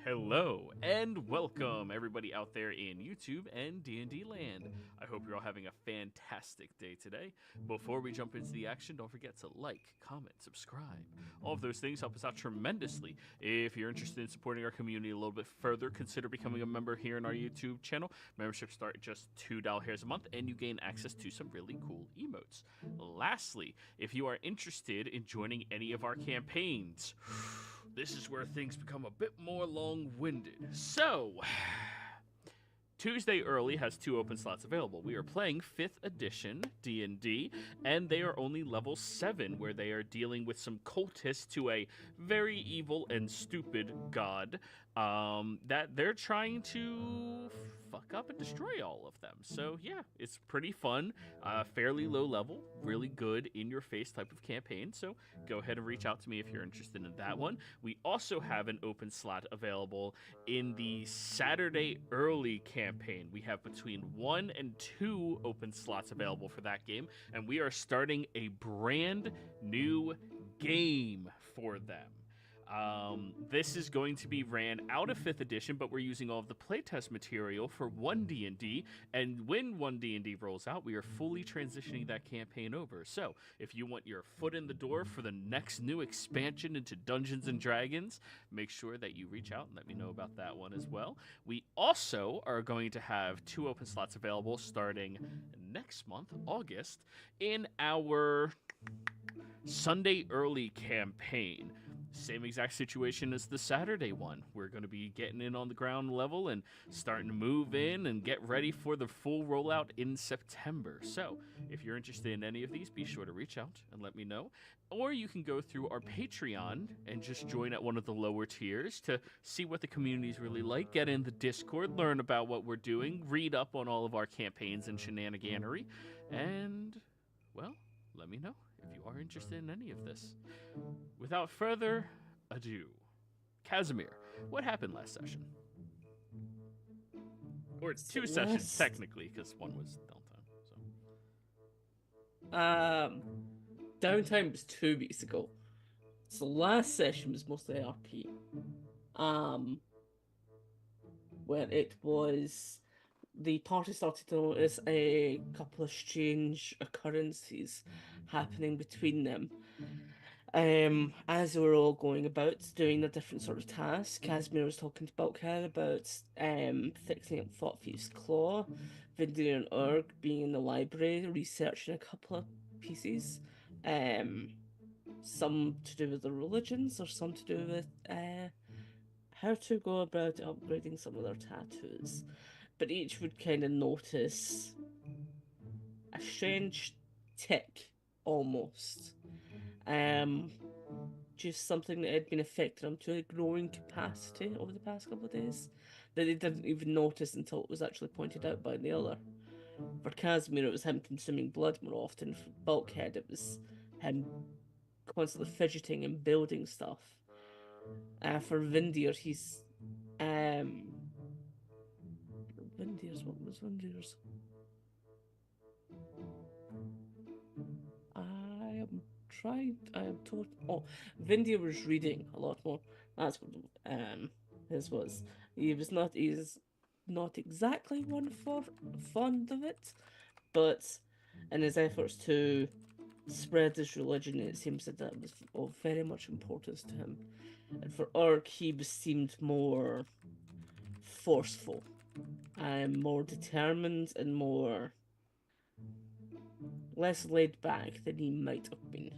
Hello and welcome everybody out there in YouTube and D&D land. I hope you're all having a fantastic day today. Before we jump into the action, don't forget to like, comment, subscribe. All of those things help us out tremendously. If you're interested in supporting our community a little bit further, consider becoming a member here in our YouTube channel. Memberships start at just $2 a month and you gain access to some really cool emotes. Lastly, if you are interested in joining any of our campaigns, this is where things become a bit more long-winded. So, Tuesday Early has 2 open slots available. We are playing 5th edition D&D, and they are only level 7, where they are dealing with some cultists to a very evil and stupid god that they're trying to fuck up and destroy all of them. So yeah, it's pretty fun, fairly low level, really good in-your-face type of campaign. So go ahead and reach out to me if you're interested in that one. We also have an open slot available in the Saturday Early campaign. We have between 1 and 2 open slots available for that game, and we are starting a brand new game for them. This is going to be ran out of 5th edition, but we're using all of the playtest material for 1D&D, and when 1D&D rolls out, we are fully transitioning that campaign over. So, if you want your foot in the door for the next new expansion into Dungeons & Dragons, make sure that you reach out and let me know about that one as well. We also are going to have 2 open slots available starting next month, August, in our Sunday Early campaign. Same exact situation as the Saturday one. We're going to be getting in on the ground level and starting to move in and get ready for the full rollout in September. So, if you're interested in any of these, be sure to reach out and let me know. Or you can go through our Patreon and just join at one of the lower tiers to see what the community is really like, get in the Discord, learn about what we're doing, read up on all of our campaigns and shenaniganery, and, well, let me know if you are interested in any of this. Without further ado, Casimir, what happened last session? Or 2 sessions, technically, because one was downtime. Downtime was 2 weeks ago. So last session was mostly RP. Where it was the party started to notice a couple of strange occurrences happening between them. As they were all going about doing their different sort of tasks, Casimir was talking to Bulkhead about fixing up Thoughtfief's claw, Vindir and Urg being in the library, researching a couple of pieces, some to do with the religions or some to do with how to go about upgrading some of their tattoos. But each would kind of notice a strange tick almost. Just something that had been affecting them to a growing capacity over the past couple of days that they didn't even notice until it was actually pointed out by the other. For Casimir, it was him consuming blood more often. For Bulkhead, it was him constantly fidgeting and building stuff. For Vindir, he's Vindir's, what was Vindir's? I am told. Oh, Vindir was reading a lot more. That's what his was. He's not exactly one for fond of it, but in his efforts to spread his religion, it seems that that was of very much importance to him. And for Urg, he seemed more forceful and more determined and more less laid back than he might have been.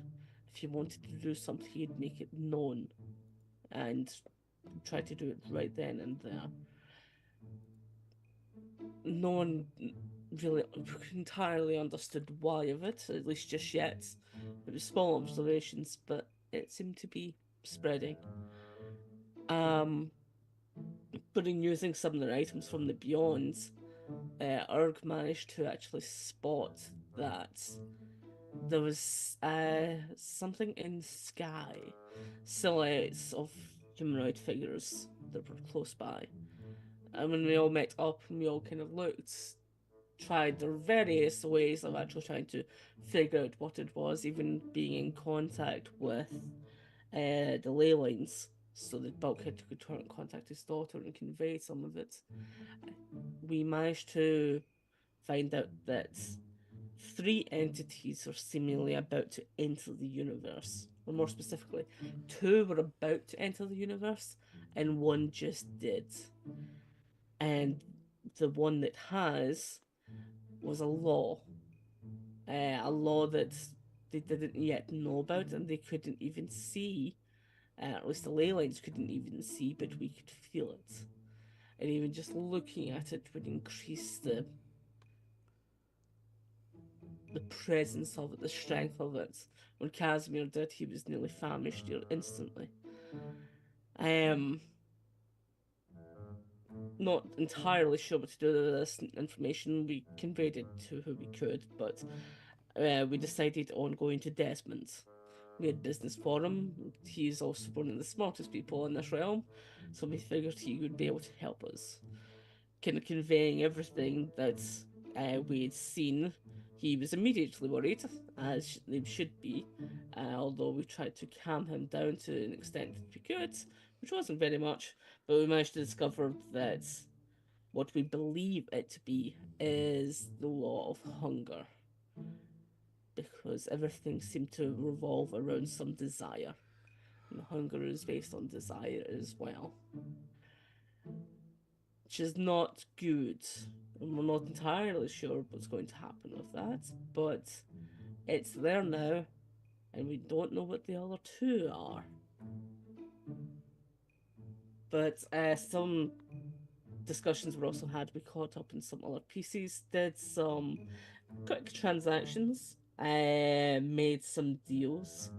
If he wanted to do something, he'd make it known and try to do it right then and there. No one really entirely understood why of it, at least just yet. It was small observations, but it seemed to be spreading. But in using some of their items from the Beyond, Urg managed to actually spot that there was something in the sky, silhouettes of humanoid figures that were close by. And when we all met up and we all kind of looked, tried their various ways of actually trying to figure out what it was, even being in contact with the ley lines so that Bulkhead could contact his daughter and convey some of it. We managed to find out that 3 entities are seemingly about to enter the universe. Or more specifically, 2 were about to enter the universe, and 1 just did. And the one that has was a law that they didn't yet know about, and they couldn't even see. At least the ley lines couldn't even see, but we could feel it. And even just looking at it would increase the presence of it, the strength of it. When Casimir did, he was nearly famished instantly. I am not entirely sure what to do with this information. We conveyed it to who we could, but we decided on going to Desmond. We had business for him. He's also one of the smartest people in this realm, so we figured he would be able to help us. Kind of conveying everything that we had seen. He was immediately worried, as they should be, although we tried to calm him down to an extent that we could, which wasn't very much, but we managed to discover that what we believe it to be is the law of hunger. Because everything seemed to revolve around some desire. And hunger is based on desire as well. Which is not good. And we're not entirely sure what's going to happen with that, but it's there now, and we don't know what the other 2 are. But some discussions were also had. We caught up in some other pieces, did some quick transactions, made some deals.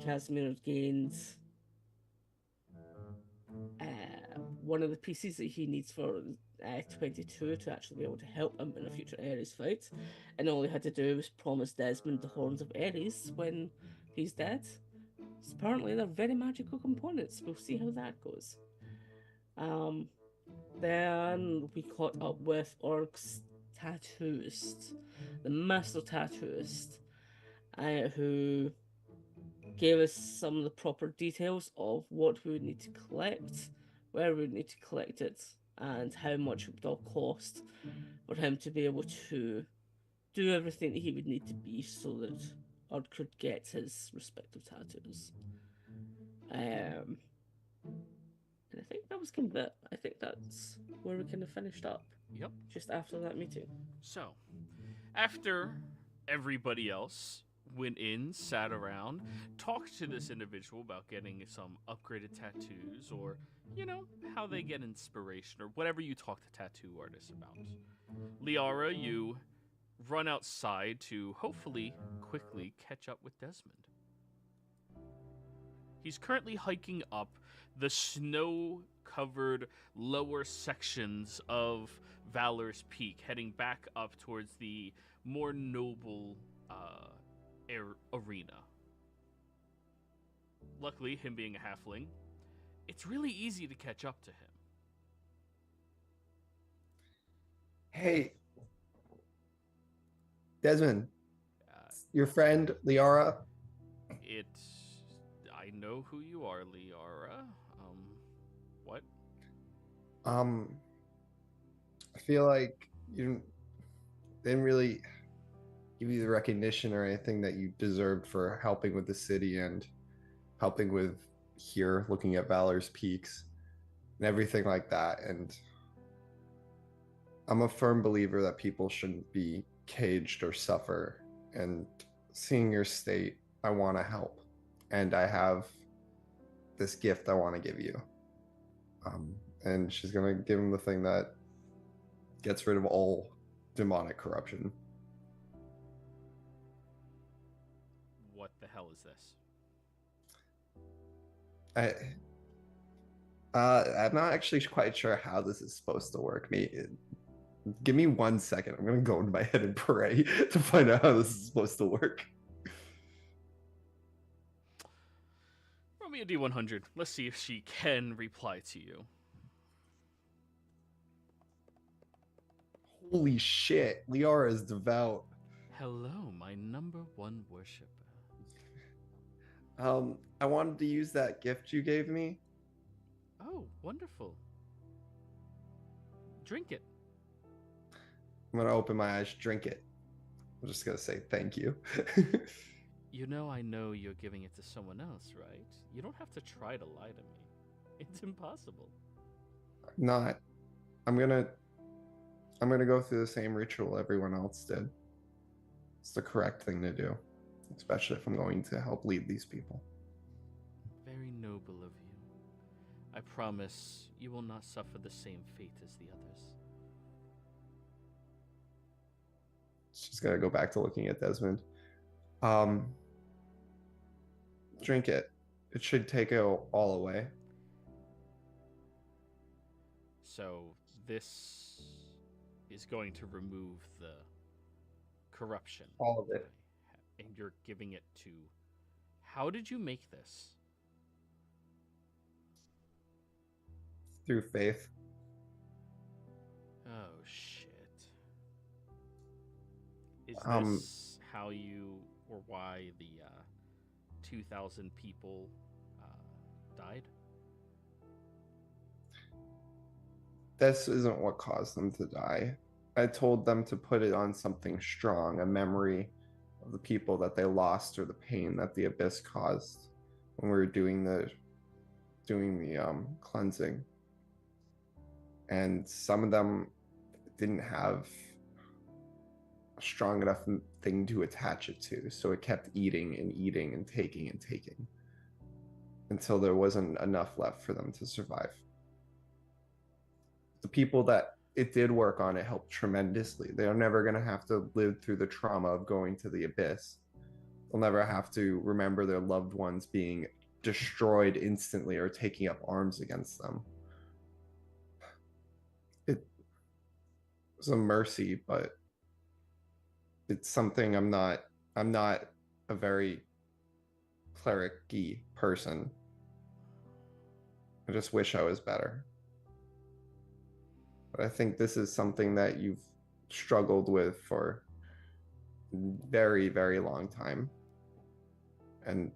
Casimir gained one of the pieces that he needs for 22 to actually be able to help him in a future Ares fight, and all he had to do was promise Desmond the horns of Ares when he's dead. So apparently they're very magical components. We'll see how that goes. Then we caught up with Orc's tattooist, the master tattooist, who gave us some of the proper details of what we would need to collect, where we would need to collect it, and how much it would all cost for him to be able to do everything that he would need to be so that Ard could get his respective tattoos. And I think that was kind of it. I think that's where we kind of finished up. Yep. Just after that meeting. So, after everybody else went in, sat around, talked to this individual about getting some upgraded tattoos, or, how they get inspiration, or whatever you talk to tattoo artists about. Liara, you run outside to hopefully quickly catch up with Desmond. He's currently hiking up the snow-covered lower sections of Valor's Peak, heading back up towards the more noble arena. Luckily, him being a halfling, it's really easy to catch up to him. Hey, Desmond, your friend Liara. I know who you are, Liara. What? I feel like you didn't really give you the recognition or anything that you deserved for helping with the city and helping with here, looking at Valor's Peaks and everything like that. And I'm a firm believer that people shouldn't be caged or suffer. And seeing your state, I want to help. And I have this gift I want to give you. And she's going to give him the thing that gets rid of all demonic corruption. What the hell is this? I'm not actually quite sure how this is supposed to work. Give me 1 second. I'm going to go into my head and pray to find out how this is supposed to work. Roll me a D100. Let's see if she can reply to you. Holy shit, Liara is devout. Hello, my number 1 worshiper. I wanted to use that gift you gave me. Oh, wonderful. Drink it. I'm gonna open my eyes, drink it. I'm just gonna say thank you. I know you're giving it to someone else, right? You don't have to try to lie to me. It's impossible. Not. I'm gonna. I'm gonna go through the same ritual everyone else did. It's the correct thing to do, especially if I'm going to help lead these people. Very noble of you. I promise you will not suffer the same fate as the others. She's gonna go back to looking at Desmond. Drink it. It should take it all away. So this is going to remove the corruption. All of it. And you're giving it to. How did you make this? Through faith. Oh shit. Is Um, this how you or why the 2,000 people died? This isn't what caused them to die. I told them to put it on something strong, a memory of the people that they lost or the pain that the abyss caused when we were doing the cleansing. And some of them didn't have a strong enough thing to attach it to, so it kept eating and taking until there wasn't enough left for them to survive. The people that it did work on, it helped tremendously. They are never going to have to live through the trauma of going to the abyss. They'll never have to remember their loved ones being destroyed instantly or taking up arms against them. It was a mercy, but it's something I'm not a very cleric-y person. I just wish I was better. But I think this is something that you've struggled with for a very, very long time. And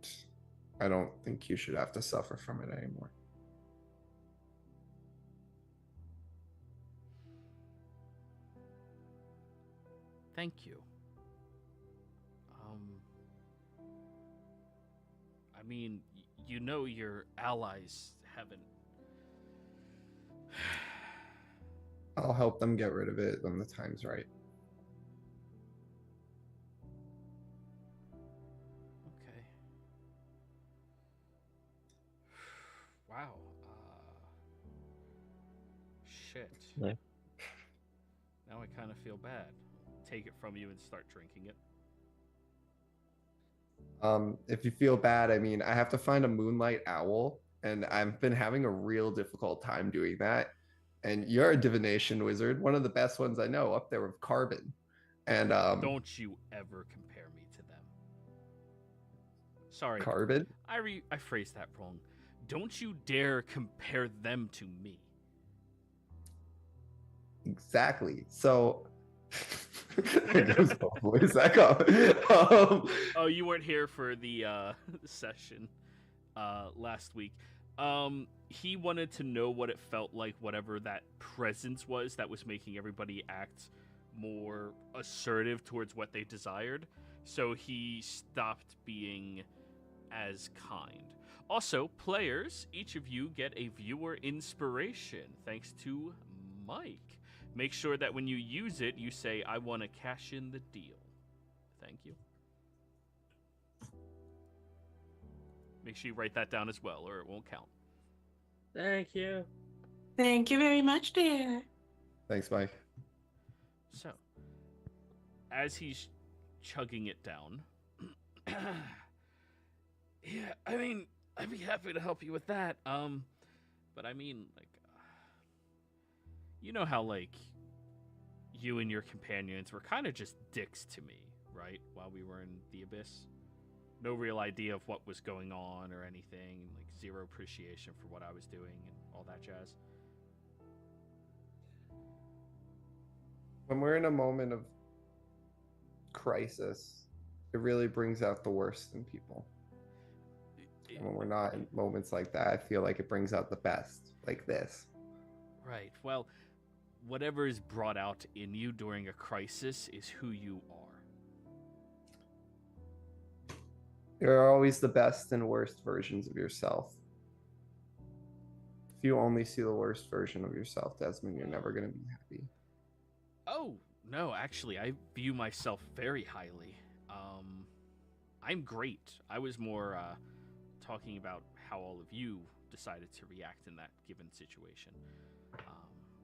I don't think you should have to suffer from it anymore. Thank you. I mean, your allies haven't. I'll help them get rid of it when the time's right. Okay. Wow. Shit. Yeah. Now I kind of feel bad. Take it from you and start drinking it. If you feel bad, I mean, I have to find a moonlight owl, and I've been having a real difficult time doing that. And you're a divination wizard, one of the best ones I know, up there with Carbon. And Don't you ever compare me to them. Sorry. Carbon? I phrased that wrong. Don't you dare compare them to me. Exactly. So it goes both ways. That go. Oh, you weren't here for the session last week. He wanted to know what it felt like, whatever that presence was that was making everybody act more assertive towards what they desired. So he stopped being as kind. Also, players, each of you get a viewer inspiration thanks to Mike. Make sure that when you use it, you say, I want to cash in the deal. Thank you. Make sure you write that down as well, or it won't count. Thank you. Thank you very much, dear. Thanks, Mike. So, as he's chugging it down, yeah, I mean, I'd be happy to help you with that. But I mean, like, you know how, like, you and your companions were kind of just dicks to me, right? While we were in the Abyss. No real idea of what was going on or anything. Like, zero appreciation for what I was doing and all that jazz. When we're in a moment of crisis, it really brings out the worst in people. And when we're not in moments like that, I feel like it brings out the best, like this. Right. Well, whatever is brought out in you during a crisis is who you are. You're always the best and worst versions of yourself. If you only see the worst version of yourself, Desmond, you're never going to be happy. Oh, no, actually, I view myself very highly. I'm great. I was more talking about how all of you decided to react in that given situation.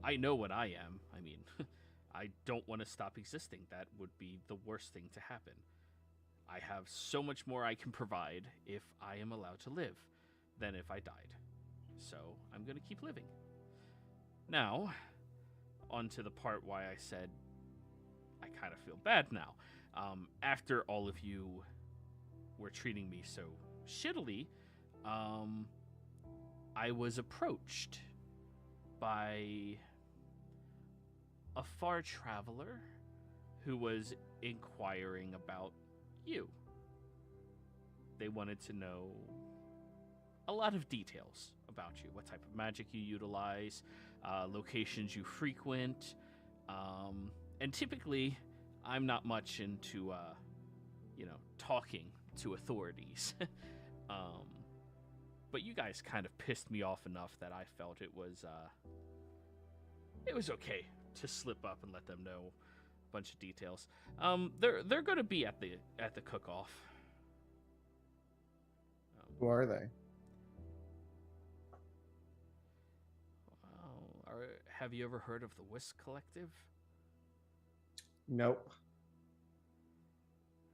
I know what I am. I mean, I don't want to stop existing. That would be the worst thing to happen. I have so much more I can provide if I am allowed to live than if I died. So I'm going to keep living. Now, on to the part why I said I kind of feel bad now. After all of you were treating me so shittily, I was approached by a far traveler who was inquiring about you. They wanted to know a lot of details about you, what type of magic you utilize, locations you frequent, and typically I'm not much into, talking to authorities. But you guys kind of pissed me off enough that I felt it was okay to slip up and let them know a bunch of details. They're going to be at the cook-off. Who are they? Have you ever heard of the Whisk Collective? Nope.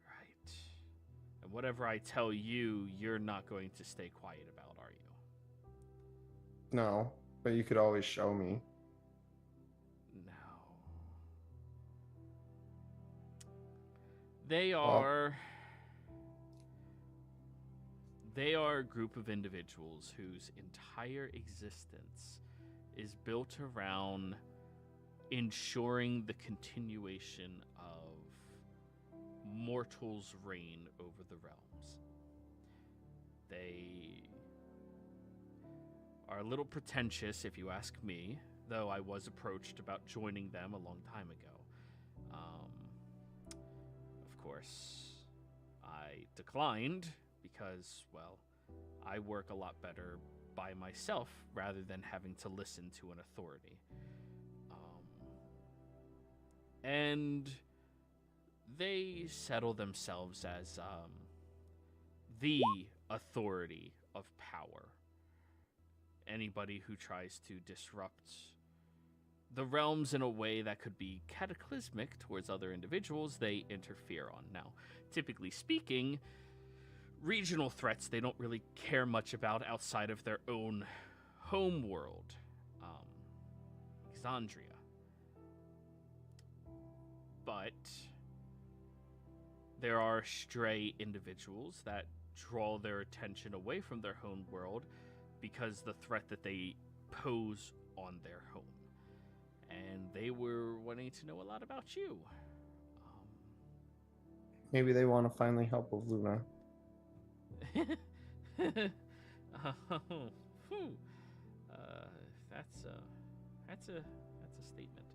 Right. And whatever I tell you, you're not going to stay quiet about, are you? No, but you could always show me. No. They are a group of individuals whose entire existence is built around ensuring the continuation of mortals' reign over the realms. They are a little pretentious, if you ask me, though I was approached about joining them a long time ago. Of course, I declined because, well, I work a lot better by myself rather than having to listen to an authority. And they settle themselves as the authority of power. Anybody who tries to disrupt the realms in a way that could be cataclysmic towards other individuals, they interfere on. Now, typically speaking, regional threats they don't really care much about outside of their own home world, EXANDRIA. But there are stray individuals that draw their attention away from their home world because the threat that they pose on their home. And they were wanting to know a lot about you. Maybe they want to finally help with Luna. That's a statement.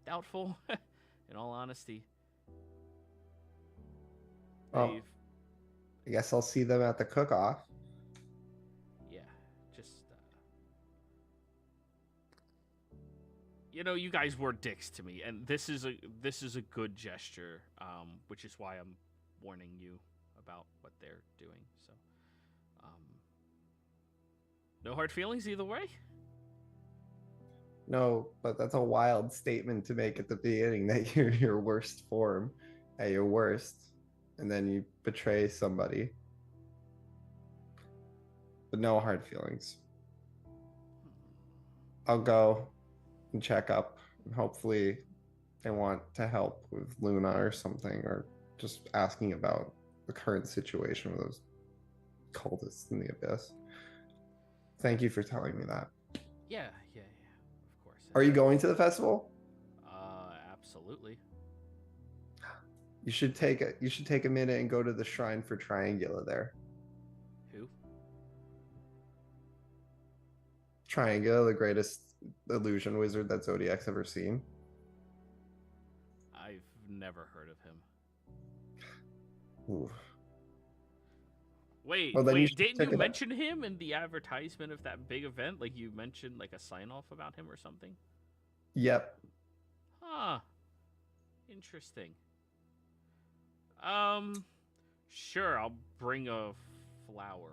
Doubtful, in all honesty. Oh, I guess I'll see them at the cook-off. Yeah, just you guys were dicks to me, and this is a good gesture, which is why I'm warning you about what they're doing. So, no hard feelings either way. No, but that's a wild statement to make at the beginning, that you're your worst form at your worst, and then you betray somebody. But no hard feelings. I'll go and check up, and hopefully they want to help with Luna or something, or just asking about the current situation with those cultists in the abyss. Thank you for telling me that. Yeah, of course. Are you going to the festival? Absolutely. You should take a minute and go to the Shrine for Triangula there. Triangle, the greatest illusion wizard that Zodiac's ever seen. I've never heard of him. Ooh. Wait, Well, then you wait, should didn't check you it out. mention him in the advertisement of that big event? Like you mentioned like a sign-off about him or something? Yep. Huh. Interesting. Sure, I'll bring a flower.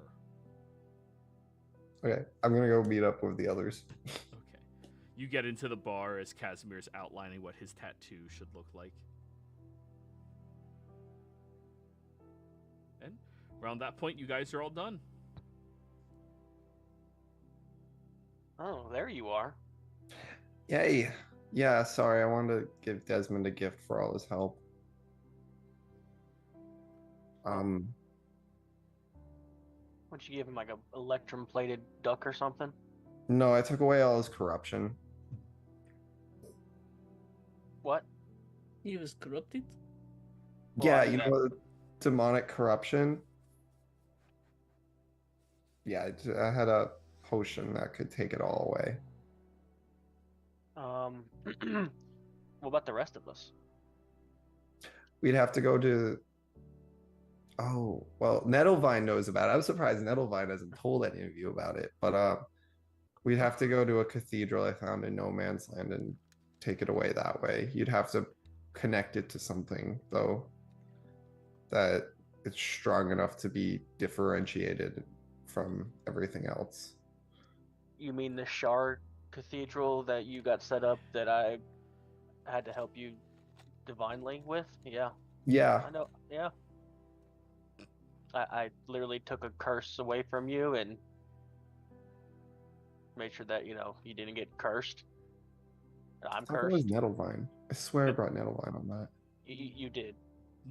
Okay, I'm gonna go meet up with the others. Okay. You get into the bar as Casimir's outlining what his tattoo should look like. And around that point, you guys are all done. Oh, there you are. Yay. Yeah, sorry, I wanted to give Desmond a gift for all his help. What'd you give him, like a electrum-plated duck or something? No, I took away all his corruption. What? He was corrupted. Well, Yeah, I mean, you know, the demonic corruption. Yeah, I had a potion that could take it all away. What about the rest of us? We'd have to go to. Oh, well, Nettlevine knows about it. I'm surprised Nettlevine hasn't told any of you about it. But we'd have to go to a cathedral I found in No Man's Land and take it away that way. You'd have to connect it to something, though, that it's strong enough to be differentiated from everything else. You mean the Shard Cathedral that you got set up that I had to help you divinely with? Yeah, Yeah. I know. Yeah. I literally took a curse away from you and made sure that, you didn't get cursed. I'm I thought it was cursed. Nettlevine. I swear I brought Nettlevine on that. You did.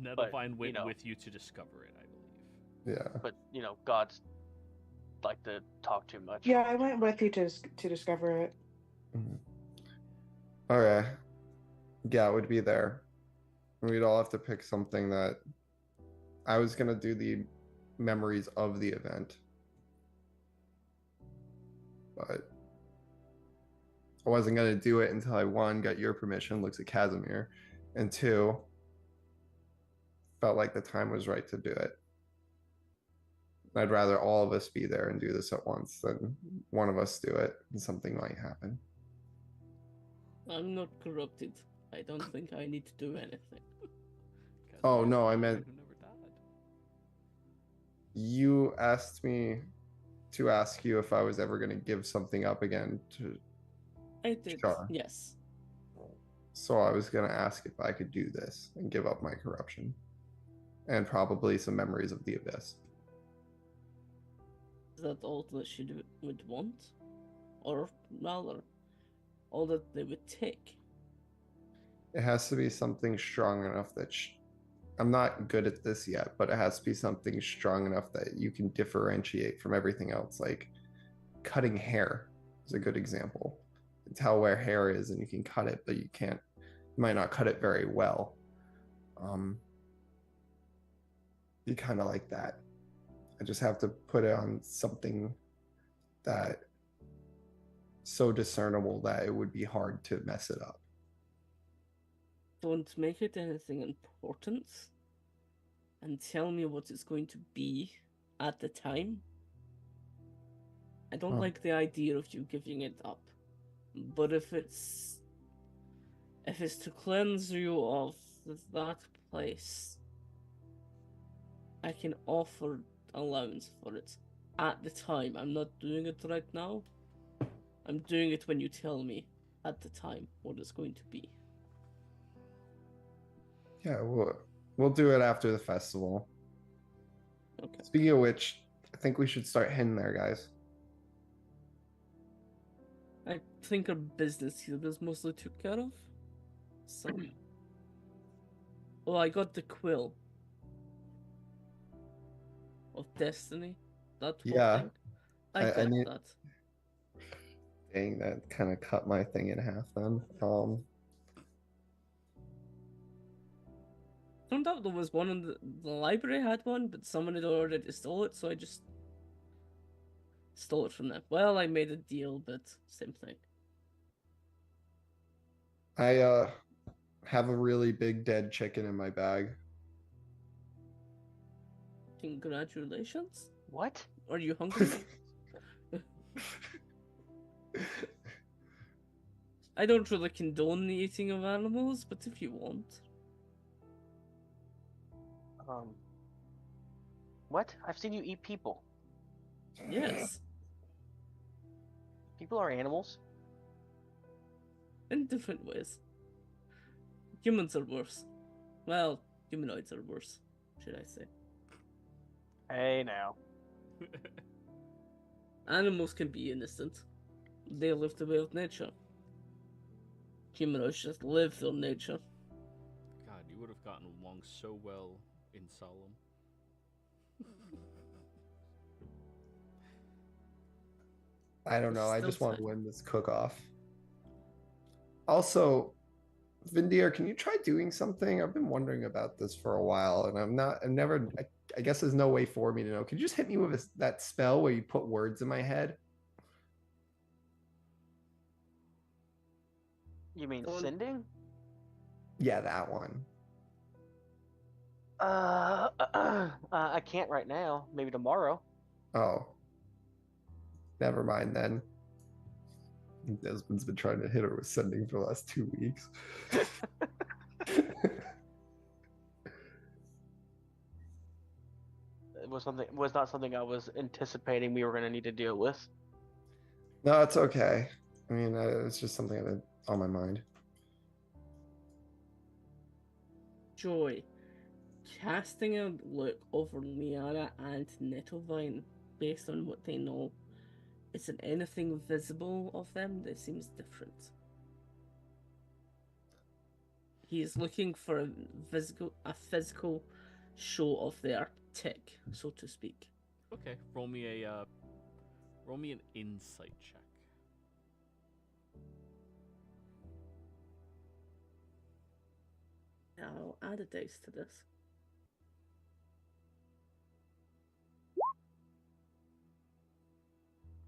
Nettlevine went you know. with you to discover it, I believe. Yeah. But, gods like to talk too much. Yeah, I went with you to discover it. Okay. Yeah, it would be there. We'd all have to pick something that I was gonna do the memories of the event. But I wasn't gonna do it until I one, got your permission, looks at Casimir, and two, felt like the time was right to do it. I'd rather all of us be there and do this at once than one of us do it and something might happen. I'm not corrupted. I don't think I need to do anything. Oh, Casimir's no, I the meant- one who never died. You asked me to ask you if I was ever gonna give something up again to, I did, Sure. yes. so I was gonna ask if I could do this and give up my corruption. And probably some memories of the abyss. Is that all that she would want? Or rather, all that they would take? It has to be something strong enough that I'm not good at this yet, but it has to be something strong enough that you can differentiate from everything else. Like cutting hair is a good example. You can tell where hair is and you can cut it, but you might not cut it very well. You kind of like that. I just have to put it on something that so discernible that it would be hard to mess it up. Don't make it anything important. And tell me what it's going to be at the time. I don't Oh. like the idea of you giving it up. But if it's to cleanse you of that place, I can offer allowance for it at the time. I'm not doing it right now. I'm doing it when you tell me at the time what it's going to be. Yeah, we'll do it after the festival. Okay. Speaking of which, I think we should start heading there, guys. I think our business here is mostly took care of. So. Oh, I got the quill of destiny. That whole Yeah, thing. I I got need- that. Dang, that kind of cut my thing in half then. Turned out there was one in the library had one, but someone had already stole it, so I just Stole it from them. Well, I made a deal, but same thing. I have a really big dead chicken in my bag. Congratulations. What? Are you hungry? I don't really condone the eating of animals, but if you want. What? I've seen you eat people. Yes. People are animals. In different ways. Humans are worse. Well, humanoids are worse, should I say. Hey now. Animals can be innocent. They live the way of nature. Humanoids just live their nature. God, you would have gotten along so well in Solemn. I don't know. I Still just want to time. win this cook-off. Also, Vindir, can you try doing something? I've been wondering about this for a while, and I guess there's no way for me to know. Could you just hit me with that spell where you put words in my head? You mean Go on. sending? Yeah, that one. I can't right now. Maybe tomorrow. Oh. Never mind then. Desmond's been trying to hit her with sending for the last 2 weeks. It was not something I was anticipating we were going to need to deal with. No, it's okay. I mean, it's just something that's on my mind. Joy. Casting a look over Liara and Nettlevine based on what they know. Isn't anything visible of them that seems different? He is looking for a physical show of their tick, so to speak. Okay, roll me an insight check. I'll add a dice to this.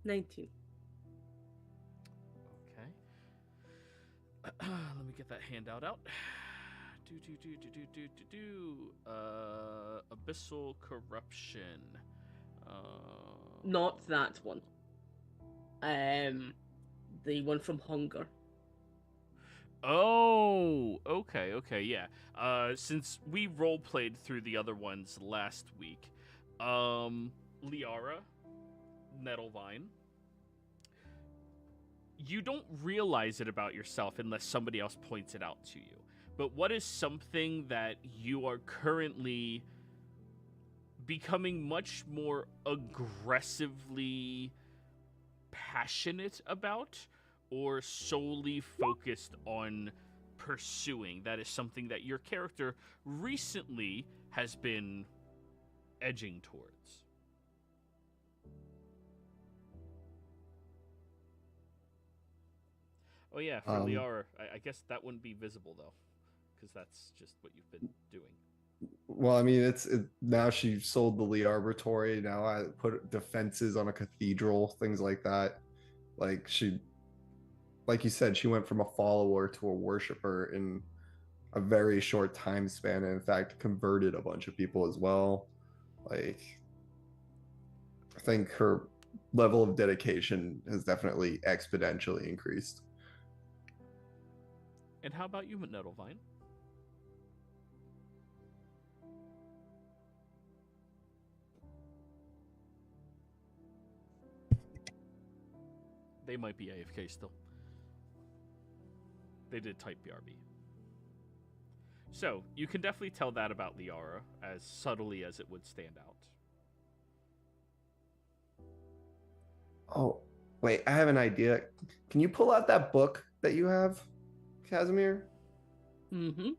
$19. Okay. Let me get that handout out. Abyssal corruption. Not that one. The one from Hunger. Oh, okay, yeah. Since we role played through the other ones last week, Liara, Nettlevine, you don't realize it about yourself unless somebody else points it out to you. But what is something that you are currently becoming much more aggressively passionate about, or solely focused on pursuing? That is something that your character recently has been edging towards. Oh yeah, for Liara, I guess that wouldn't be visible though, because that's just what you've been doing. Well, I mean, now she sold the Lee Arboratory. Now I put defenses on a cathedral, things like that. Like like you said, she went from a follower to a worshiper in a very short time span, and in fact converted a bunch of people as well. Like, I think her level of dedication has definitely exponentially increased. And how about you, Nettlevine? They might be AFK still. They did type BRB. So, you can definitely tell that about Liara, as subtly as it would stand out. Oh, wait, I have an idea. Can you pull out that book that you have, Casimir? Mm-hmm.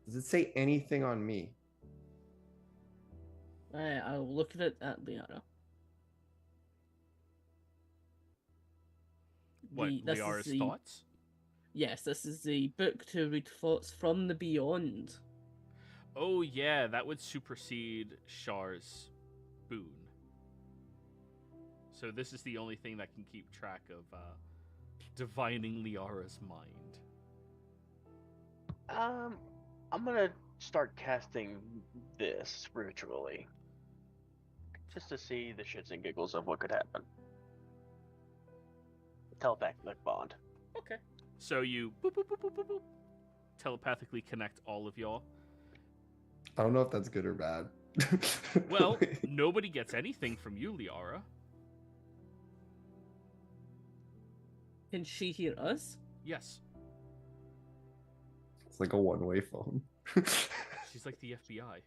Does it say anything on me? I'll look at it at Liara. What, Liara's thoughts? Yes, this is the book to read thoughts from the beyond. Oh yeah, that would supersede Char's boon. So this is the only thing that can keep track of divining Liara's mind. I'm gonna start casting this spiritually, just to see the shits and giggles of what could happen. Telepathic bond. Okay. So you boop, boop, boop, boop, boop, boop, telepathically connect all of y'all. I don't know if that's good or bad. Well, nobody gets anything from you, Liara. Can she hear us? Yes. It's like a one-way phone. She's like the FBI.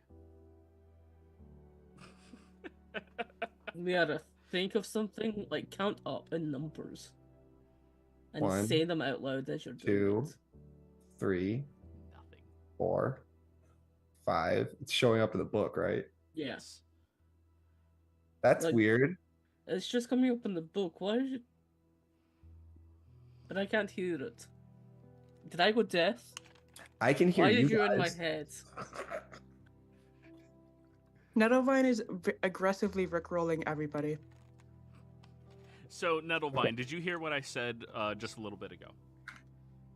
We gotta think of something, like count up in numbers. And 1, say them out loud as you're doing 2, 3, Nothing. 4, 5. It's showing up in the book, right? it. Yeah. Yes. That's Like- weird. It's just coming up in the book. Why is it? But I can't hear it. Did I go deaf? I can hear Why you are you guys. in my head? Nettlevine is aggressively rickrolling everybody. So, Nettlevine, did you hear what I said just a little bit ago?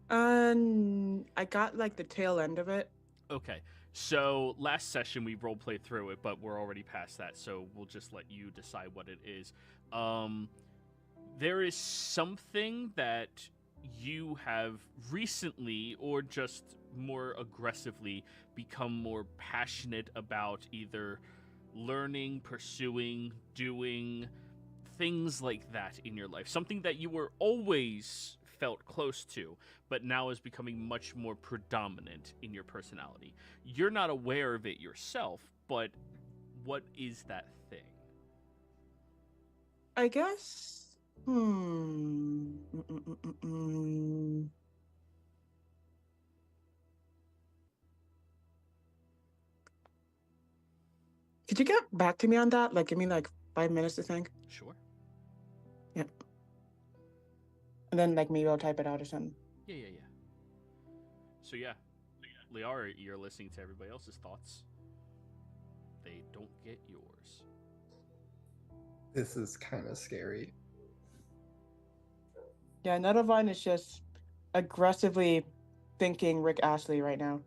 I got like the tail end of it. Okay. So, last session we roleplayed through it, but we're already past that, so we'll just let you decide what it is. There is something that you have recently, or just more aggressively, become more passionate about, either learning, pursuing, doing, things like that in your life. Something that you were always felt close to, but now is becoming much more predominant in your personality. You're not aware of it yourself, but what is that thing? I guess. Mm. Could you get back to me on that? Like, give me like 5 minutes to think, Sure. and then like maybe I'll type it out or something. Yeah. So yeah, Liara, you're listening to everybody else's thoughts. They don't get yours. This is kind of scary. Yeah, Nettlevine is just aggressively thinking Rick Astley right now.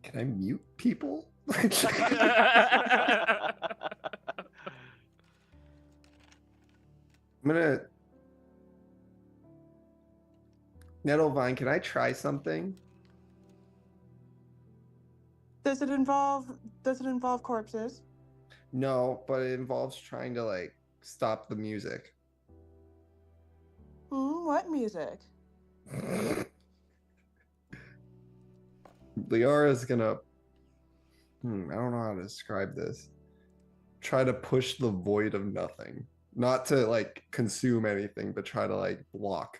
Can I mute people? I'm gonna. Nettlevine, can I try something? Does it involve corpses? No, but it involves trying to like stop the music. What music? Liara's gonna. I don't know how to describe this. Try to push the void of nothing. Not to like consume anything, but try to like block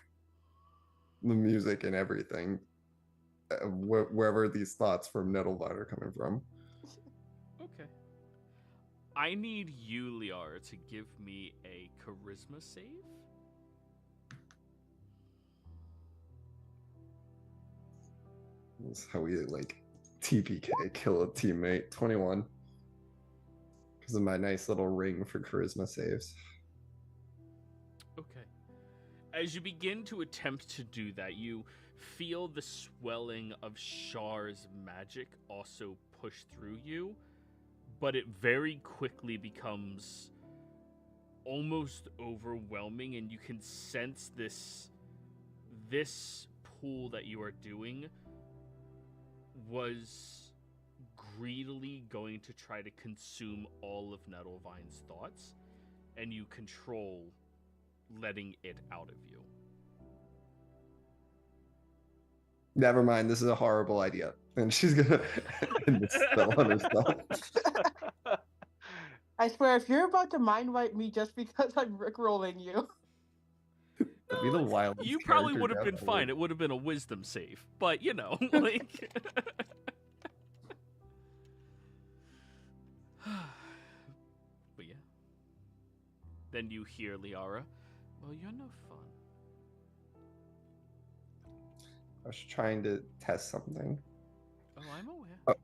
the music and everything. Wherever these thoughts from Nettlevine are coming from. Okay. I need you, Liara, to give me a charisma save. That's how we like TPK kill a teammate. 21. Because of my nice little ring for charisma saves. Okay. As you begin to attempt to do that, you feel the swelling of Shar's magic also push through you, but it very quickly becomes almost overwhelming, and you can sense this pool that you are doing was greedily going to try to consume all of Nettlevine's thoughts, and you control letting it out of you. Never mind, this is a horrible idea. And she's gonna end the spell on herself. I swear, if you're about to mind wipe me just because I'm rickrolling you. That'd be the wildest You probably character would have death been ever. fine. It would have been a wisdom save, but you know, like. But yeah. Then you hear Liara. Well, you're no fun. I was trying to test something. Oh, I'm aware.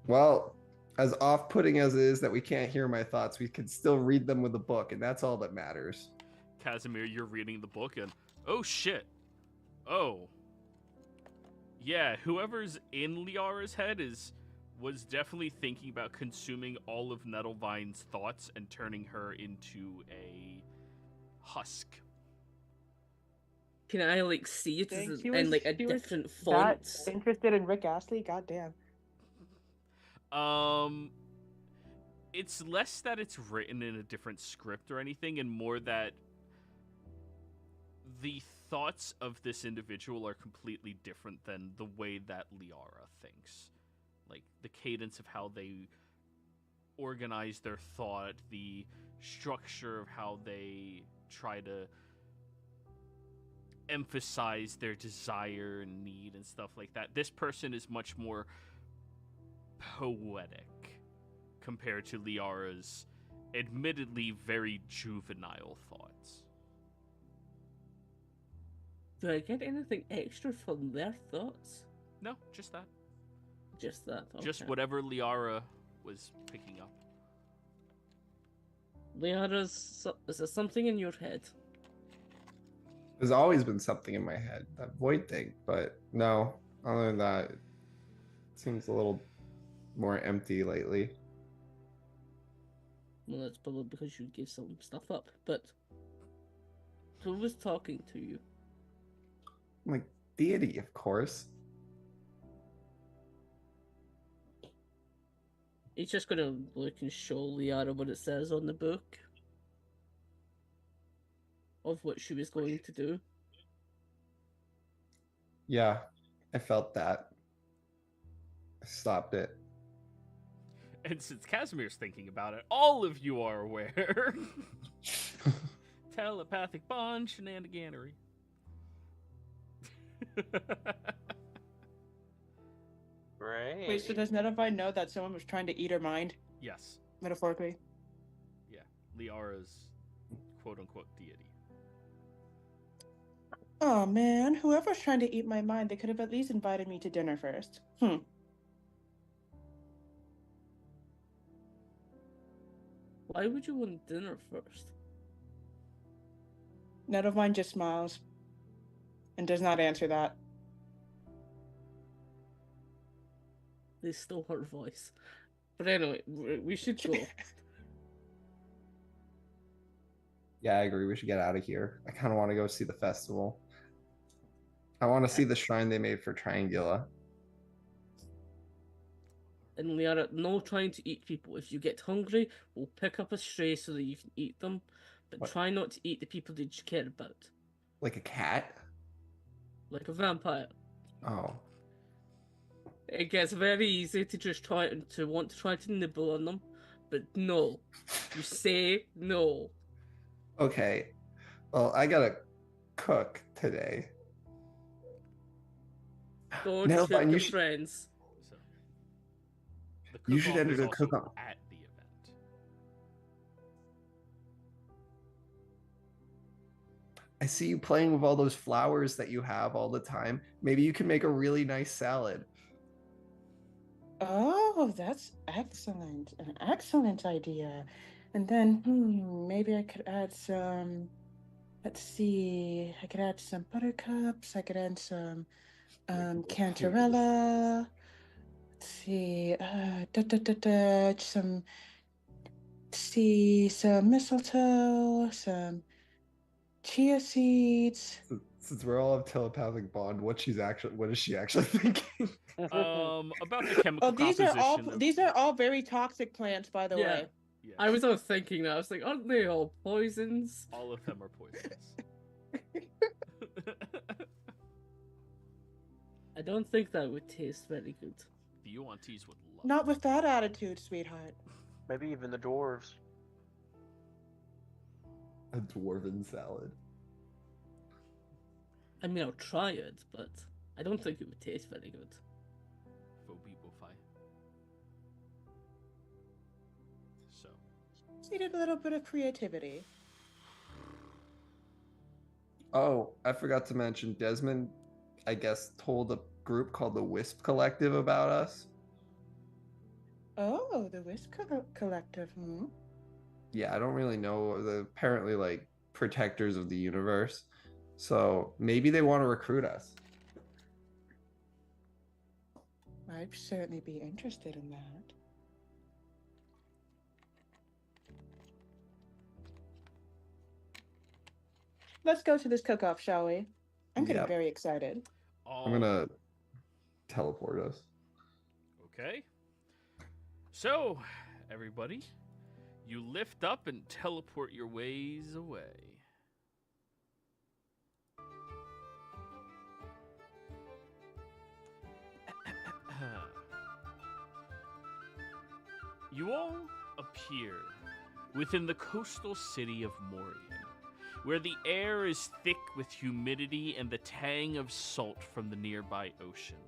Well, As off-putting as it is that we can't hear my thoughts, we can still read them with a book, and that's all that matters. Casimir, you're reading the book and, oh shit. Oh. Yeah, whoever's in Liara's head was definitely thinking about consuming all of Nettlevine's thoughts and turning her into a husk. Can I like see it Dang, as she in was- like a she was different That font? interested in Rick Astley? Goddamn. It's less that it's written in a different script or anything, and more that the thoughts of this individual are completely different than the way that Liara thinks. Like, the cadence of how they organize their thought, the structure of how they try to emphasize their desire and need and stuff like that. This person is much more poetic compared to Liara's admittedly very juvenile thoughts. Do I get anything extra from their thoughts? No, just that. Just that. Just okay. whatever Liara was picking up. Liara's, is there something in your head? There's always been something in my head, that void thing, but no, other than that, it seems a little more empty lately. Well, that's probably because you gave some stuff up. But who was talking to you? I'm like, deity, of course. He's just gonna look and show Liara what it says on the book of what she was going to do. Yeah, I felt that. I stopped it. And since Casimir's thinking about it, all of you are aware. Telepathic bond shenaniganery. Great. Wait, so does Nettlevibe know that someone was trying to eat her mind, Yes. metaphorically? Yeah. Liara's quote-unquote deity. Oh man, whoever's trying to eat my mind, they could have at least invited me to dinner first. Why would you want dinner first? Nettlevibe just smiles and does not answer that. They stole her voice. But anyway, we should go. Yeah, I agree. We should get out of here. I kind of want to go see the festival. I want to see the shrine they made for Triangula. And Liara, no trying to eat people. If you get hungry, we'll pick up a stray so that you can eat them. But What? try not to eat the people that you care about. Like a cat? Like a vampire. Oh. It gets very easy to just try to want to try to nibble on them. But no. You say no. Okay. Well, I gotta cook today. Go No, to fine, your you should- friends. So the You should cook-off enter is the also cook-off. at the event. I see you playing with all those flowers that you have all the time. Maybe you can make a really nice salad. Oh, that's excellent. An excellent idea. And then, maybe I could add some. Let's see. I could add some buttercups. I could add some cantarella. Let's see. Some. Some mistletoe. Some chia seeds. Since we're all of telepathic bond, what is she actually thinking? About the chemical Oh, composition. these are all very toxic plants, by the Yeah. way. Yes. I was thinking that. I was like, aren't they all poisons? All of them are poisonous. I don't think that would taste very good. The Yuan-Tis would love Not with that attitude, sweetheart. Maybe even the dwarves. A dwarven salad. I mean, I'll try it, but I don't think it would taste very good. So, Just needed a little bit of creativity. Oh, I forgot to mention Desmond, I guess, told a group called the Wisp Collective about us. Oh, the Collective. Hmm. Yeah, I don't really know. The apparently like protectors of the universe. So maybe they want to recruit us. I'd certainly be interested in that. Let's go to this cook-off, shall we? I'm getting Yep. very excited. I'm gonna teleport us. Okay. So, everybody, you lift up and teleport your ways away. You all appear within the coastal city of Morian, where the air is thick with humidity and the tang of salt from the nearby ocean.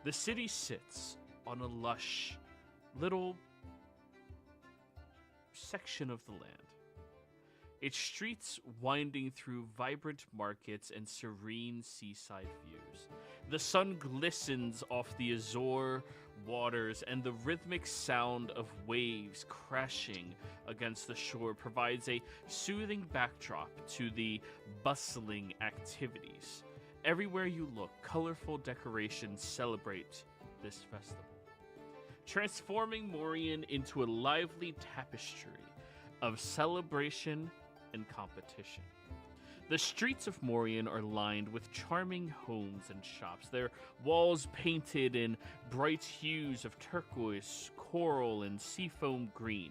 The city sits on a lush little section of the land, its streets winding through vibrant markets and serene seaside views. The sun glistens off the azure waters, and the rhythmic sound of waves crashing against the shore provides a soothing backdrop to the bustling activities. Everywhere you look, colorful decorations celebrate this festival, transforming Morian into a lively tapestry of celebration and competition. The streets of Morian are lined with charming homes and shops, their walls painted in bright hues of turquoise, coral, and seafoam green.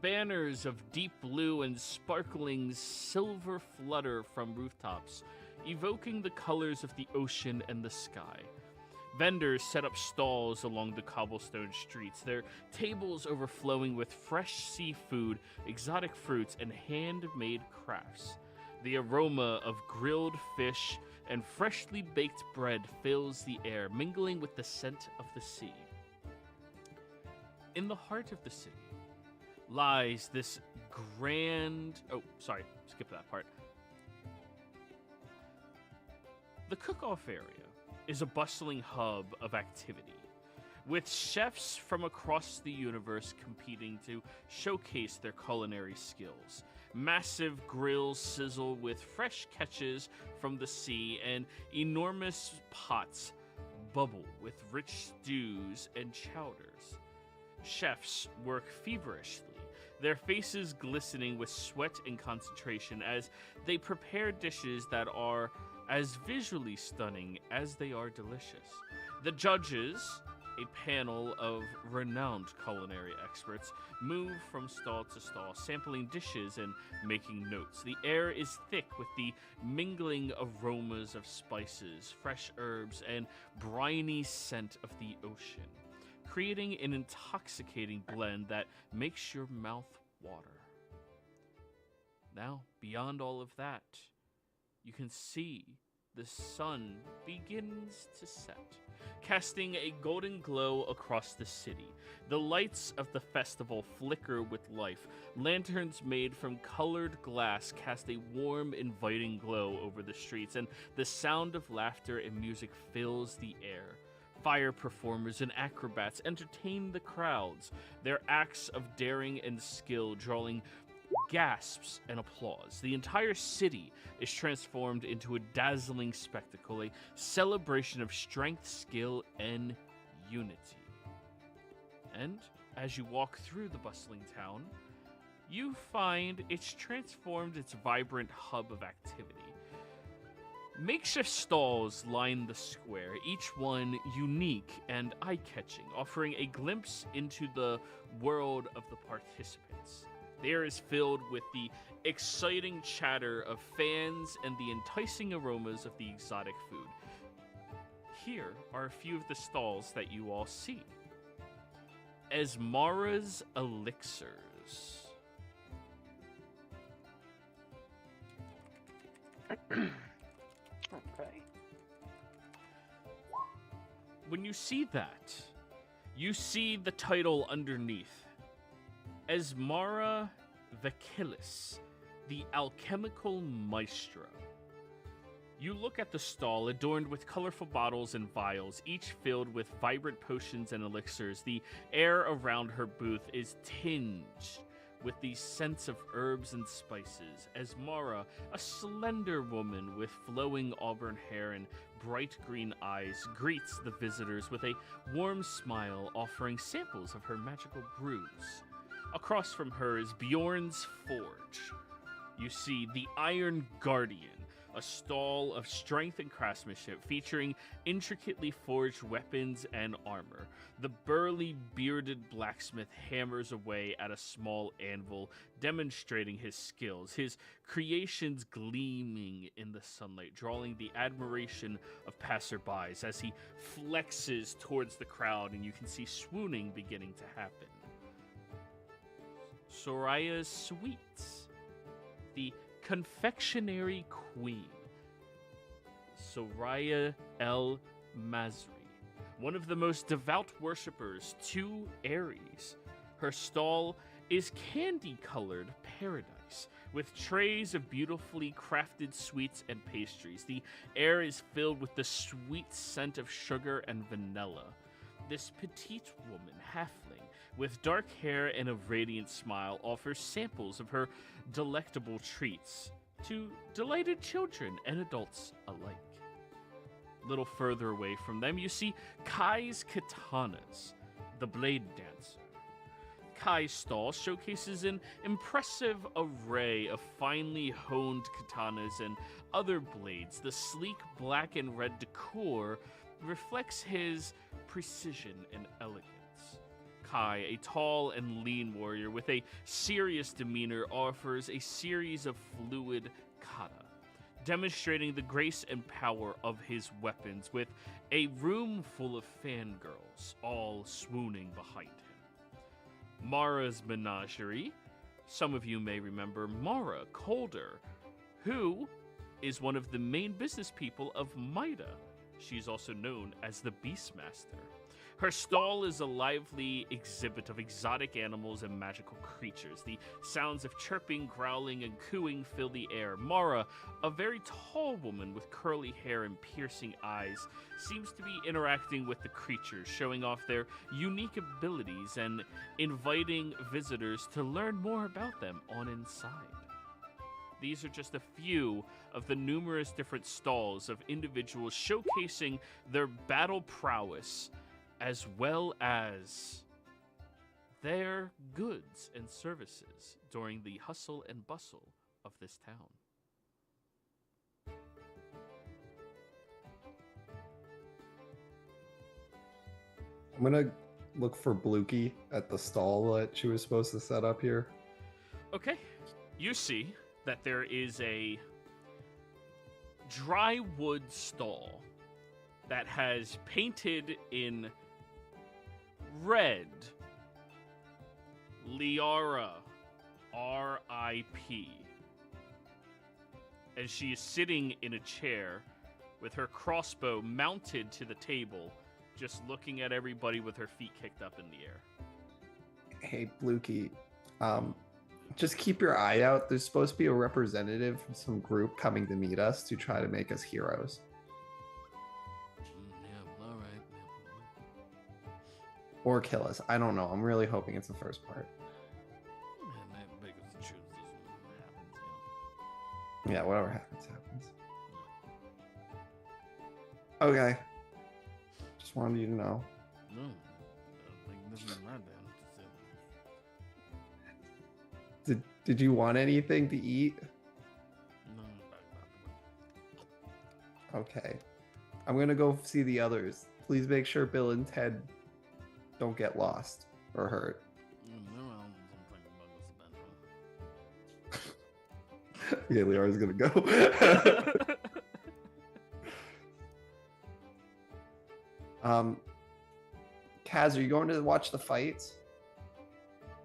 Banners of deep blue and sparkling silver flutter from rooftops, evoking the colors of the ocean and the sky. Vendors set up stalls along the cobblestone streets, their tables overflowing with fresh seafood, exotic fruits, and handmade crafts. The aroma of grilled fish and freshly baked bread fills the air, mingling with the scent of the sea. In the heart of the city lies this grand... Oh, sorry, skip that part. The cook-off area is a bustling hub of activity, with chefs from across the universe competing to showcase their culinary skills. Massive grills sizzle with fresh catches from the sea, and enormous pots bubble with rich stews and chowders. Chefs work feverishly, their faces glistening with sweat and concentration as they prepare dishes that are as visually stunning as they are delicious. The judges, a panel of renowned culinary experts, move from stall to stall, sampling dishes and making notes. The air is thick with the mingling aromas of spices, fresh herbs, and briny scent of the ocean, creating an intoxicating blend that makes your mouth water. Now, beyond all of that, you can see the sun begins to set, casting a golden glow across the city. The lights of the festival flicker with life. Lanterns made from colored glass cast a warm, inviting glow over the streets, and the sound of laughter and music fills the air. Fire performers and acrobats entertain the crowds, their acts of daring and skill drawing gasps and applause. The entire city is transformed into a dazzling spectacle, a celebration of strength, skill, and unity. And as you walk through the bustling town, you find it's transformed its vibrant hub of activity. Makeshift stalls line the square, each one unique and eye-catching, offering a glimpse into the world of the participants. The air is filled with the exciting chatter of fans and the enticing aromas of the exotic food. Here are a few of the stalls that you all see. Esmara's Elixirs. Okay. When you see that, you see the title underneath. Esmara Vakilis, the Alchemical Maestro. You look at the stall adorned with colorful bottles and vials, each filled with vibrant potions and elixirs. The air around her booth is tinged with the scents of herbs and spices, as Mara, a slender woman with flowing auburn hair and bright green eyes, greets the visitors with a warm smile, offering samples of her magical brews. Across from her is Bjorn's Forge. You see the Iron Guardian, a stall of strength and craftsmanship featuring intricately forged weapons and armor. The burly, bearded blacksmith hammers away at a small anvil, demonstrating his skills, his creations gleaming in the sunlight, drawing the admiration of passerbys as he flexes towards the crowd, and you can see swooning beginning to happen. Soraya's Sweets, the confectionery queen, Soraya El Mazri, one of the most devout worshippers to Ares. Her stall is candy-colored paradise, with trays of beautifully crafted sweets and pastries. The air is filled with the sweet scent of sugar and vanilla. This petite woman, halfling, with dark hair and a radiant smile, offers samples of her delectable treats to delighted children and adults alike. A little further away from them, you see Kai's Katanas, the blade dancer. Kai's stall showcases an impressive array of finely honed katanas and other blades. The sleek black and red decor reflects his precision and elegance. Kai, a tall and lean warrior with a serious demeanor, offers a series of fluid kata, demonstrating the grace and power of his weapons, with a room full of fangirls, all swooning behind him. Mara's Menagerie. Some of you may remember Mara Calder, who is one of the main business people of Maida. She's also known as the Beastmaster. Her stall is a lively exhibit of exotic animals and magical creatures. The sounds of chirping, growling, and cooing fill the air. Mara, a very tall woman with curly hair and piercing eyes, seems to be interacting with the creatures, showing off their unique abilities and inviting visitors to learn more about them on inside. These are just a few of the numerous different stalls of individuals showcasing their battle prowess, as well as their goods and services during the hustle and bustle of this town. I'm gonna look for Blukey at the stall that she was supposed to set up here. Okay, you see that there is a dry wood stall that has painted in red Liara R.I.P. as she is sitting in a chair with her crossbow mounted to the table, just looking at everybody with her feet kicked up in the air. Hey, Blukey, just keep your eye out. There's supposed to be a representative from some group coming to meet us to try to make us heroes. Yeah, all right. Or kill us. I don't know. I'm really hoping it's the first part. Yeah, whatever happens, happens. Okay. Just wanted you to know. No, this is my damn. Did you want anything to eat? No. Okay. I'm gonna go see the others. Please make sure Bill and Ted don't get lost or hurt. Yeah, Liara's gonna go. Kaz, are you going to watch the fights?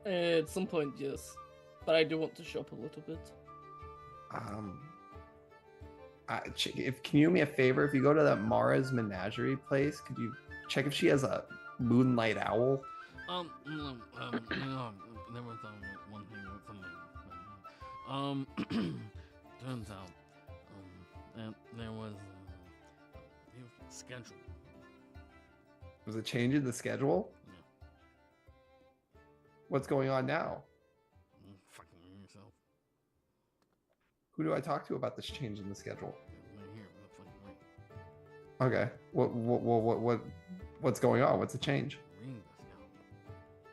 At some point, yes. But I do want to shop a little bit. Can you do me a favor? If you go to that Mara's Menagerie place, could you check if she has a moonlight owl? There was one thing with something. Turns out, there was a schedule. Was a change in the schedule? Yeah. What's going on now? Fucking yourself. Who do I talk to about this change in the schedule? Right here. Fucking right. Okay. What's going on? What's the change? Reading this now.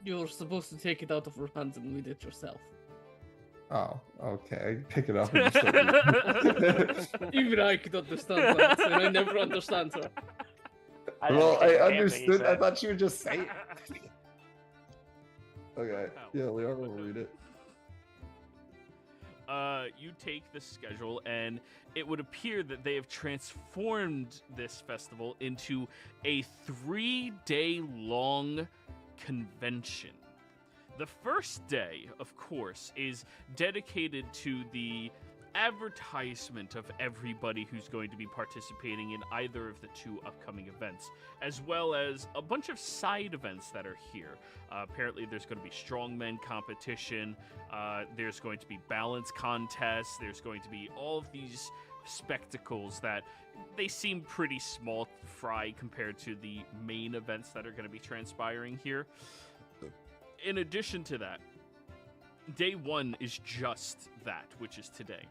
You're supposed to take it out of her hands and read it yourself. Oh, okay. Pick it up and just start Even I could understand that, and I never understand her. Well, I he understood. I said. thought you would just say it. Okay. Ow. Yeah, Leon will read it. You take the schedule, and it would appear that they have transformed this festival into a 3-day-long convention. The first day, of course, is dedicated to the advertisement of everybody who's going to be participating in either of the two upcoming events, as well as a bunch of side events that are here. Apparently, there's going to be strongman competition, there's going to be balance contests, there's going to be all of these spectacles that they seem pretty small fry compared to the main events that are going to be transpiring here. In addition to that, day one is just that, which is today.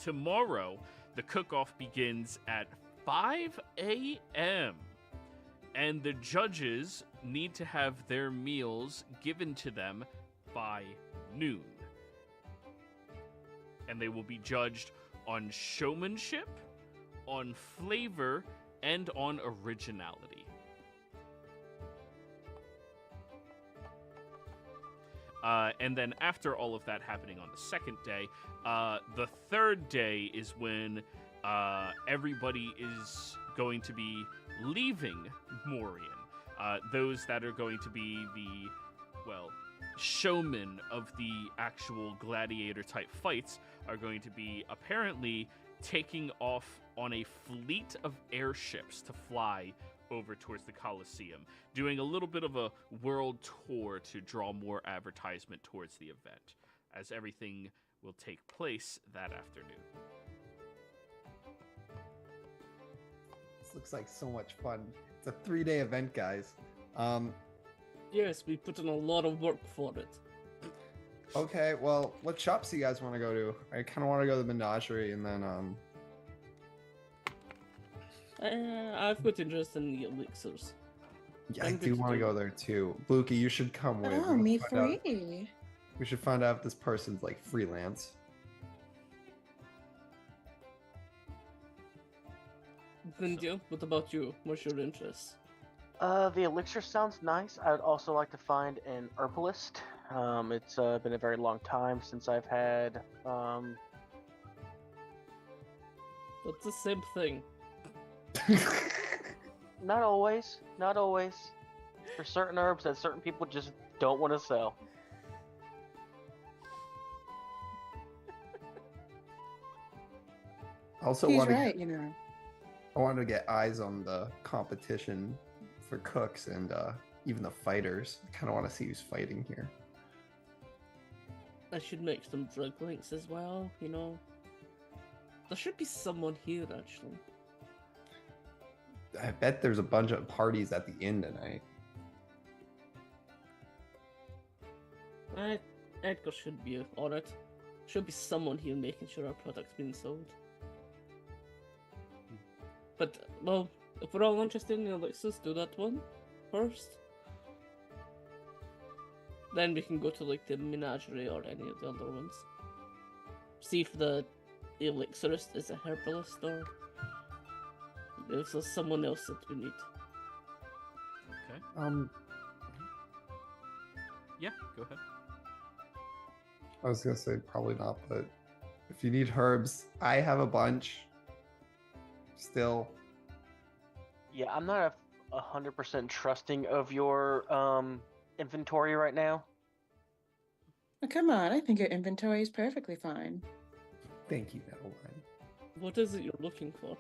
Tomorrow, the cook-off begins at 5 a.m., and the judges need to have their meals given to them by noon. And they will be judged on showmanship, on flavor, and on originality. And then after all of that happening on the second day, the third day is when everybody is going to be leaving Morian. Those that are going to be the, showmen of the actual gladiator-type fights are going to be apparently taking off on a fleet of airships to fly over towards the Colosseum, doing a little bit of a world tour to draw more advertisement towards the event, as everything will take place that afternoon. This looks like so much fun. It's a 3-day event, guys. Yes, we put in a lot of work for it. Okay, well, what shops do you guys want to go to? I kind of want to go to the Menagerie, and then I've got interest in the elixirs. yeah, I I'm do good to want to do. go there too. Blukey, you should come with. Oh, We'll me find out- free. We should find out if this person's like freelance. Vindia, what about you? What's your interest? The elixir sounds nice. I would also like to find an herbalist. It's been a very long time since I've had. That's the same thing. Not always. Not always. For certain herbs that certain people just don't want to sell. I also He's want to. right, you know. I want to get eyes on the competition for cooks and even the fighters. I kind of want to see who's fighting here. I should make some drug links as well, you know. There should be someone here, actually. I bet there's a bunch of parties at the inn tonight. Edgar should be on it. Should be someone here making sure our product's being sold. But, well, if we're all interested in elixirs, do that one first. Then we can go to, like, the Menagerie or any of the other ones. See if the elixirist is a herbalist or if there's someone else that we need. Okay. Yeah, go ahead. I was gonna say probably not, but if you need herbs, I have a bunch. Still, Yeah, I'm not 100% trusting of your inventory right now. Oh, come on, I think your inventory is perfectly fine. thank you, Madeline. What is it you're looking for?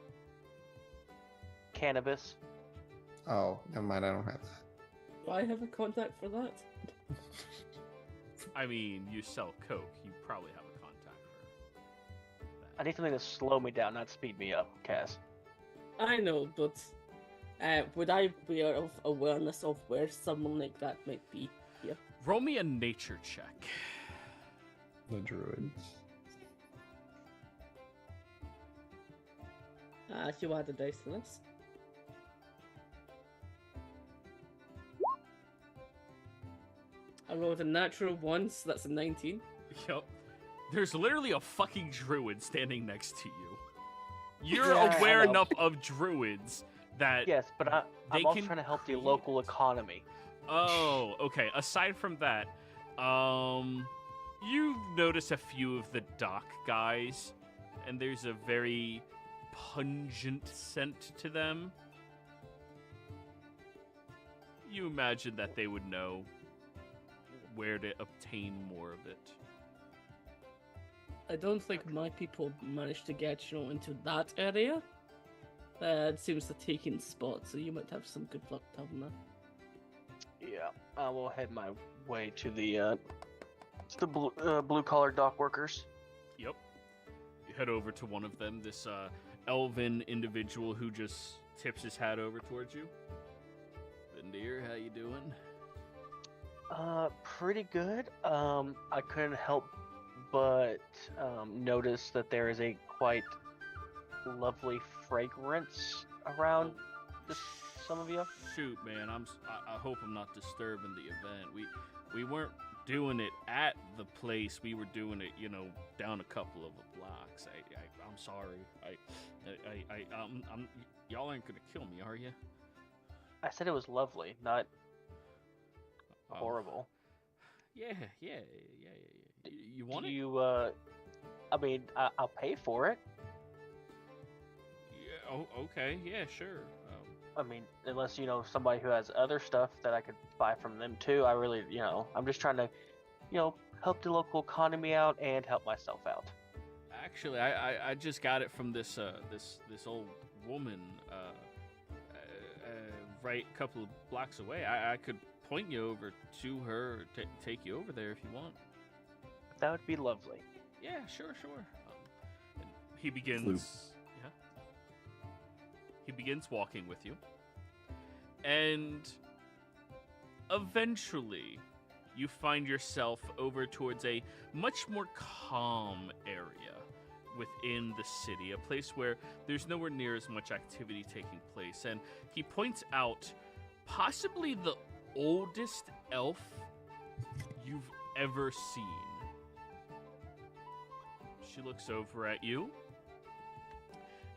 Cannabis. Oh, never mind. I don't have that. Do I have a contact for that? I mean, you sell coke. You probably have a contact I need something to slow me down, not speed me up, Cass. I know, but would I be of awareness of where someone like that might be here? Roll me a nature check. The druids. If you add a dice to this. I rolled a natural one, so that's a 19. Yup. There's literally a fucking druid standing next to you. You're Yeah, aware I know. enough of druids that... Yes, but They I'm also can trying to help the create- local economy. Oh, okay. Aside from that, you notice a few of the dock guys, and there's a very pungent scent to them. You imagine that they would know where to obtain more of it. I don't think my people managed to get, into that area. It seems to take in spots, so you might have some good luck telling that. Yeah, I will head my way to the blue collar dock workers. Yep. You head over to one of them, this elven individual who just tips his hat over towards you. Vindir, how you doing? Pretty good. I couldn't help but notice that there is a quite lovely fragrance around some of you. Shoot, man, I hope I'm not disturbing the event. We weren't doing it at the place. We were doing it, down a couple of blocks. I'm sorry. Y'all ain't gonna kill me, are you? I said it was lovely, not horrible. Yeah. You want it? You, I mean, I'll pay for it. Yeah. Oh, okay. Yeah, sure. I mean, unless, somebody who has other stuff that I could buy from them too. I really, I'm just trying to, help the local economy out and help myself out. Actually, I just got it from this old woman right a couple of blocks away. I could point you over to her, take you over there if you want. That would be lovely. Yeah, sure. And he begins. Floop. Yeah. He begins walking with you, and eventually, you find yourself over towards a much more calm area within the city, a place where there's nowhere near as much activity taking place. And he points out possibly the oldest elf you've ever seen. She looks over at you,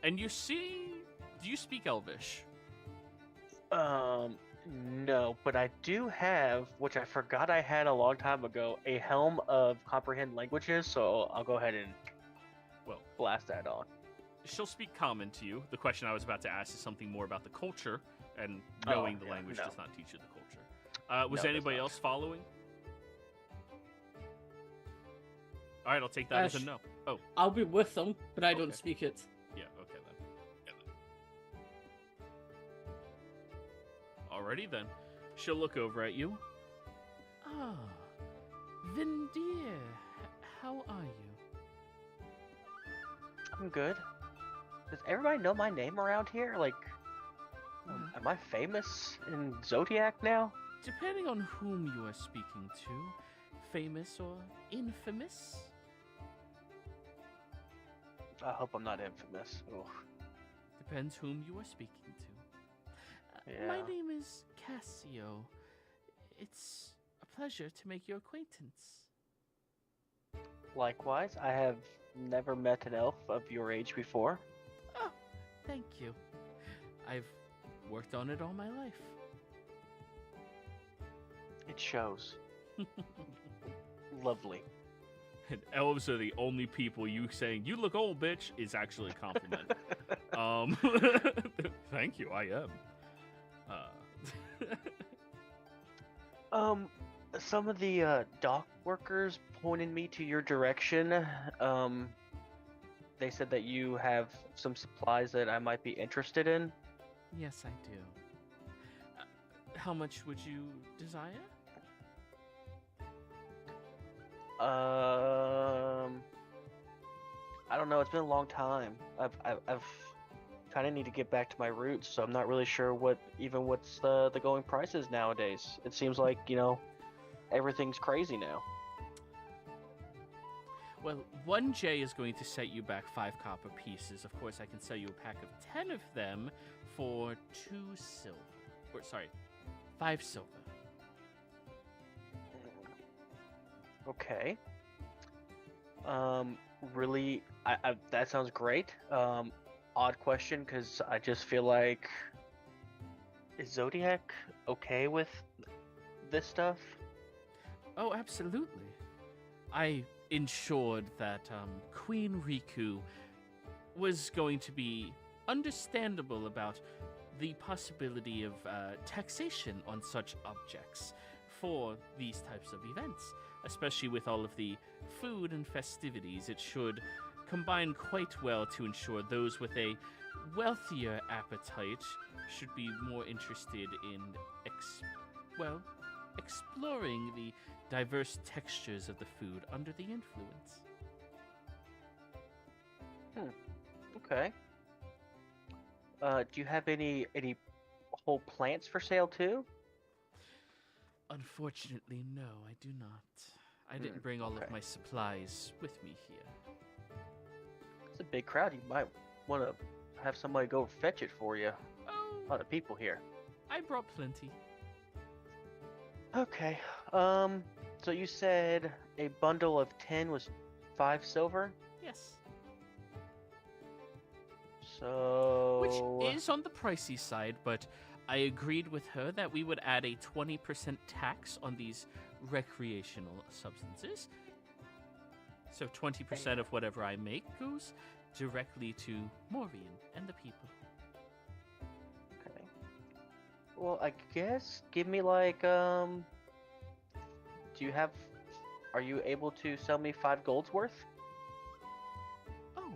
and you see... Do you speak Elvish? No, but I do have, which I forgot I had a long time ago, a helm of comprehend languages, so I'll go ahead and, blast that on. She'll speak common to you. The question I was about to ask is something more about the culture, and knowing the language does not teach you the culture. Was No, it anybody does not. else following? All right, I'll take that as a no. Oh, I'll be with them, but I don't Okay. speak it. yeah, okay then. Alrighty then. She'll look over at you. Ah, Vindir, how are you? I'm good. Does everybody know my name around here? Like, am I famous in Zodiac now? Depending on whom you are speaking to, famous or infamous? I hope I'm not infamous. Ugh. Depends whom you are speaking to. My Yeah. name is Cassio. It's a pleasure to make your acquaintance. Likewise, I have never met an elf of your age before. Oh, thank you. I've worked on it all my life. It shows. Lovely. And elves are the only people you saying, you look old, bitch, is actually a compliment. Thank you, I am. Some of the dock workers pointed me to your direction. They said that you have some supplies that I might be interested in. Yes, I do. How much would you desire? I don't know. It's been a long time. I've kind of need to get back to my roots, so I'm not really sure what's the going prices nowadays. It seems like everything's crazy now. Well, 1J is going to set you back 5 copper pieces. Of course, I can sell you a pack of 10 of them for 2 silver. Or, sorry, 5 silver. Okay. Really, that sounds great. Odd question, because I just feel like, is Zodiac okay with this stuff? Oh, absolutely. I ensured that Queen Riku was going to be understandable about the possibility of taxation on such objects for these types of events, especially with all of the food and festivities. It should combine quite well to ensure those with a wealthier appetite should be more interested in exploring the diverse textures of the food under the influence. Okay. Do you have any whole plants for sale too? Unfortunately, no, I do not. I didn't bring all okay. of my supplies with me here. It's a big crowd. You might want to have somebody go fetch it for you. Oh, A lot of people here. I brought plenty. Okay. So you said a bundle of 10 was 5 silver? Yes. So... Which is on the pricey side, but I agreed with her that we would add a 20% tax on these recreational substances. So 20% of whatever I make goes directly to Maureen and the people. Okay. Well, I guess give me are you able to sell me 5 golds worth? Oh,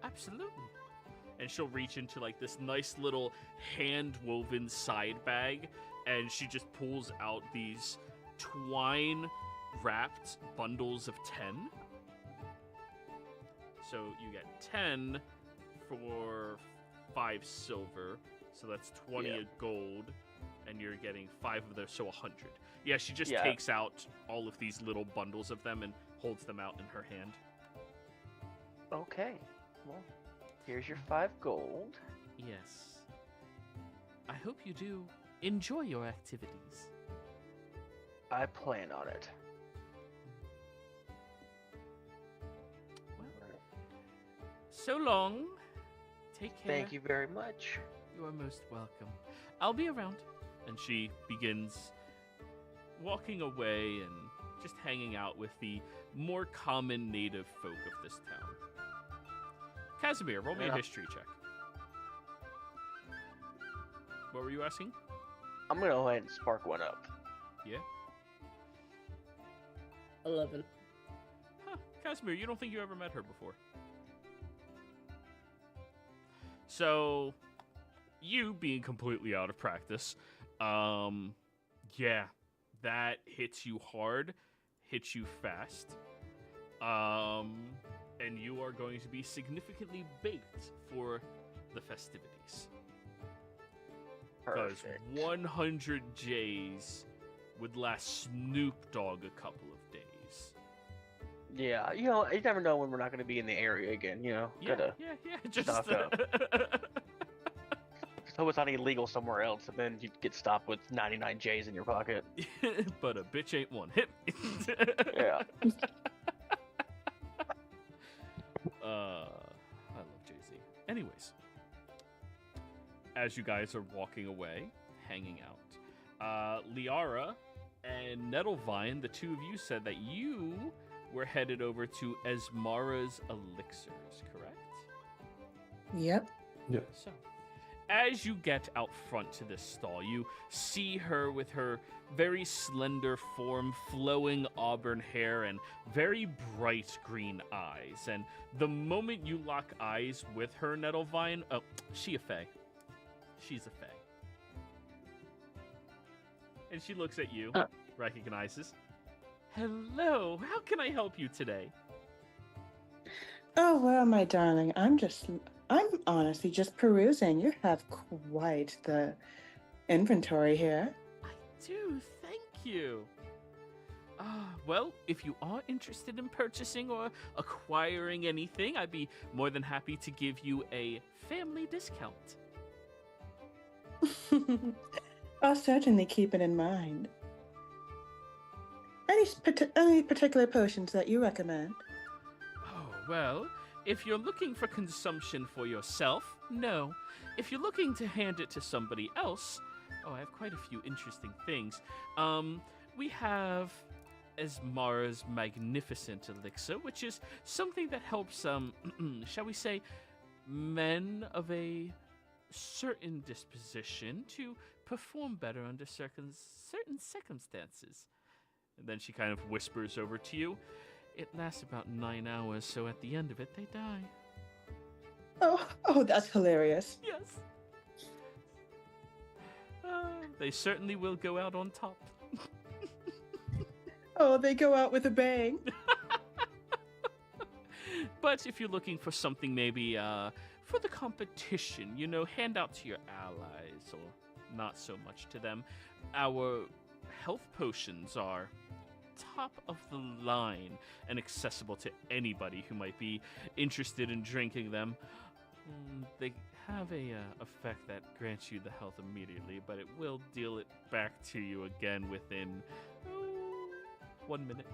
absolutely. And she'll reach into this nice little hand-woven side bag, and she just pulls out these twine-wrapped bundles of 10. So you get 10 for 5 silver, so that's 20 a gold, and you're getting 5 of those, so 100. Yeah, she just takes out all of these little bundles of them and holds them out in her hand. Okay. Well, here's your 5 gold. Yes. I hope you do enjoy your activities. I plan on it. Well, so long. Take care. Thank you very much. You are most welcome. I'll be around. And she begins walking away and just hanging out with the more common native folk of this town. Casimir, roll me a history check. What were you asking? I'm gonna go ahead and spark one up. Yeah? 11. Huh. Casimir, you don't think you ever met her before? So, you being completely out of practice, yeah, that hits you hard, hits you fast, and you are going to be significantly baked for the festivities. Because 100 J's would last Snoop Dogg a couple of days. Yeah, you never know when we're not going to be in the area again, Yeah, just stock up. So it's not illegal somewhere else, and then you get stopped with 99 J's in your pocket. But a bitch ain't one hit. Yeah. I love Jay-Z. Anyways, as you guys are walking away, hanging out, Liara and Nettlevine, the two of you said that you were headed over to Esmara's Elixirs, correct? Yep. Yep. So, as you get out front to this stall, you see her with her very slender form, flowing auburn hair, and very bright green eyes. And the moment you lock eyes with her, Nettlevine, oh, she a fae. She's a fae. And she looks at you, recognizes. Hello, how can I help you today? Oh, well, my darling, I'm honestly just perusing. You have quite the inventory here. I do, thank you. Well, if you are interested in purchasing or acquiring anything, I'd be more than happy to give you a family discount. I'll certainly keep it in mind. Any particular potions that you recommend? Oh, well, if you're looking for consumption for yourself, no. If you're looking to hand it to somebody else, I have quite a few interesting things. We have Esmara's Magnificent Elixir, which is something that helps, shall we say, men of a certain disposition to perform better under certain circumstances. And then she kind of whispers over to you. It lasts about 9 hours, so at the end of it, they die. Oh, that's hilarious. Yes. They certainly will go out on top. Oh, they go out with a bang. But if you're looking for something maybe for the competition, hand out to your allies, or not so much to them, our health potions are top of the line and accessible to anybody who might be interested in drinking them. They have a effect that grants you the health immediately, but it will deal it back to you again within 1 minute.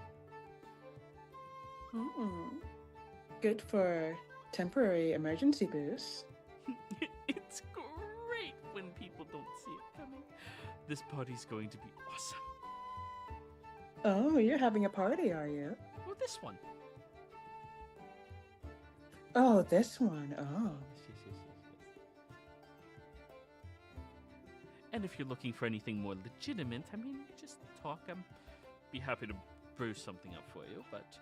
Good for temporary emergency boosts. It's great when people don't see it coming. This party's going to be awesome. Oh, you're having a party, are you? Oh, this one. Oh, this one. Oh. And if you're looking for anything more legitimate, just talk. I'd be happy to brew something up for you. But,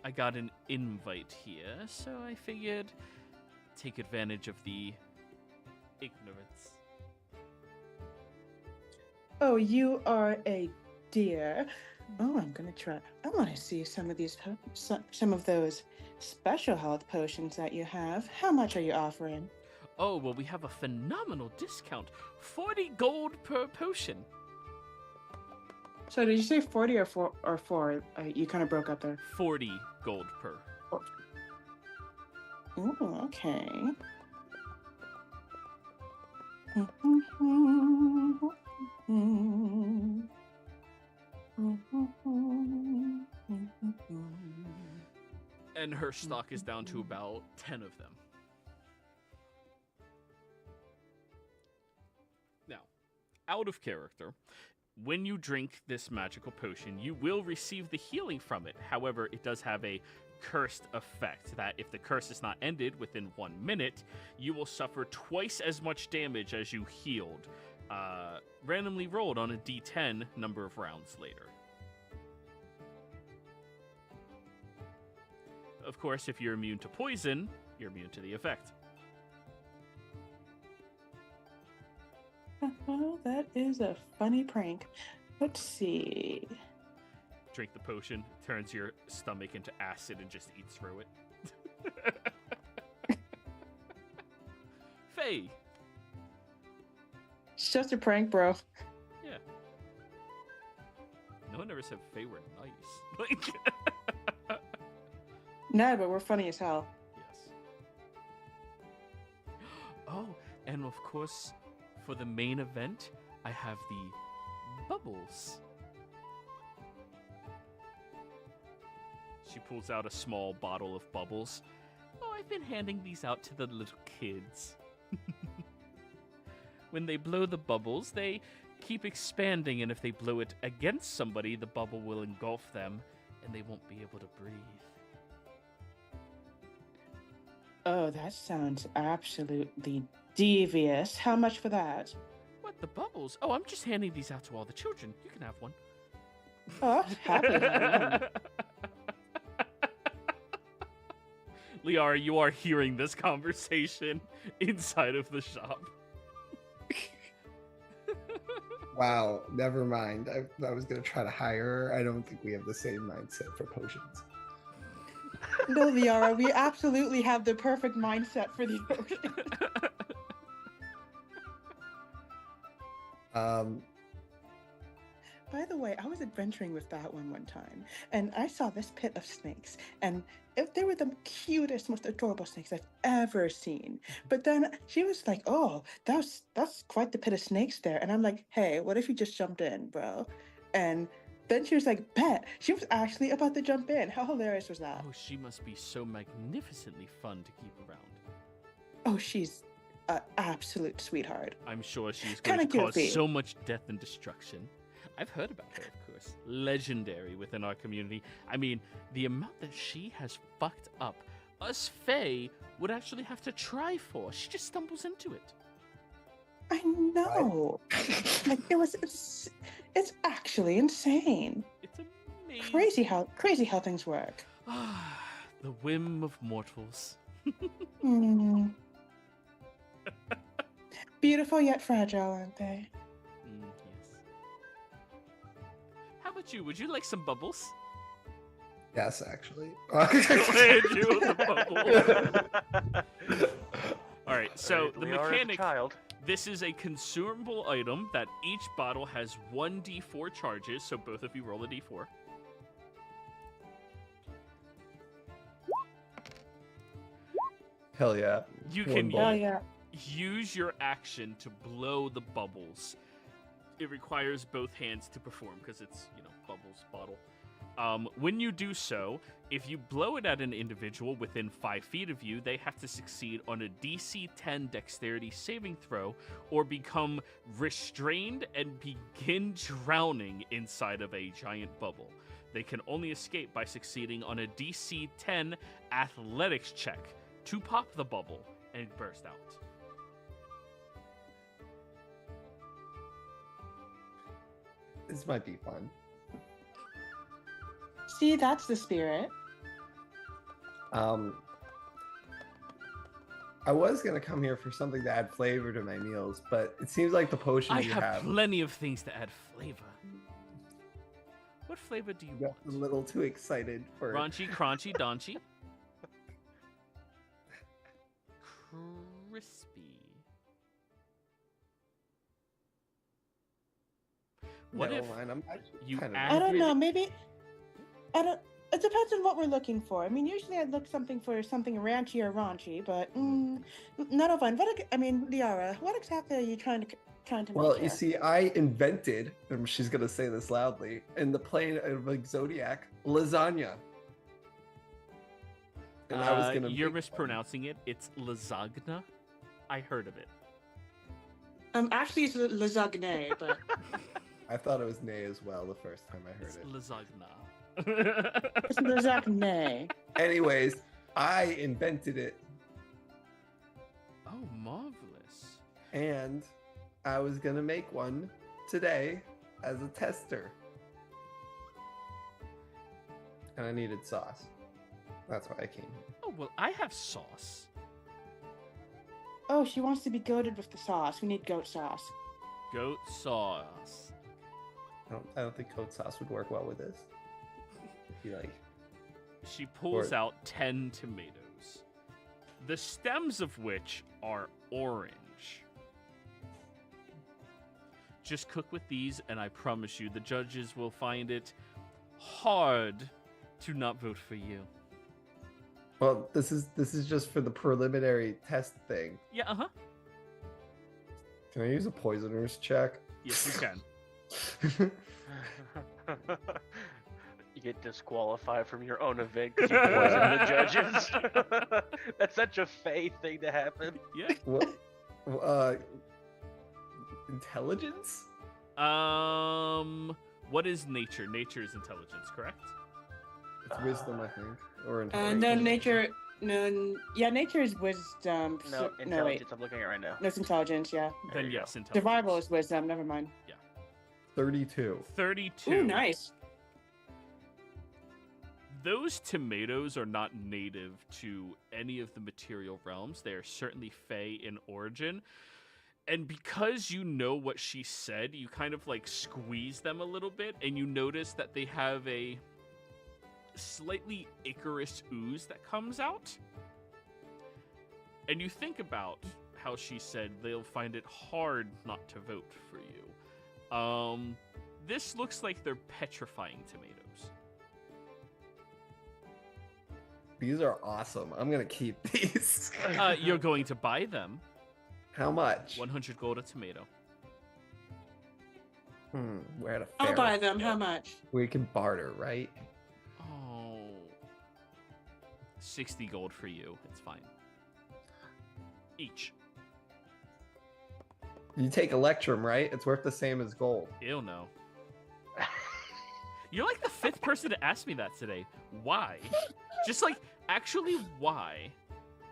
I got an invite here, so I figured take advantage of the ignorance. Oh, you are a dear. Oh, I'm gonna try. I want to see some of these, some of those special health potions that you have. How much are you offering? Oh, well, we have a phenomenal discount. 40 gold per potion. So did you say 40 or 4? You kind of broke up there. 40 gold per. Oh, okay. And her stock is down to about 10 of them. Now, out of character, when you drink this magical potion, you will receive the healing from it. However, it does have a cursed effect that if the curse is not ended within 1 minute, you will suffer twice as much damage as you healed, randomly rolled on a d10 number of rounds later. Of course, if you're immune to poison, you're immune to the effect. Well, that is a funny prank. Let's see. Drink the potion, turns your stomach into acid and just eat through it. Faye. It's just a prank, bro. Yeah. No one ever said Faye were nice. No, but we're funny as hell. Yes. Oh, and of course, for the main event, I have the bubbles. She pulls out a small bottle of bubbles. Oh, I've been handing these out to the little kids. When they blow the bubbles, they keep expanding, and if they blow it against somebody, the bubble will engulf them, and they won't be able to breathe. Oh, that sounds absolutely devious. How much for that? What, the bubbles? Oh, I'm just handing these out to all the children. You can have one. Oh, happy to have one. Liara, you are hearing this conversation inside of the shop. Wow, never mind. I was going to try to hire her. I don't think we have the same mindset for potions. No, Liara, we absolutely have the perfect mindset for the ocean. By the way, I was adventuring with that one time, and I saw this pit of snakes, and if they were the cutest, most adorable snakes I've ever seen. But then she was like, "Oh, that's quite the pit of snakes there," and I'm like, "Hey, what if you just jumped in, bro?" And then she was like, "Bet." She was actually about to jump in. How hilarious was that? Oh, she must be so magnificently fun to keep around. Oh, she's an absolute sweetheart. I'm sure she's going Kinda to cause goofy. so much death and destruction. I've heard about her, of course. Legendary within our community. I mean, the amount that she has fucked up, us Fae would actually have to try for. She just stumbles into it. I know. Like it's actually insane. It's amazing. Crazy how things work. The whim of mortals. Hmm. Beautiful yet fragile, aren't they? Yes. How about you? Would you like some bubbles? Yes, actually. Land you with the bubble. All right, so the Liara is a mechanic. child. This is a consumable item that each bottle has 1d4 charges, so both of you roll a d4. Hell yeah. You One can bubble. Oh yeah. use your action to blow the bubbles. It requires both hands to perform because it's, bubbles, bottle. When you do so, if you blow it at an individual within 5 feet of you, they have to succeed on a DC 10 dexterity saving throw or become restrained and begin drowning inside of a giant bubble. They can only escape by succeeding on a DC 10 athletics check to pop the bubble and burst out. This might be fun. See, that's the spirit. I was gonna come here for something to add flavor to my meals, but it seems like the potion I you have plenty of things to add flavor. What flavor do you got a want? little too excited for. Raunchy, crunchy, daunchy. Crispy. What Never if mind, I'm actually you kind of. add- I don't know. really- Maybe. I don't. It depends on what we're looking for. I mean, usually I'd look for something ranchy or raunchy, but none of fun. Liara, what exactly are you trying to make Well, here? you see, I invented, and she's gonna say this loudly, in the plane of like Zodiac, lasagna. And I was gonna. You're make one. mispronouncing it. It's lasagna. I heard of it. Actually, it's lasagne, but I thought it was nay as well the first time I heard It's it. lasagna. it's lasagne. Anyways, I invented it, Oh, marvelous. and I was gonna make one today as a tester. And I needed sauce. That's why I came here. Oh, well, I have sauce. Oh, she wants to be goated with the sauce. We need goat sauce. Goat sauce. I don't think goat sauce would work well with this. If you like. She pulls Or- out 10 tomatoes, the stems of which are orange. Just cook with these, and I promise you, the judges will find it hard to not vote for you. Well, this is just for the preliminary test thing. Yeah, uh-huh. Can I use a poisoner's check? Yes, you can. You get disqualified from your own event because you poisoned the judges. That's such a Fae thing to happen. Yeah. What? Intelligence? What is nature? Nature is intelligence, correct? It's wisdom, I think, or And intelligence. then nature. Nature is wisdom. No, wait. intelligence. I'm looking at it right now. No, it's intelligence. Yeah. There Then you go. yes, intelligence. Survival is wisdom. Never mind. 32. 32. Ooh, nice. Those tomatoes are not native to any of the material realms. They are certainly Fae in origin. And because you know what she said, you kind of like squeeze them a little bit, and you notice that they have a slightly Icarus ooze that comes out. And you think about how she said they'll find it hard not to vote for you. This looks like they're petrifying tomatoes. These are awesome. I'm gonna keep these. You're going to buy them. How much? 100 gold a tomato. We're at a fair. I'll buy them. How much? We can barter, right? Oh. 60 gold for you. It's fine. Each. You take Electrum, right? It's worth the same as gold. Ew, no. You're like the 5th person to ask me that today. Why? Just like, actually, why?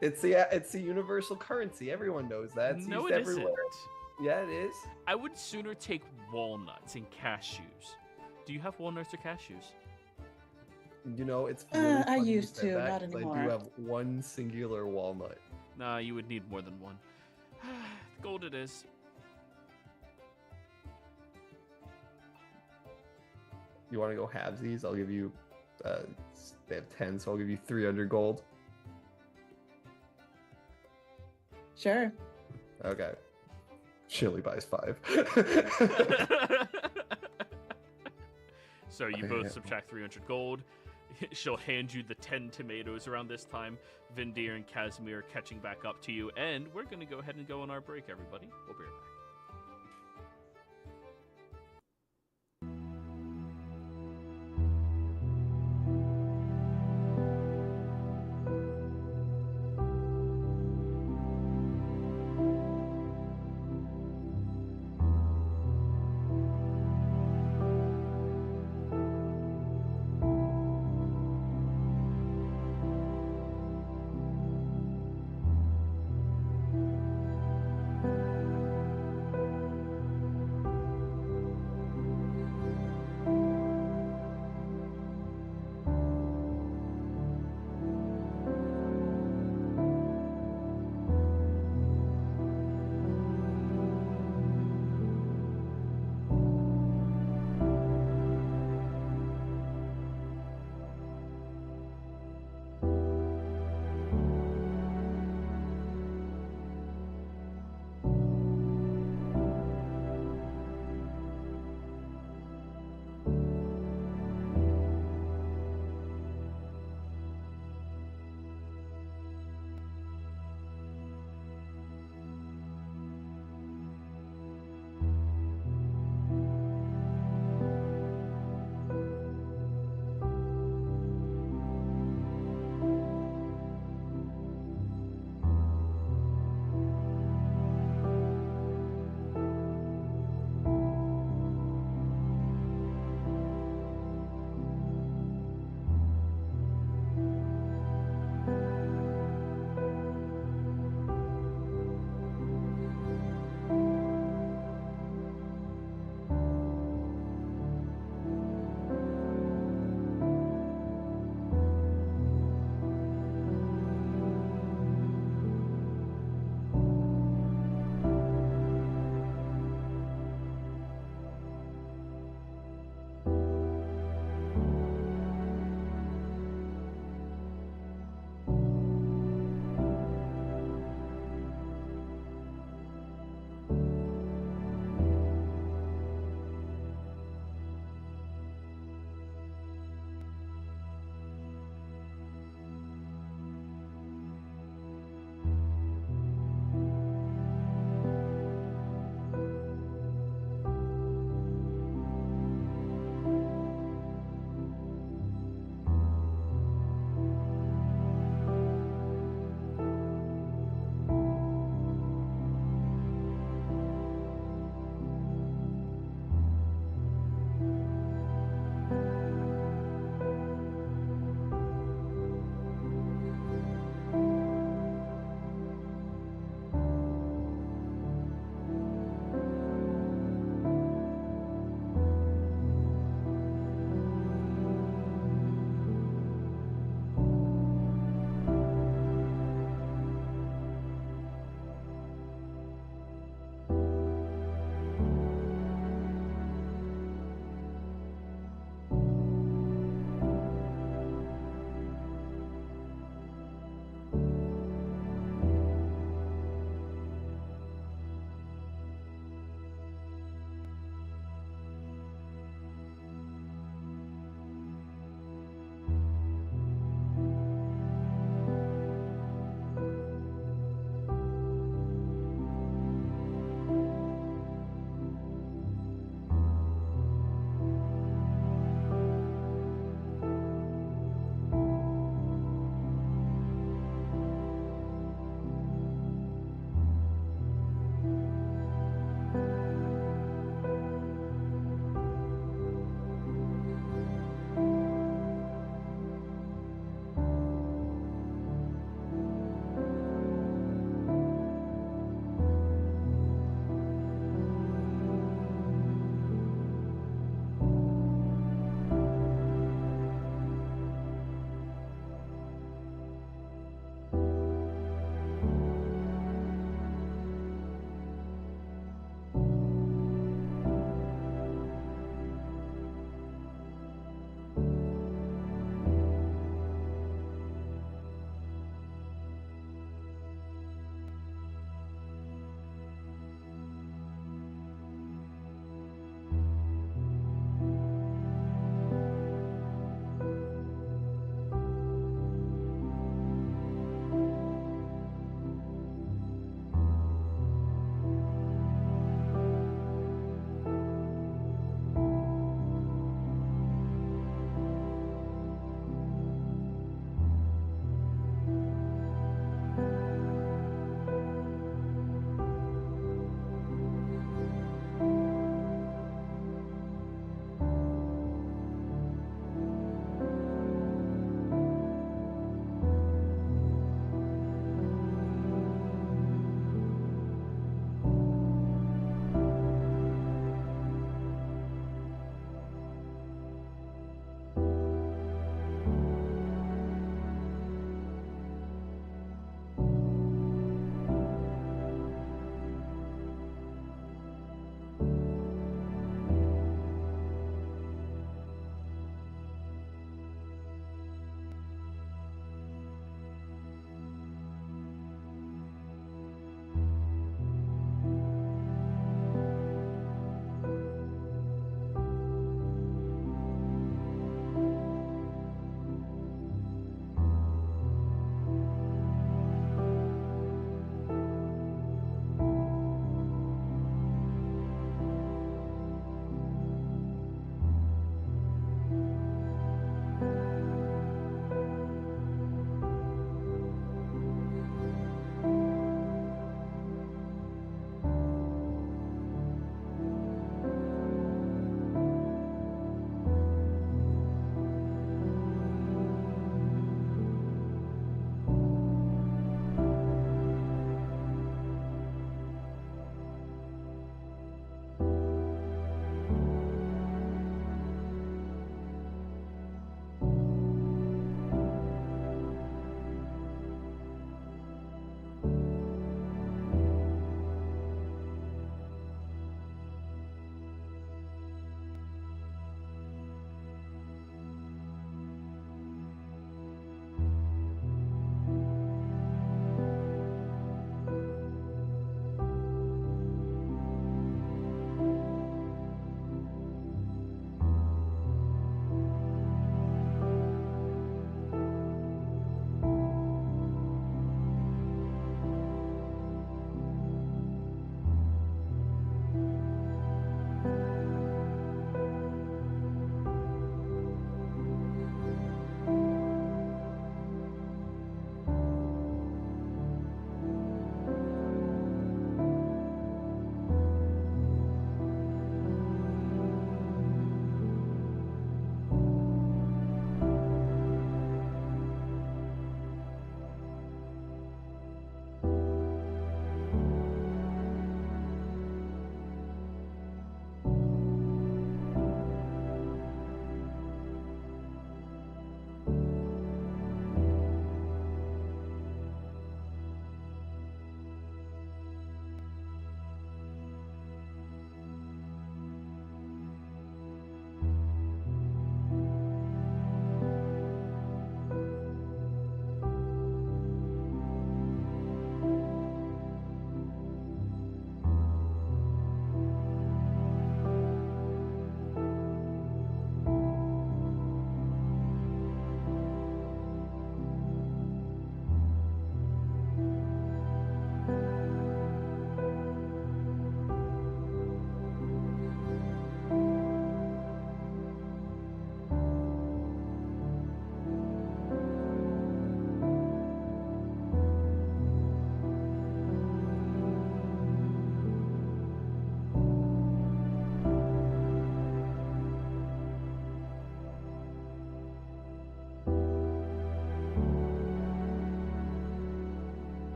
It's the universal currency. Everyone knows that. It's No, used it everywhere. isn't. Yeah, it is. I would sooner take walnuts and cashews. Do you have walnuts or cashews? You know, it's I funny you used said to, that, not 'cause I anymore. do have one singular walnut. Nah, you would need more than one. Gold it is. You want to go halvesies? I'll give you. They have 10, so I'll give you 300 gold. Sure. Okay. She only buys 5. So you both subtract 300 gold. She'll hand you the 10 tomatoes around this time. Vindir and Casimir catching back up to you. And we're going to go ahead and go on our break, everybody. We'll be right back.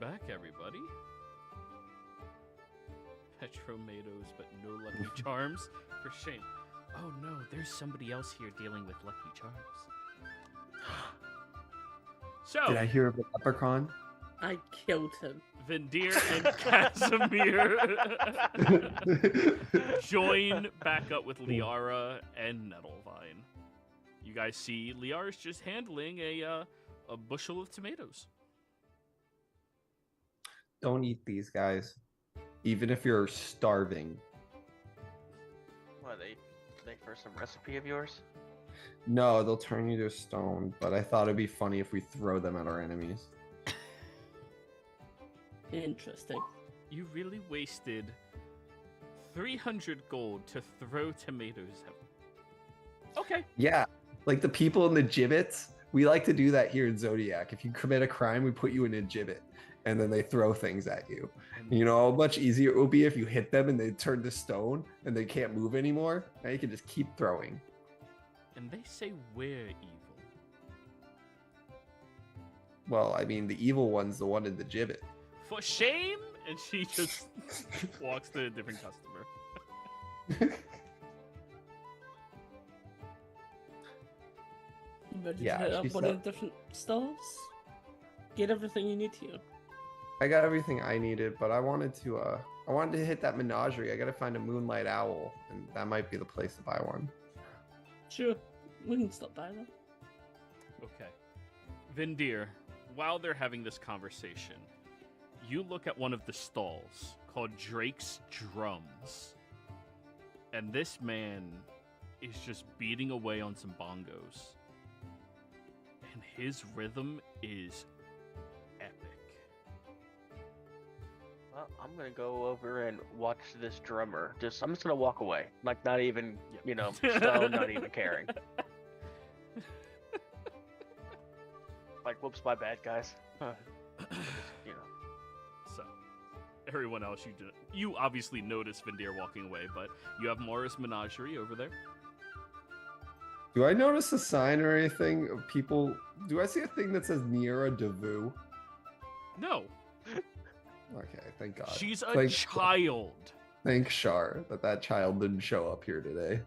back, everybody. Petromatoes, but no Lucky Charms. For shame. Oh no, there's somebody else here dealing with Lucky Charms. So, Did I hear of a leprechaun? I killed him. Vindir and Casimir join back up with Liara and Nettlevine. You guys see Liara's just handling a bushel of tomatoes. Don't eat these guys, even if you're starving. What, are they for some recipe of yours? No, they'll turn you to stone, but I thought it'd be funny if we throw them at our enemies. Interesting. You really wasted 300 gold to throw tomatoes at. Okay. Yeah, like the people in the gibbets, we like to do that here in Zodiac. If you commit a crime, we put you in a gibbet, and then they throw things at you. You know how much easier it will be if you hit them and they turn to stone and they can't move anymore? Now you can just keep throwing. And they say we're evil. Well, I mean, the evil one's the one in the gibbet. For shame! And she just walks to a different customer. Ready Yeah, to hit up she's one not- of the different stalls? Get everything you need here. I got everything I needed, but I wanted to hit that menagerie. I gotta find a moonlight owl, and that might be the place to buy one. Sure, we can stop by then. Okay. Vindir, while they're having this conversation, you look at one of the stalls called Drake's Drums. And this man is just beating away on some bongos. And his rhythm is epic. Well, I'm gonna go over and watch this drummer. I'm just gonna walk away, like not even, Yep. still not even caring. Like, whoops, my bad, guys. So, everyone else, you obviously notice Vindir walking away, but you have Morris Menagerie over there. Do I notice a sign or anything of people? Do I see a thing that says Niera Devu? No, Okay, thank God. she's a Thank- child. Thank Shar that child didn't show up here today.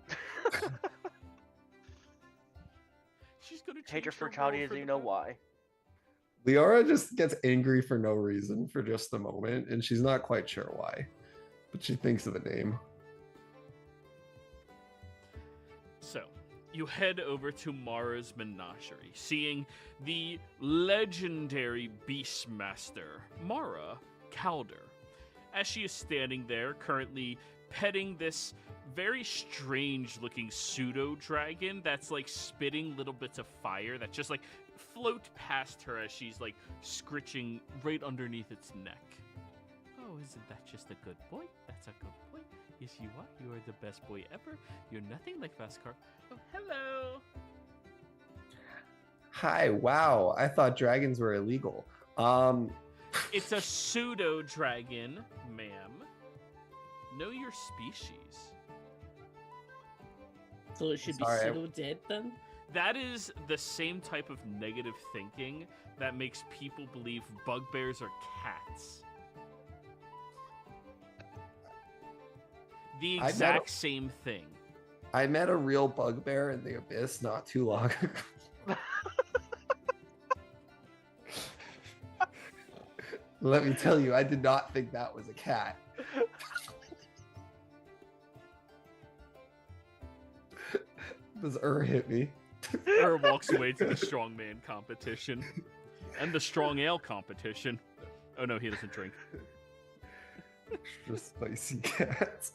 She's gonna change Hatred for her child role is, for you the know better. why. Liara just gets angry for no reason for just a moment, and she's not quite sure why, but she thinks of the name. So, you head over to Mara's Menagerie, seeing the legendary Beastmaster, Mara Calder, as she is standing there, currently petting this very strange-looking pseudo-dragon that's, like, spitting little bits of fire that just, like, float past her as she's, like, scritching right underneath its neck. Oh, isn't that just a good boy? That's a good boy. Yes, you are. You are the best boy ever. You're nothing like Vaskar. Oh, hello. Hi, wow, I thought dragons were illegal. It's a pseudo dragon, ma'am. Know your species. So it should be Sorry, I- pseudo dead then? That is the same type of negative thinking that makes people believe bugbears are cats. The I met exact same thing. I met a real bugbear in the abyss not too long ago. Let me tell you, I did not think that was a cat. This hit me. Walks away to the strongman competition and the strong ale competition. Oh no, he doesn't drink. Extra spicy cats.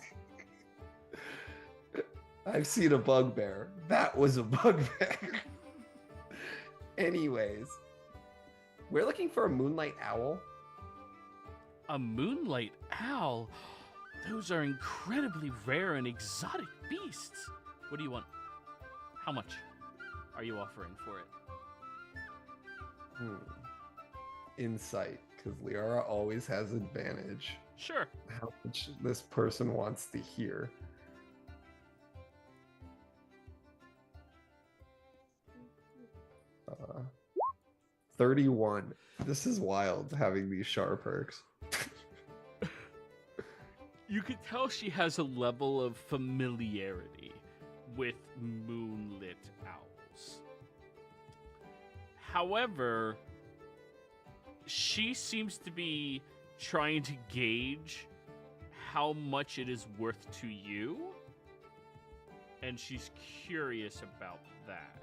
I've seen a bugbear. That was a bugbear. Anyways, we're looking for a moonlight owl. A moonlight owl? Those are incredibly rare and exotic beasts. What do you want? How much are you offering for it? Insight, because Liara always has advantage. Sure. How much this person wants to hear. 31. This is wild having these Char perks. You could tell she has a level of familiarity with moonlit owls. However, she seems to be trying to gauge how much it is worth to you, and she's curious about that.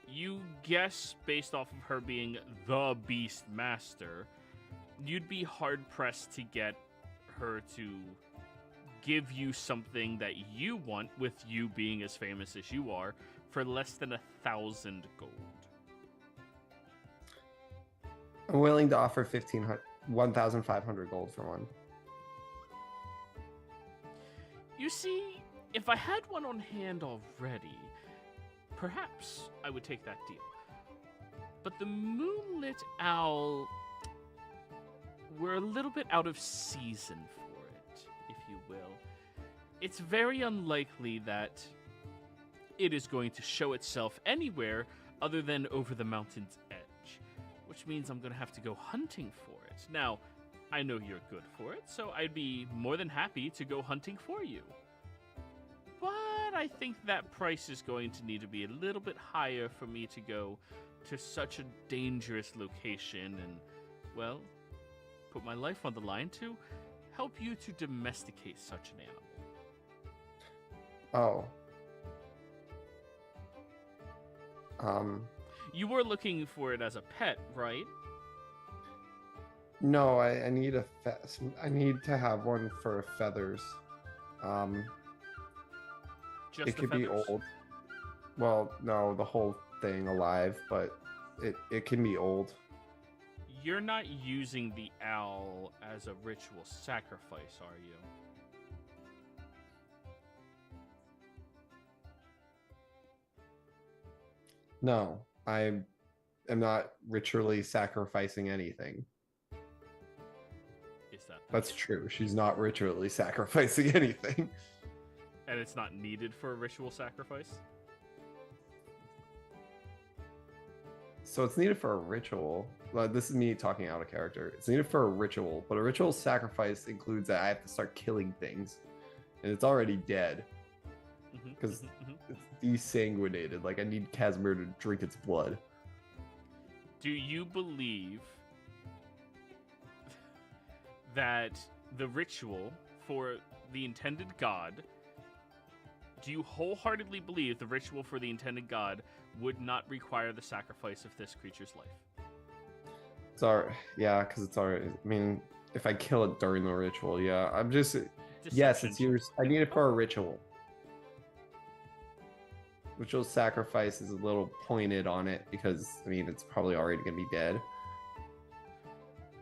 You guess, based off of her being the Beast Master, you'd be hard-pressed to get her to give you something that you want, with you being as famous as you are, for less than 1,000 gold. I'm willing to offer 1,500 gold for one. You see, if I had one on hand already, perhaps I would take that deal. But the Moonlit Owl, we're a little bit out of season for it, if you will. It's very unlikely that it is going to show itself anywhere other than over the mountain's edge, which means I'm going to have to go hunting for it. Now, I know you're good for it, so I'd be more than happy to go hunting for you. But I think that price is going to need to be a little bit higher for me to go to such a dangerous location and, well, put my life on the line to help you to domesticate such an animal. Oh. You were looking for it as a pet, right? No, I need I need to have one for feathers. Just it the could feathers? be old. Well, no, the whole thing alive, but it can be old. You're not using the owl as a ritual sacrifice, are you? No, I am not ritually sacrificing anything. Is that the That's case? true. She's not ritually sacrificing anything. And it's not needed for a ritual sacrifice? So it's needed for a ritual. Well, this is me talking out of character. It's needed for a ritual, but a ritual sacrifice includes that I have to start killing things, and it's already dead because it's desanguinated. Like I need Casimir to drink its blood. Do you believe that the ritual for the intended god, do you wholeheartedly believe the ritual for the intended god would not require the sacrifice of this creature's life? It's alright, yeah, because it's alright. I mean, if I kill it during the ritual, yeah, I'm just yes, it's Deception yours. I need it for a ritual. Ritual sacrifice is a little pointed on it because I mean it's probably already gonna be dead.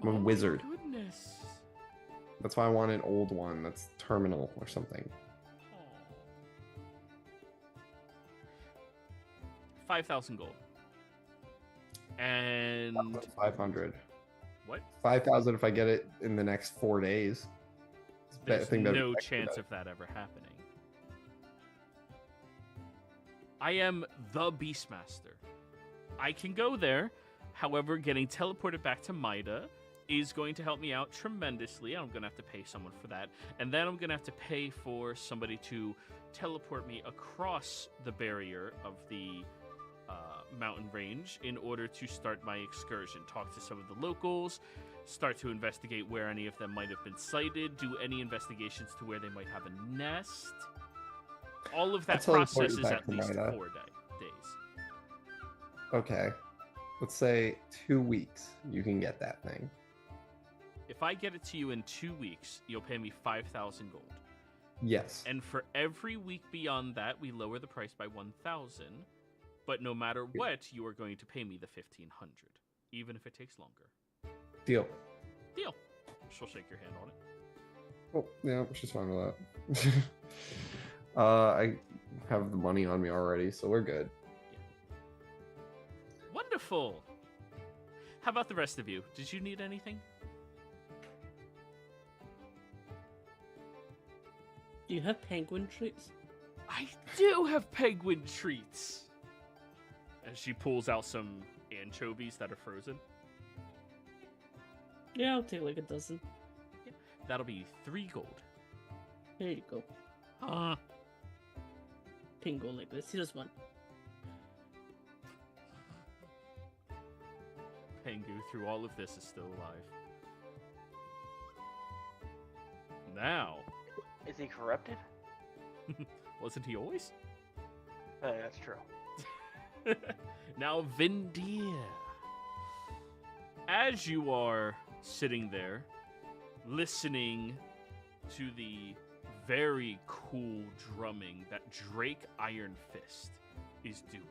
I'm a Oh my wizard. Goodness. That's why I want an old one that's terminal or something. 5,000 gold. And 500. what? 5,000 if I get it in the next 4 days. There's think that'd no be chance of that ever happening. I am the Beastmaster. I can go there. However, getting teleported back to Maida is going to help me out tremendously. I'm going to have to pay someone for that. And then I'm going to have to pay for somebody to teleport me across the barrier of the mountain range in order to start my excursion. Talk to some of the locals, start to investigate where any of them might have been sighted, do any investigations to where they might have a nest. All of that I'll teleport process you is back at to least Maida. 4 days. Okay. Let's say 2 weeks. You can get that thing. If I get it to you in 2 weeks, you'll pay me 5,000 gold. Yes. And for every week beyond that, we lower the price by 1,000. But no matter what, you are going to pay me the 1,500, even if it takes longer. Deal. Deal. She'll shake your hand on it. Oh, yeah, she's fine with that. I have the money on me already, so we're good. Wonderful. How about the rest of you? Did you need anything? Do you have penguin treats? I do have penguin treats. And she pulls out some anchovies that are frozen. Yeah, I'll take like a dozen. That'll be 3 gold. There you go. Pink gold like this. Here's one. Pengu, through all of this, is still alive. Now, Is he corrupted? wasn't he always? Oh, that's true. Now, Vindir. As you are sitting there, listening to the very cool drumming that Drake Iron Fist is doing,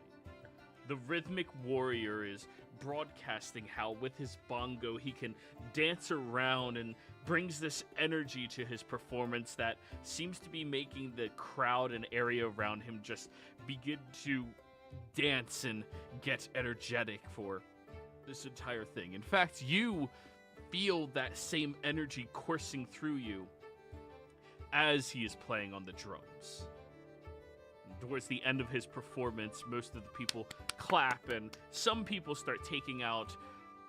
the rhythmic warrior is broadcasting how with his bongo he can dance around and brings this energy to his performance that seems to be making the crowd and area around him just begin to dance and get energetic for this entire thing. In fact, you feel that same energy coursing through you as he is playing on the drums. Towards the end of his performance, most of the people clap, and some people start taking out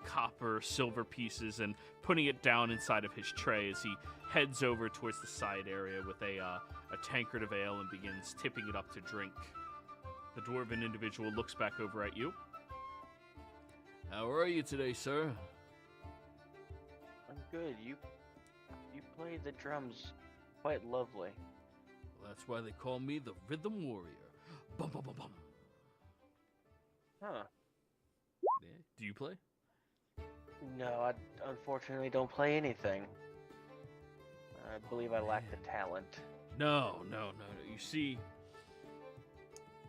copper, silver pieces and putting it down inside of his tray as he heads over towards the side area with a tankard of ale and begins tipping it up to drink. The dwarven individual looks back over at you. How are you today, sir? I'm good. You play the drums quite lovely. Well, that's why they call me the Rhythm Warrior. Bum bum bum bum. Huh. Yeah. Do you play? No, I unfortunately don't play anything. I believe I lack the talent. No. You see,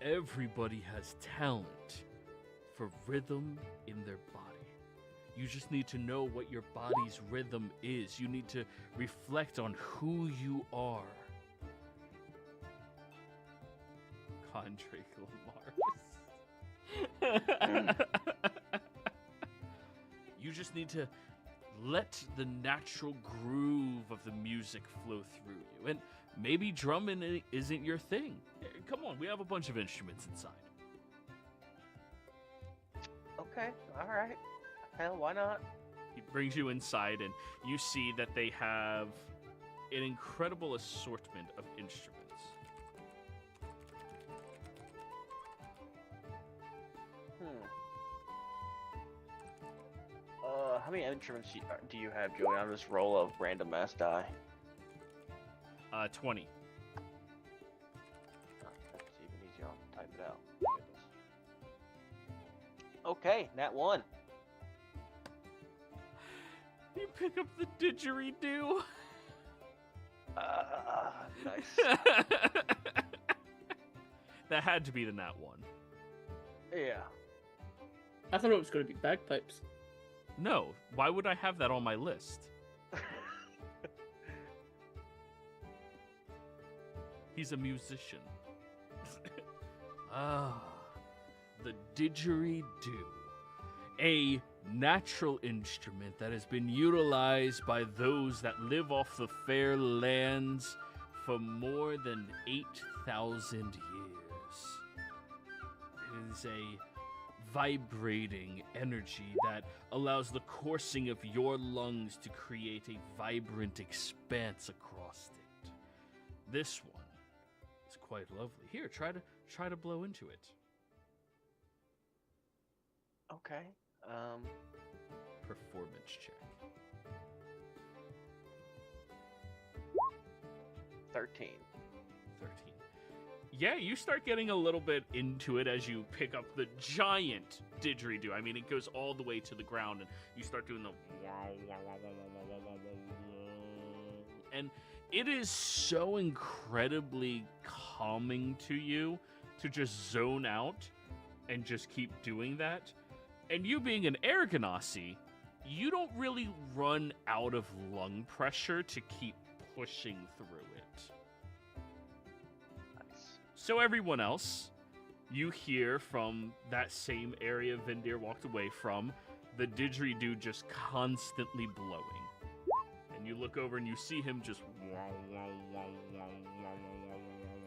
everybody has talent for rhythm in their body. You just need to know what your body's rhythm is. You need to reflect on who you are. Condre Lamar's. You just need to let the natural groove of the music flow through you. And maybe drumming isn't your thing. Come on, we have a bunch of instruments inside. Okay, alright. Hell, why not? He brings you inside, and you see that they have an incredible assortment of instruments. How many instruments do you have, Joey? I'll just roll a random ass die. 20. That's even easier. I'll type it out. Goodness. Okay, nat 1. You pick up the didgeridoo. Nice. That had to be the nat 1. Yeah. I thought it was going to be bagpipes. No, why would I have that on my list? He's a musician. The didgeridoo. A natural instrument that has been utilized by those that live off the fair lands for more than 8,000 years. It is a vibrating energy that allows the coursing of your lungs to create a vibrant expanse across it. This one is quite lovely. Here, try to blow into it. Okay. Performance check. 13. 13. Yeah, you start getting a little bit into it as you pick up the giant didgeridoo. I mean, it goes all the way to the ground, and you start doing the and it is so incredibly calming to you to just zone out and just keep doing that. And you being an air ganassi, you don't really run out of lung pressure to keep pushing through it. Nice. So everyone else, you hear from that same area Vindir walked away from, the didgeridoo just constantly blowing. And you look over and you see him just...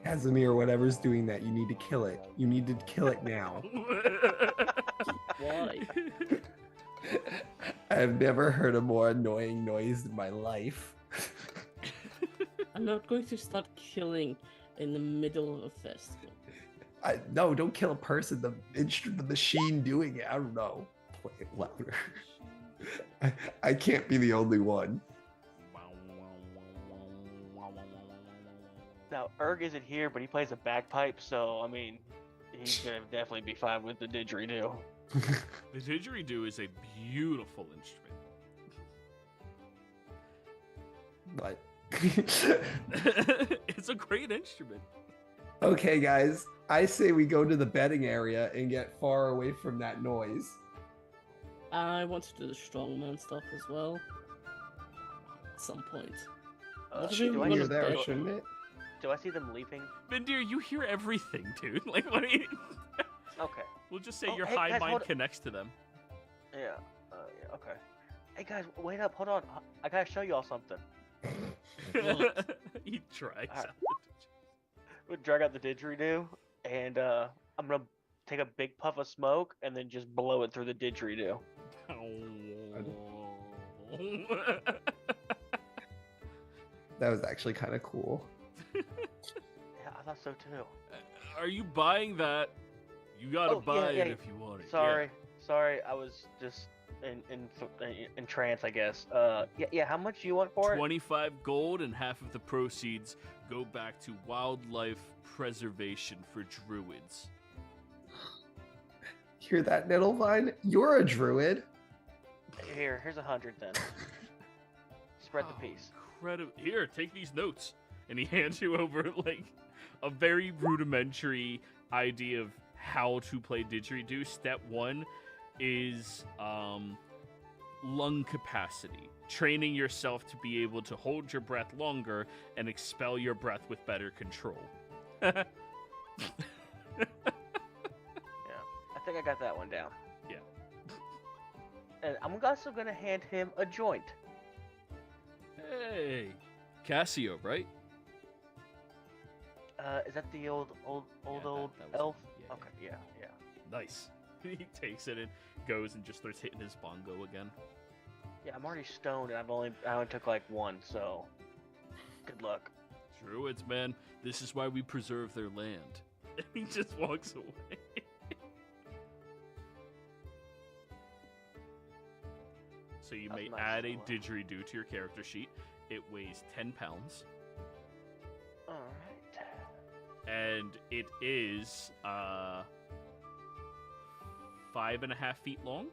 Casimir, whatever's doing that, you need to kill it. You need to kill it now. Why? I've never heard a more annoying noise in my life. I'm not going to start killing in the middle of a festival. No, don't kill a person. The machine doing it. I don't know. Play it louder. I can't be the only one. Now, Erg isn't here, but he plays a bagpipe, so, I mean, he's gonna definitely be fine with the didgeridoo. The didgeridoo is a beautiful instrument. But It's a great instrument. okay, guys, I say we go to the betting area and get far away from that noise. I want to do the strongman stuff as well. At some point. What do do we I wanna You're there, bet? shouldn't it? Do I see them leaping? Vindir, you hear everything, dude. Like, what do you... Okay. We'll just say Oh, your hey, hive guys, mind hold it. connects to them. Yeah. Yeah, okay. Hey guys, wait up, hold on. I gotta show y'all something. He tries. Alright. We'll drag out the didgeridoo, and I'm gonna take a big puff of smoke and then just blow it through the didgeridoo. That was actually kind of cool. Yeah, I thought so too. Are you buying that? You gotta Oh, yeah, buy yeah, it if you want it. Sorry, I was just in trance, I guess. Yeah. How much do you want for Yeah. it? 25 gold and half of the proceeds go back to wildlife preservation for druids. Hear that, Nettlevine? You're a druid. Here's 100 then. Spread the peace. Incredible. Here, take these notes. And he hands you over like a very rudimentary idea of how to play didgeridoo. Step 1 is lung capacity. Training yourself to be able to hold your breath longer and expel your breath with better control. Yeah, I think I got that one down. Yeah. And I'm also gonna hand him a joint. Hey, Cassio, right? Is that the old Yeah, that was elf? it. Yeah, Okay, yeah. Nice. He takes it and goes and just starts hitting his bongo again. Yeah, I'm already stoned and I only took like one, so good luck. Druids, man, this is why we preserve their land. And he just walks away. So you That's may nice. add a didgeridoo to your character sheet. It weighs 10 pounds. All right. And it is 5.5 feet long.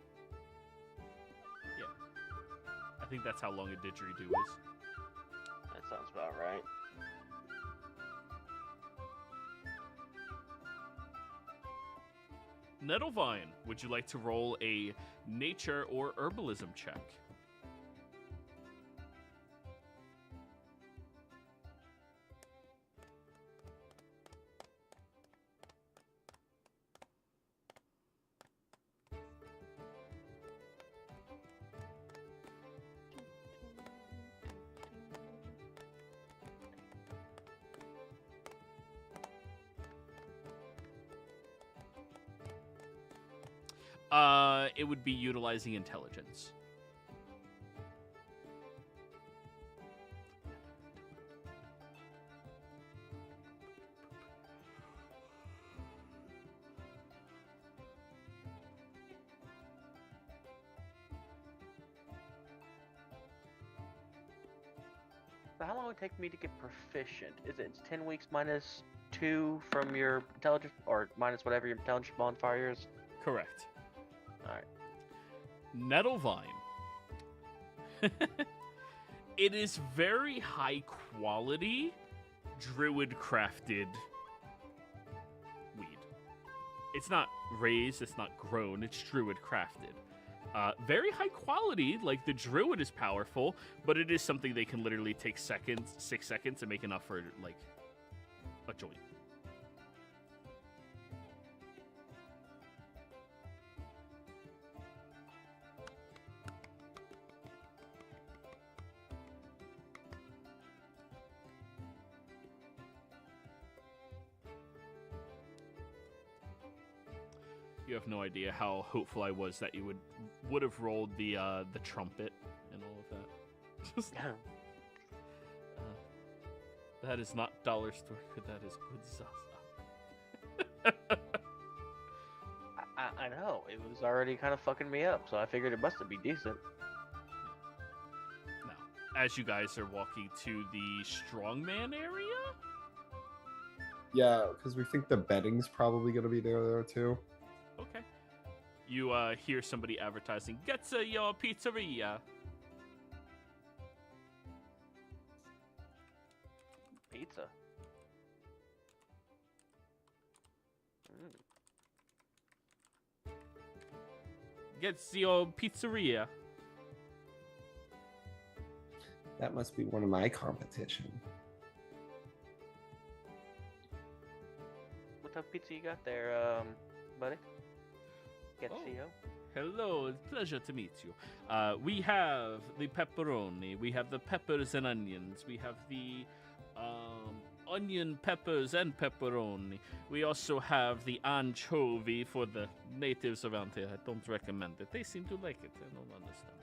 Yeah. I think that's how long a didgeridoo is. That sounds about right. Nettlevine, would you like to roll a nature or herbalism check? It would be utilizing intelligence. So how long would it take me to get proficient? Is it 10 weeks minus 2 from your intelligence, or minus whatever your intelligence modifier is? Correct. Alright. Nettlevine. It is very high quality, druid crafted weed. It's not raised, it's not grown, it's druid crafted. Very high quality, like the druid is powerful, but it is something they can literally take 6 seconds and make enough for like a joint. You have no idea how hopeful I was that you would have rolled the trumpet and all of that. Just, that is not dollar store. That is good Zaza. I know. It was already kind of fucking me up, so I figured it must be decent. Now, as you guys are walking to the strongman area, Yeah, because we think the betting's probably gonna be there too. okay, you hear somebody advertising, "Get to your pizzeria." Pizza. Get to your pizzeria. That must be one of my competition. What type of pizza you got there, buddy? Get Oh. CEO? Hello, it's a pleasure to meet you. We have the pepperoni, we have the peppers and onions, we have the onion peppers and pepperoni. We also have the anchovy for the natives around here. I don't recommend it. They seem to like it. I don't understand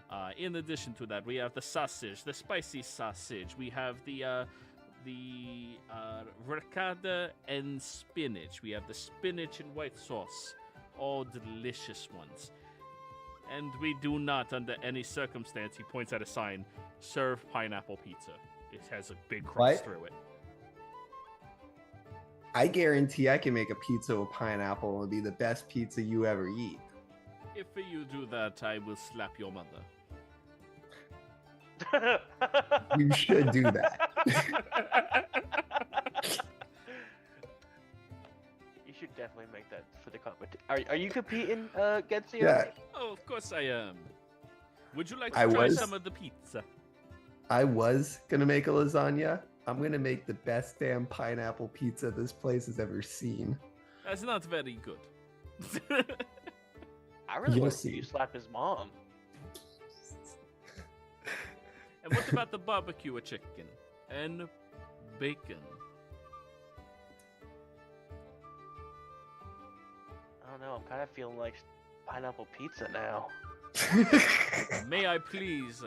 why. In addition to that, we have the sausage, the spicy sausage. We have the ricotta and spinach. We have the spinach and white sauce. All delicious ones. And we do not, under any circumstance, he points at a sign, serve pineapple pizza. It has a big crust What? through it. I guarantee I can make a pizza with pineapple and it'll be the best pizza you ever eat. If you do that, I will slap your mother. You should do that. You should definitely make that for the competition. Are you competing, Getsuyo? Yeah. Oh, of course I am. Would you like to I try was. some of the pizza? I was gonna make a lasagna. I'm gonna make the best damn pineapple pizza this place has ever seen. That's not very good. I really You'll want to see see. you slap his mom. And what about the barbecue chicken and bacon? I don't know. I'm kind of feeling like pineapple pizza now. May I please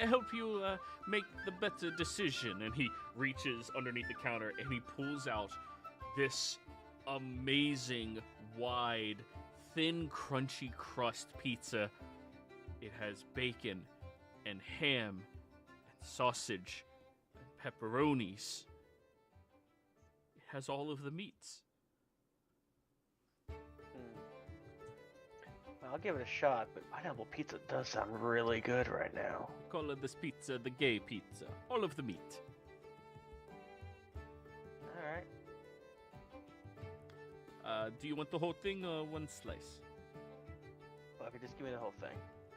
help you make the better decision? And he reaches underneath the counter and he pulls out this amazing, wide, thin, crunchy crust pizza. It has bacon and ham and sausage and pepperonis. It has all of the meats. Well, I'll give it a shot, but pineapple pizza does sound really good right now. Call this pizza the gay pizza. All of the meat. All right. Do you want the whole thing or one slice? Well, if you just give me the whole thing.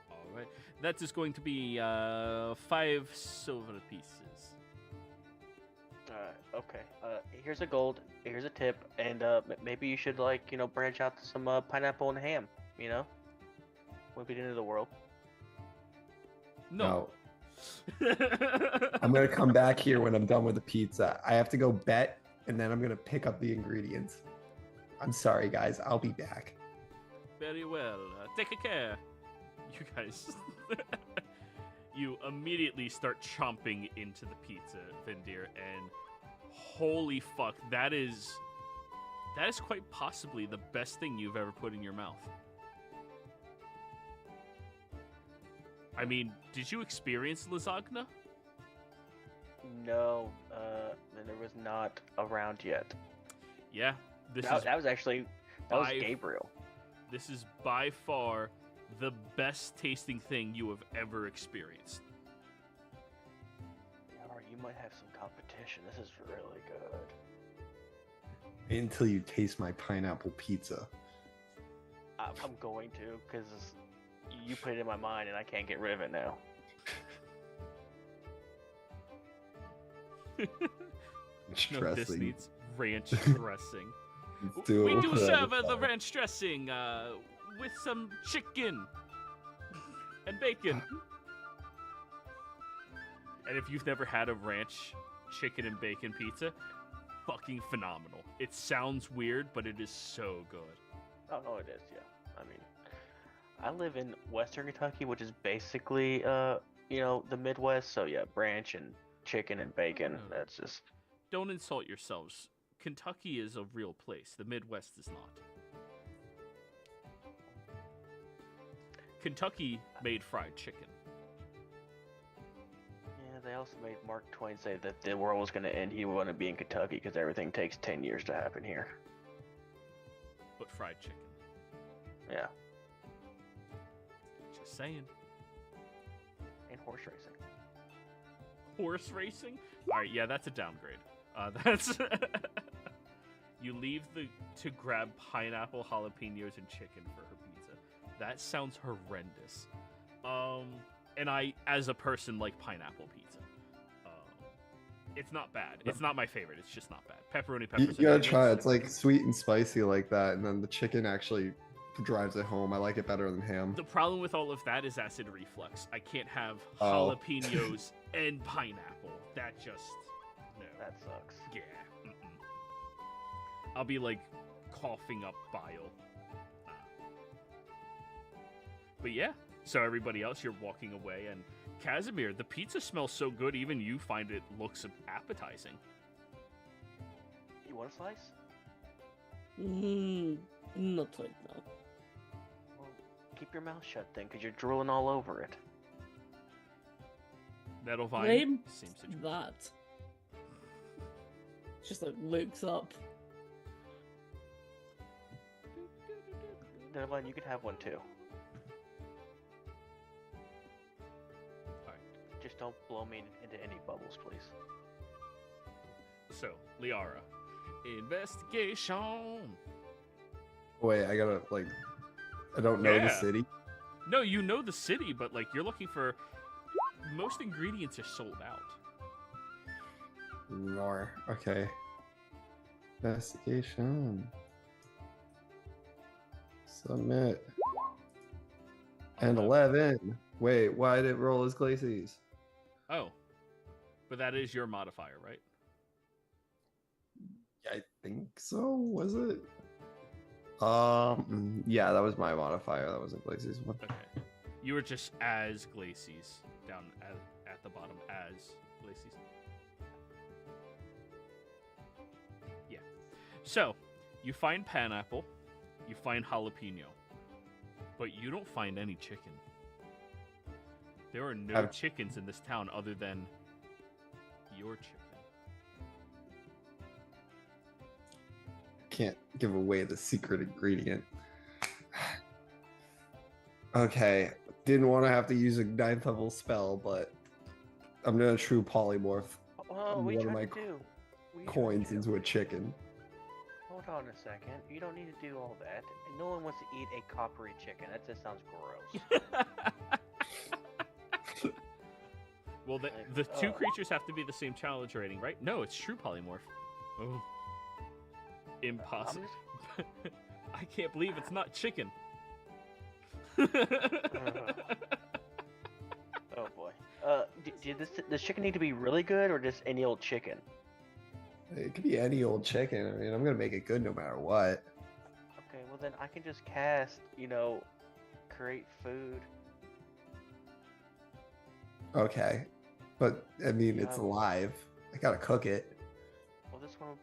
All right. That is going to be 5 silver pieces. Okay. Here's a gold. Here's a tip, and maybe you should branch out to some pineapple and ham. Won't be the end of the world. No. I'm gonna come back here when I'm done with the pizza. I have to go bet, and then I'm gonna pick up the ingredients. I'm sorry, guys. I'll be back. Very well. Take care. You guys. You immediately start chomping into the pizza, Vindir, and holy fuck, that is quite possibly the best thing you've ever put in your mouth. I mean, did you experience lasagna? No, there was not around yet. Yeah, That was by- Gabriel. This is by far the best tasting thing you have ever experienced. Or you might have some competition. This is really good. Until you taste my pineapple pizza. I'm going to, because you put it in my mind and I can't get rid of it now. It's No, this dressing. needs ranch dressing. Let's do We it. do We'll put it on serve the fire. ranch dressing with some chicken and bacon. And if you've never had a ranch chicken and bacon pizza, fucking phenomenal. It sounds weird, but it is so good. Oh, it is. Yeah. I mean, I live in Western Kentucky, which is basically, the Midwest. So yeah, ranch and chicken and bacon. Oh. That's just. Don't insult yourselves. Kentucky is a real place. The Midwest is not. Kentucky made fried chicken. Yeah, they also made Mark Twain say that the world was going to end. He wouldn't be in Kentucky because everything takes 10 years to happen here. But fried chicken. Yeah, Just saying. and horse racing. Horse racing? Alright, yeah, that's a downgrade. That's... You leave to grab pineapple, jalapenos, and chicken for her pizza. That sounds horrendous. And I, as a person, like pineapple pizza. It's not bad. It's not my favorite. It's just not bad. Pepperoni, peppers. You gotta try it. It's like sweet and spicy like that, and then the chicken actually drives it home. I like it better than ham. The problem with all of that is acid reflux. I can't have Oh. jalapenos and pineapple. That just... No. That sucks. Yeah. Mm-mm. I'll be like coughing up bile. But yeah, so everybody else, you're walking away, and Casimir, the pizza smells so good, even you find it looks appetizing. You want a slice? Not right now. Well, keep your mouth shut then, because you're drooling all over it. Nettlevine, Blame same situation. that. Just like looks up. Netherland, you could have one too. Alright. Just don't blow me into any bubbles, please. So, Liara, investigation. Wait, I gotta I don't know the Yeah. city. No, you know the city, but like you're looking for... Most ingredients are sold out. Nor. Okay. Investigation. Submit. And 11. Wait, why did it roll as glacies? Oh. But that is your modifier, right? I think so. Was it? Yeah, that was my modifier. That wasn't glacies one. Okay. You were just as Glacies down at the bottom as Glacies. Yeah. So, you find pineapple, you find jalapeno, but you don't find any chicken. There are no chickens in this town other than your chicken. Can't give away the secret ingredient. Okay, didn't want to have to use a 9th level spell, but I'm gonna true polymorph Oh, we one of tried my to do. We tried coins to. into a chicken. Hold on a second. You don't need to do all that. No one wants to eat a coppery chicken. That just sounds gross. Well, the two creatures have to be the same challenge rating, right? No, it's true polymorph. Oh. Impossible. I can't believe it's not chicken. Oh boy. Did this chicken need to be really good or just any old chicken? It could be any old chicken. I mean, I'm gonna make it good no matter what. Okay, well then I can just cast, create food. Okay, but I mean, it's Yeah. alive. I gotta cook it. Well, this one will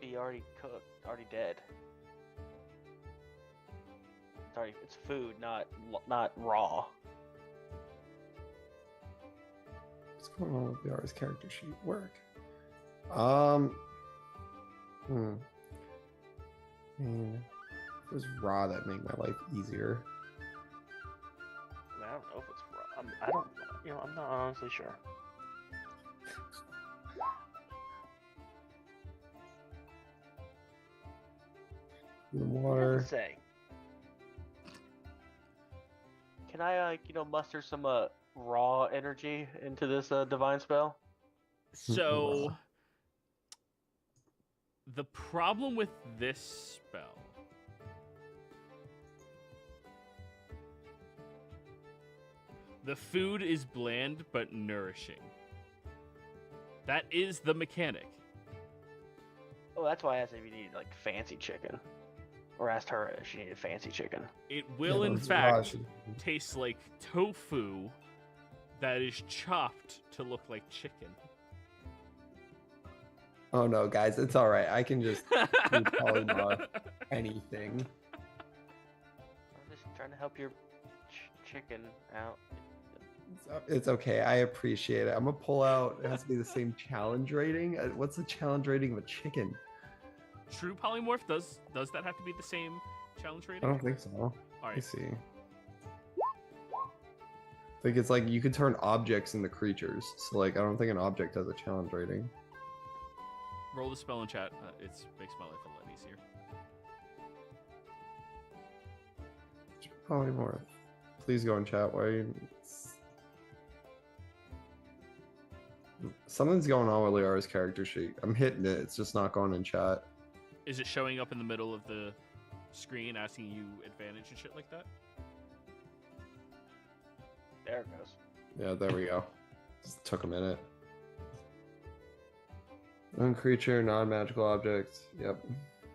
be already cooked, already dead. It's food, not raw. What's going on with Yara's character sheet? Work. I mean, if it was raw, that'd make my life easier. I mean, I don't know if it's raw. I'm not honestly sure. The What does water. it say? Can I, muster some raw energy into this divine spell? So, the problem with this spell the food is bland but nourishing. That is the mechanic. Oh, that's why I asked if you need fancy chicken, or asked her if she needed fancy chicken. It will, Yeah, in those fact, raw- taste like tofu that is chopped to look like chicken. Oh no, guys, it's all right. I can just do polymorph anything. I'm just trying to help your chicken out. It's okay. I appreciate it. I'm gonna pull out. It has to be the same challenge rating. What's the challenge rating of a chicken? True polymorph does that have to be the same challenge I rating? don't think so. All Let me right. see. I think it's like you can turn objects into creatures. So like I don't think an object has a challenge rating. Roll the spell in chat. It makes my life a lot easier. Polymorph. Please go in chat. Why? Something's going on with Liara's character sheet. I'm hitting it. It's just not going in chat. Is it showing up in the middle of the screen asking you advantage and shit like that? There it goes. Yeah, there we go. Just took a minute. Non-creature, non-magical object. Yep.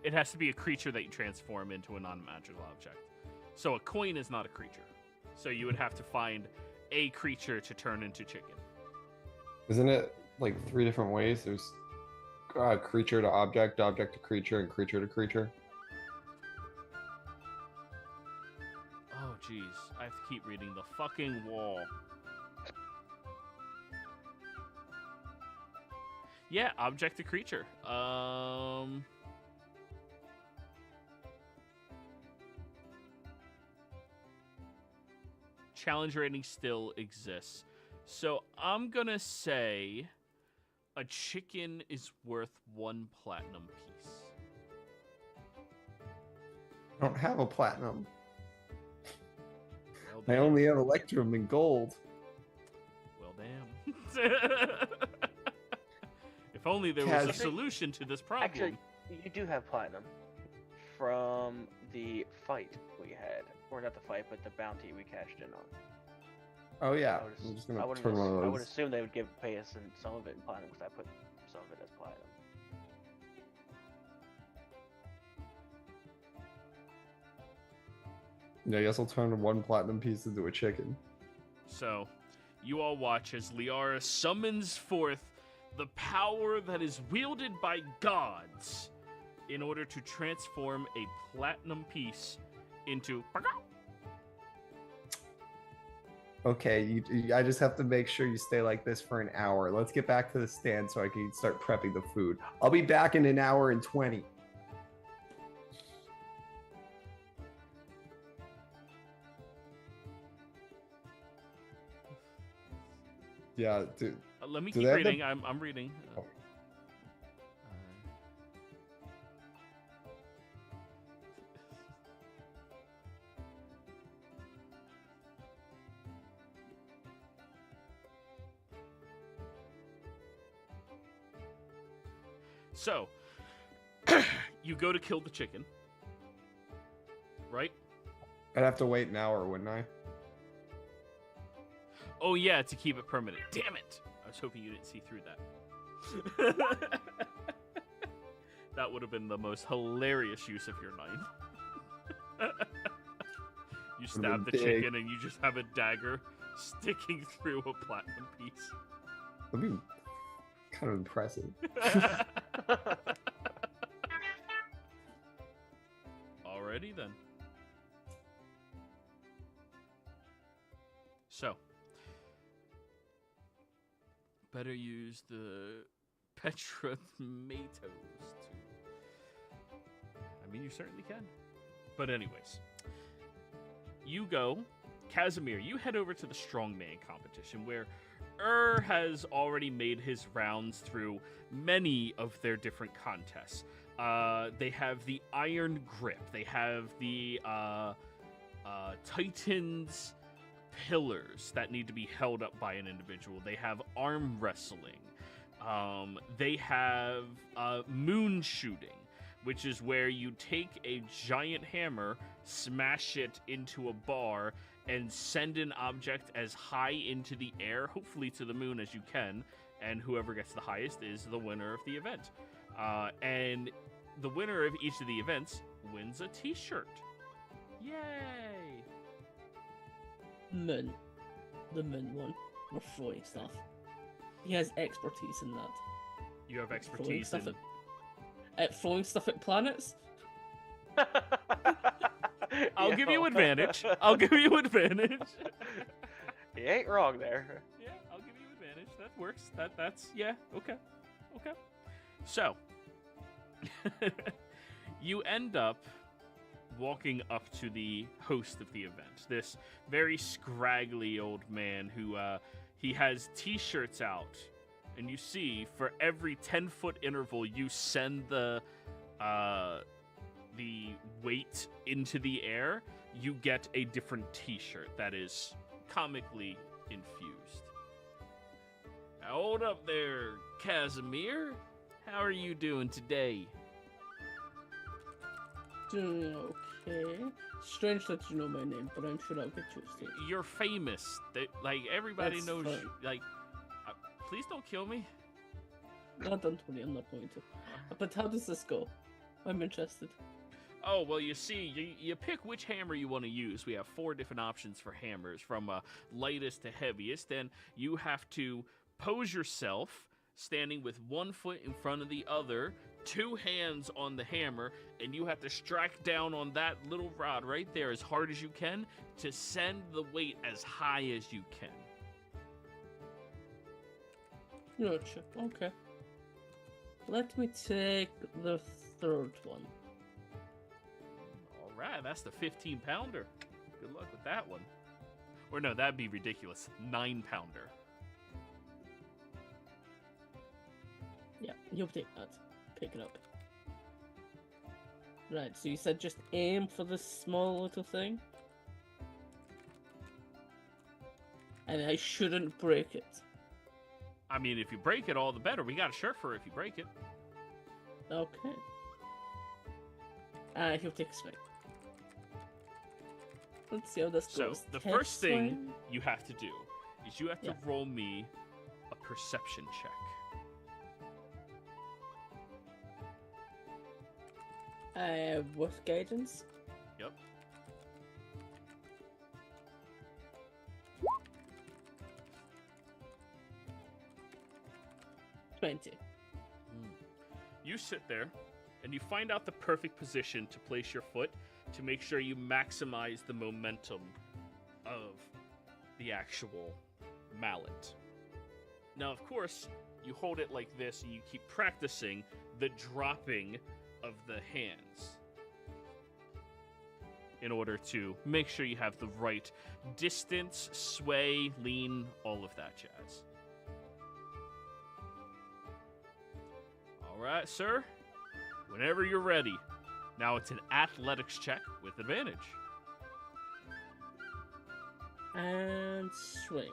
It has to be a creature that you transform into a non-magical object. So a coin is not a creature. So you would have to find a creature to turn into chicken. Isn't it like 3 different ways? There's creature to object, object to creature, and creature to creature. Oh, jeez. I have to keep reading the fucking wall. Yeah, object to creature. Challenge rating still exists. So I'm gonna say a chicken is worth 1 platinum piece. I don't have a platinum. Well, I damn. only have electrum and gold. Well, damn. If only there was a Kaz- solution to this problem. Actually, you do have platinum from the fight we had, or not the fight, but the bounty we cashed in on. Oh yeah. I would, I'm just I gonna would, turn one of I would those. assume they would pay us in some of it in platinum because I put some of it as platinum. Yeah, I guess I'll turn 1 platinum piece into a chicken. So, you all watch as Liara summons forth the power that is wielded by gods in order to transform a platinum piece into. Okay, I just have to make sure you stay like this for an hour. Let's get back to the stand so I can start prepping the food. I'll be back in an hour and 20. Yeah, dude. Let me Do keep they have the- reading. I'm reading. Oh. So, you go to kill the chicken, right? I'd have to wait an hour, wouldn't I? Oh yeah, to keep it permanent. Damn it! I was hoping you didn't see through that. That would have been the most hilarious use of your knife. You stab the big. chicken and you just have a dagger sticking through a platinum piece. That'd be kind of impressive. Alrighty then. So, better use the Petra tomatoes to. I mean, you certainly can. But anyways, you go, Casimir. You head over to the strongman competition where has already made his rounds through many of their different contests. They have the Iron Grip. They have the Titan's pillars that need to be held up by an individual. They have arm wrestling. They have moon shooting, which is where you take a giant hammer, smash it into a bar, and send an object as high into the air, hopefully to the moon as you can, and whoever gets the highest is the winner of the event. And the winner of each of the events wins a t-shirt. Yay! Moon. The Moon one. Or throwing stuff. He has expertise in that. You have Throwing expertise stuff in... at throwing stuff at planets? I'll give you advantage. I'll give you advantage. You ain't wrong there. Yeah, I'll give you advantage. That works. That's yeah. Okay. So, you end up walking up to the host of the event. This very scraggly old man who he has T-shirts out, and you see for every 10-foot interval you send the weight into the air, you get a different T-shirt that is comically infused. Now, hold up there, Casimir. How are you doing today? Doing okay. Strange that you know my name, but I'm sure I'll get used to it. You're famous. Like, everybody That's knows fine. you. Like, please don't kill me. No, don't worry, I'm not going to. But how does this go? I'm interested. Oh, well, you see, you pick which hammer you want to use. We have 4 different options for hammers, from lightest to heaviest, and you have to pose yourself, standing with 1 foot in front of the other, 2 hands on the hammer, and you have to strike down on that little rod right there as hard as you can to send the weight as high as you can. Gotcha. Okay. Let me take the 3rd one. All right, that's the 15-pounder. Good luck with that one. Or no, that'd be ridiculous. 9-pounder. Yeah, you'll take that. Pick it up. Right, so you said just aim for this small little thing? And I shouldn't break it. I mean, if you break it, all the better. We got a shirt for it if you break it. Okay. He'll take a swing. Let's see how this So, goes. the Take first thing swing. you have to do is you have to Yeah. roll me a perception check. With guidance? Yep. $20. You sit there, and you find out the perfect position to place your foot to make sure you maximize the momentum of the actual mallet. Now, of course, you hold it like this, and you keep practicing the dropping of the hands in order to make sure you have the right distance, sway, lean, all of that jazz. All right, sir. Whenever you're ready. Now it's an athletics check with advantage. And swing.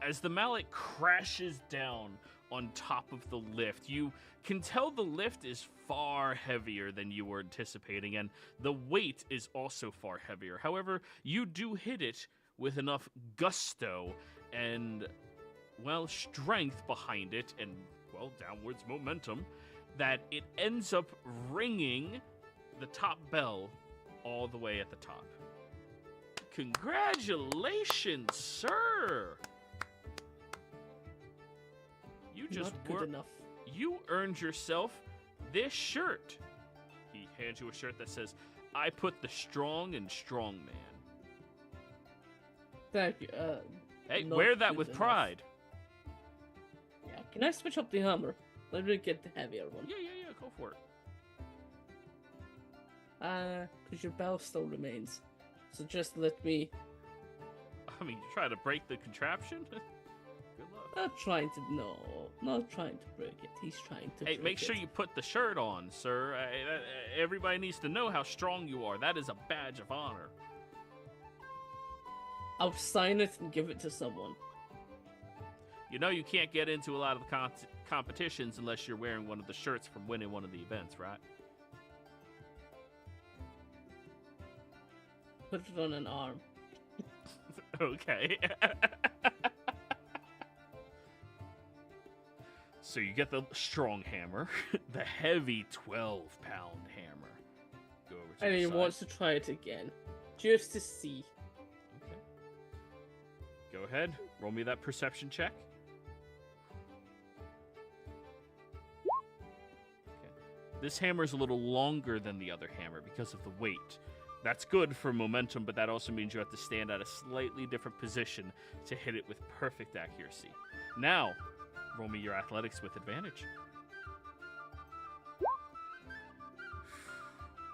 As the mallet crashes down on top of the lift, you can tell the lift is far heavier than you were anticipating, and the weight is also far heavier. However, you do hit it with enough gusto and, well, strength behind it and, well, downwards momentum that it ends up ringing the top bell all the way at the top. Congratulations, sir! You just Not good enough. You earned yourself this shirt. He hands you a shirt that says, "I put the strong in strong man." Thank you. Hey, not wear that good with enough. pride. Yeah, can I switch up the hammer? Let me get the heavier one. Yeah, go for it. Because your bell still remains. So just let me... I mean, you try to break the contraption? Good luck. Not trying to... No, not trying to break it. He's trying to Hey, break make sure it. you put the shirt on, sir. Everybody needs to know how strong you are. That is a badge of honor. I'll sign it and give it to someone. You know you can't get into a lot of the competitions unless you're wearing one of the shirts from winning one of the events, right? Put it on an arm. Okay. So you get the strong hammer, the heavy 12-pound hammer. Go over to And the he side. wants to try it again, just to see. Okay. Go ahead. Roll me that perception check. Okay. This hammer is a little longer than the other hammer because of the weight. That's good for momentum, but that also means you have to stand at a slightly different position to hit it with perfect accuracy. Now, roll me your athletics with advantage.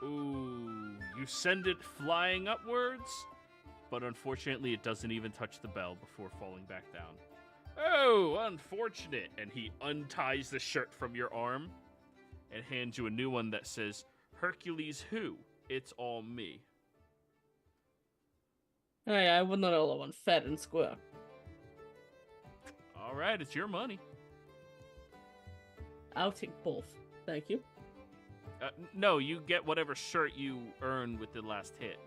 Ooh, you send it flying upwards, but unfortunately it doesn't even touch the bell before falling back down. Oh, unfortunate. And he unties the shirt from your arm and hands you a new one that says, Hercules who? It's all me. Hey, I want another one, fair and square. All right, it's your money. I'll take both. Thank you. No, you get whatever shirt you earned with the last hit.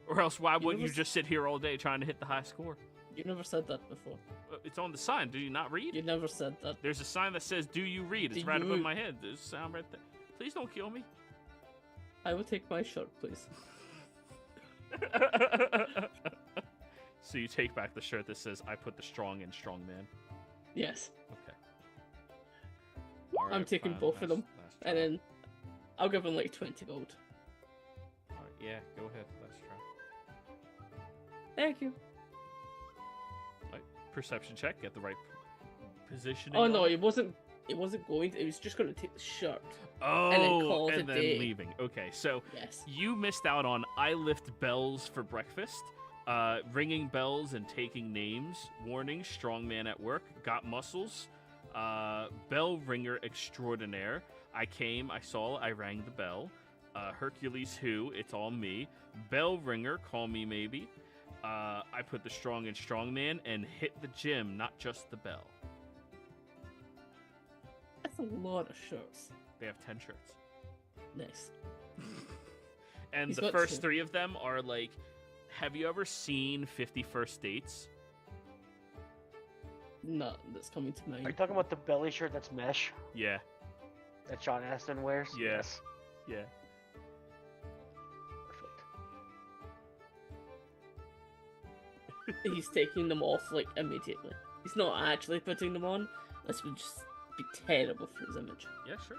Or else why wouldn't you just sit here all day trying to hit the high score? You never said that before. It's on the sign. Do you not read? You never said that. There's a sign that says, do you read? It's Do right you- above my head. There's a sound right there. Please don't kill me. I will take my shirt, please. So you take back the shirt that says, I put the strong in strong man. Yes. Okay. I'm Alright, taking fine, both of them, last and try. then I'll give him like 20 gold. Alright, yeah, go ahead. Last try. Thank you. Right. Perception check. Get the right positioning. Oh no, on it. it wasn't. It wasn't going to. It was just going to take the shirt. Oh, and then call it a then day. leaving. Okay, so Yes. you missed out on I lift bells for breakfast, ringing bells and taking names, warning, strong man at work, got muscles, bell ringer extraordinaire. I came, I saw, I rang the bell. Hercules who, it's all me. Bell ringer, call me maybe. I put the strong in strong man and hit the gym, not just the bell. That's a lot of shirts. They have 10 shirts. Nice. And He's the got first two. 3 of them are like, have you ever seen 50 First Dates? No, that's coming to mind. Are you talking about the belly shirt that's mesh Yeah, that Sean Astin wears? Yeah. Yes. yeah. Perfect. He's taking them off like immediately. He's not actually putting them on. This would just be terrible for his image. Yeah, sure.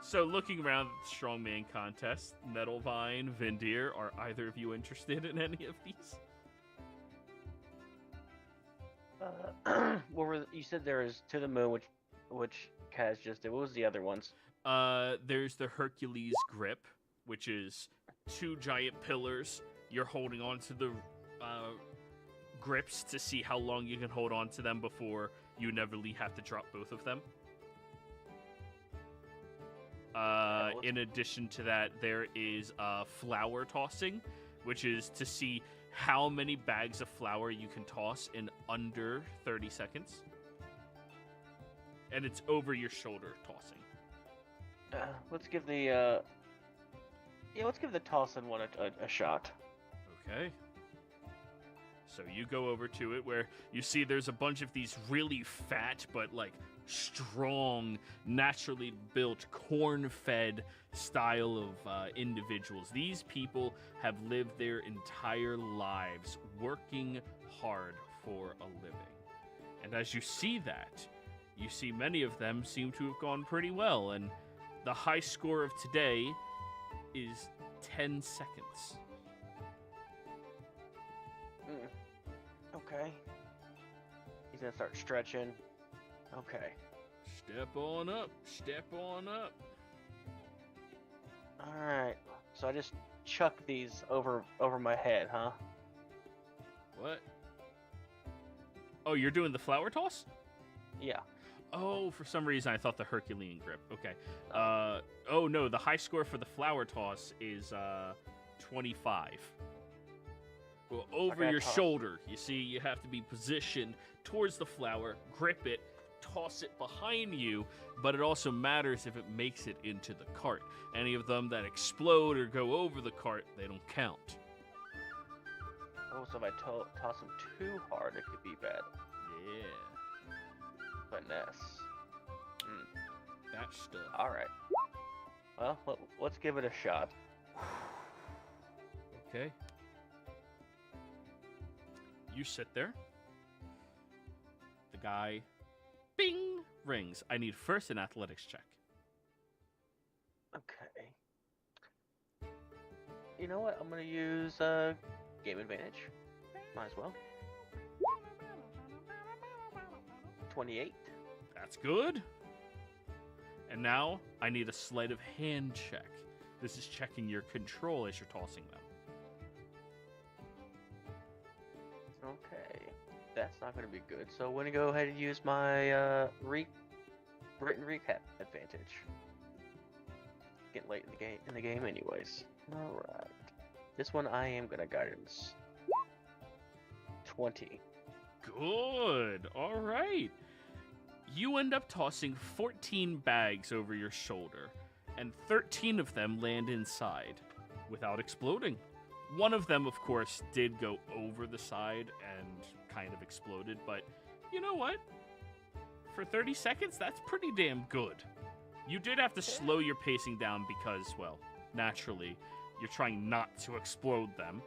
So looking around at the strongman contest, Nettlevine, Vindir, are either of you interested in any of these? What were you said there is To the Moon, which Kaz just did. What was the other ones? There's the Hercules grip, which is 2 giant pillars. You're holding on to the grips to see how long you can hold on to them before you inevitably have to drop both of them. In addition to that, there is flour tossing, which is to see how many bags of flour you can toss in under 30 seconds. And it's over your shoulder tossing. Let's give the let's give the tossin one a shot. Okay. So you go over to it where you see there's a bunch of these really fat but like strong, naturally built, corn-fed style of individuals. These people have lived their entire lives working hard for a living. And as you see that, you see many of them seem to have gone pretty well, and the high score of today is 10 seconds. Okay. He's gonna start stretching. Okay. Step on up, step on up. Alright. So I just chuck these over my head, huh? What? Oh, you're doing the flower toss? Yeah. Oh, for some reason I thought the Herculean grip. Okay. Oh no, the high score for the flower toss is 25. Well, over Okay, your toss. shoulder. You see, you have to be positioned towards the flower, grip it, toss it behind you, but it also matters if it makes it into the cart. Any of them that explode or go over the cart, they don't count. Oh, Also, if I toss him too hard, it could be bad. Yeah. Finesse. That stuff. All right. Well, let's give it a shot. Okay. You sit there. The guy, bing, rings. I need first an athletics check. Okay. You know what? I'm gonna use game advantage. Might as well. 28. That's good. And now I need a sleight of hand check. This is checking your control as you're tossing them. Okay. That's not gonna be good. So I'm gonna go ahead and use my written recap advantage. Getting late in the game anyways. Alright. This one I am gonna guidance. 20. Good. All right. You end up tossing 14 bags over your shoulder, and 13 of them land inside without exploding. One of them, of course, did go over the side and kind of exploded, but you know what? For 30 seconds, that's pretty damn good. You did have to slow your pacing down because, well, naturally, you're trying not to explode them.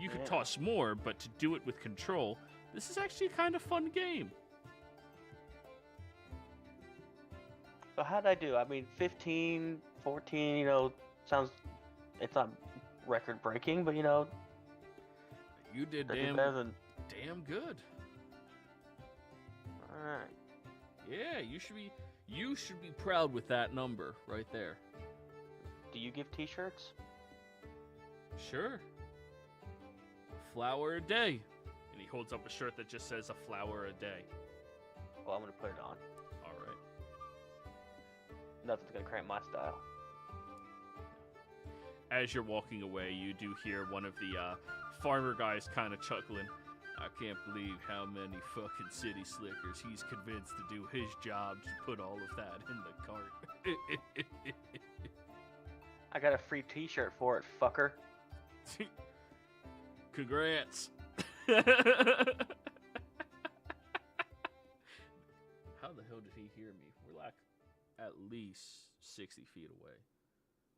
You could toss more, but to do it with control, this is actually a kind of fun game. So how'd I do? I mean, 15, 14, you know, sounds... It's not record-breaking, but, you know... You did damn good. Alright. Yeah, you should be proud with that number right there. Do you give t-shirts? Sure. A flower a day. And he holds up a shirt that just says a flower a day. Well, I'm gonna put it on. Alright. Nothing's gonna cramp my style. As you're walking away, you do hear one of the farmer guys kind of chuckling. I can't believe how many fucking city slickers he's convinced to do his job to put all of that in the cart. I got a free t-shirt for it, fucker. Congrats. How the hell did he hear me? We're like at least 60 feet away.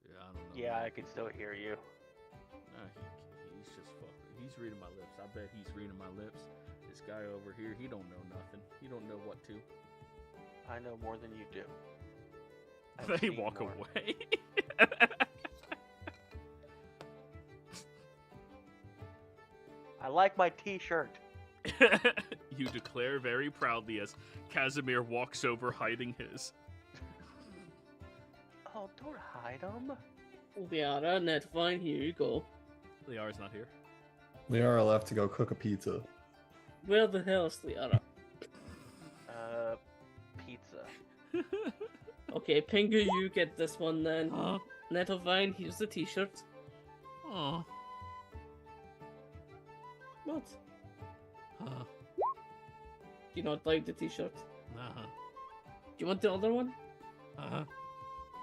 Yeah, I don't know. Yeah, I can still hear you. Nah, he's just fucking. He's reading my lips. I bet he's reading my lips. This guy over here, he don't know nothing. He don't know what to. I know more than you do. They walk away. I like my t-shirt. You declare very proudly as Casimir walks over hiding his. Oh, don't hide them. Liara, Netvine, here you go. Liara's not here. Liara left to go cook a pizza. Where the hell is Liara? Pizza. Okay, Pingu, you get this one then. Huh? Netvine, here's the t-shirt. Oh. What? Huh. Do you not like the t-shirt? Uh-huh. Do you want the other one? Uh-huh.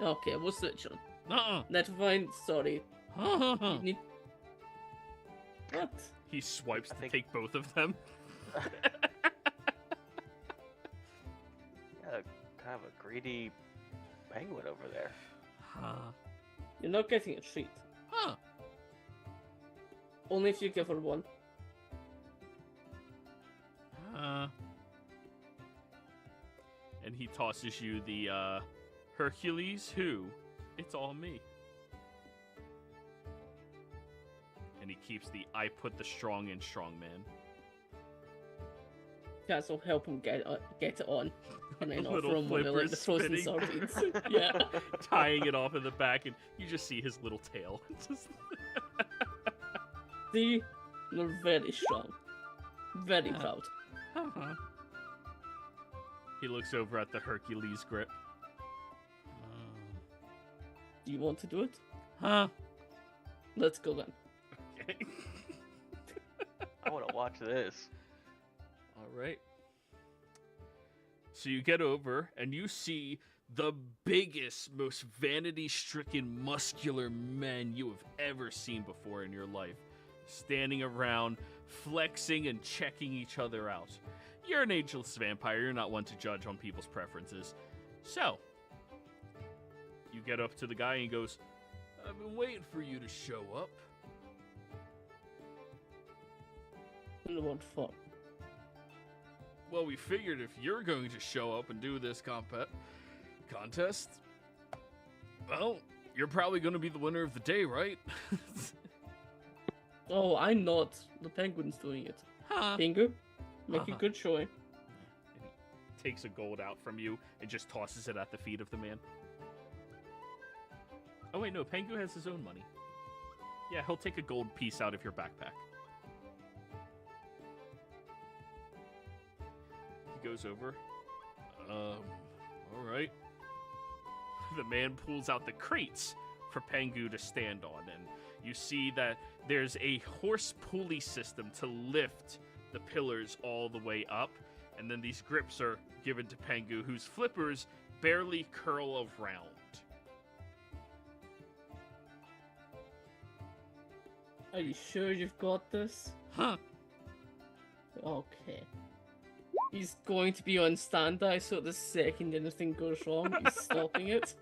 Okay, we'll switch on. Uh-uh. Netvine, sorry. Uh-huh. You need... What? He swipes to think- take both of them. Yeah, kind of a greedy penguin over there. Huh. You're not getting a treat. Huh. Only if you give her one. And he tosses you the Hercules who? It's all me. And he keeps the I put the strong in strong man. Guys will help him get it on. And then offer Little him one of like, the frozen spinning. sardines. Yeah. Tying it off in the back, and you just see his little tail. Just- See? You're very strong. Very proud. Uh-huh. He looks over at the Hercules grip. Do you want to do it? Huh? Let's go then. Okay. I want to watch this. All right. So you get over and you see the biggest, most vanity-stricken, muscular men you have ever seen before in your life, standing around flexing and checking each other out. You're an ageless vampire. You're not one to judge on people's preferences. So, you get up to the guy and he goes, I've been waiting for you to show up. What for? Well, we figured if you're going to show up and do this contest, well, you're probably going to be the winner of the day, right? Oh, I'm not. The penguin's doing it. Huh. Pingu, make a good showing. And he takes a gold out from you and just tosses it at the feet of the man. Oh, wait, no, Pengu has his own money. Yeah, he'll take a gold piece out of your backpack. He goes over. All right. The man pulls out the crates for Pengu to stand on, and you see that there's a horse pulley system to lift the pillars all the way up, and then these grips are given to Pengu, whose flippers barely curl around. Are you sure you've got this? Huh. Okay. He's going to be on standby, so the second anything goes wrong, he's stopping it.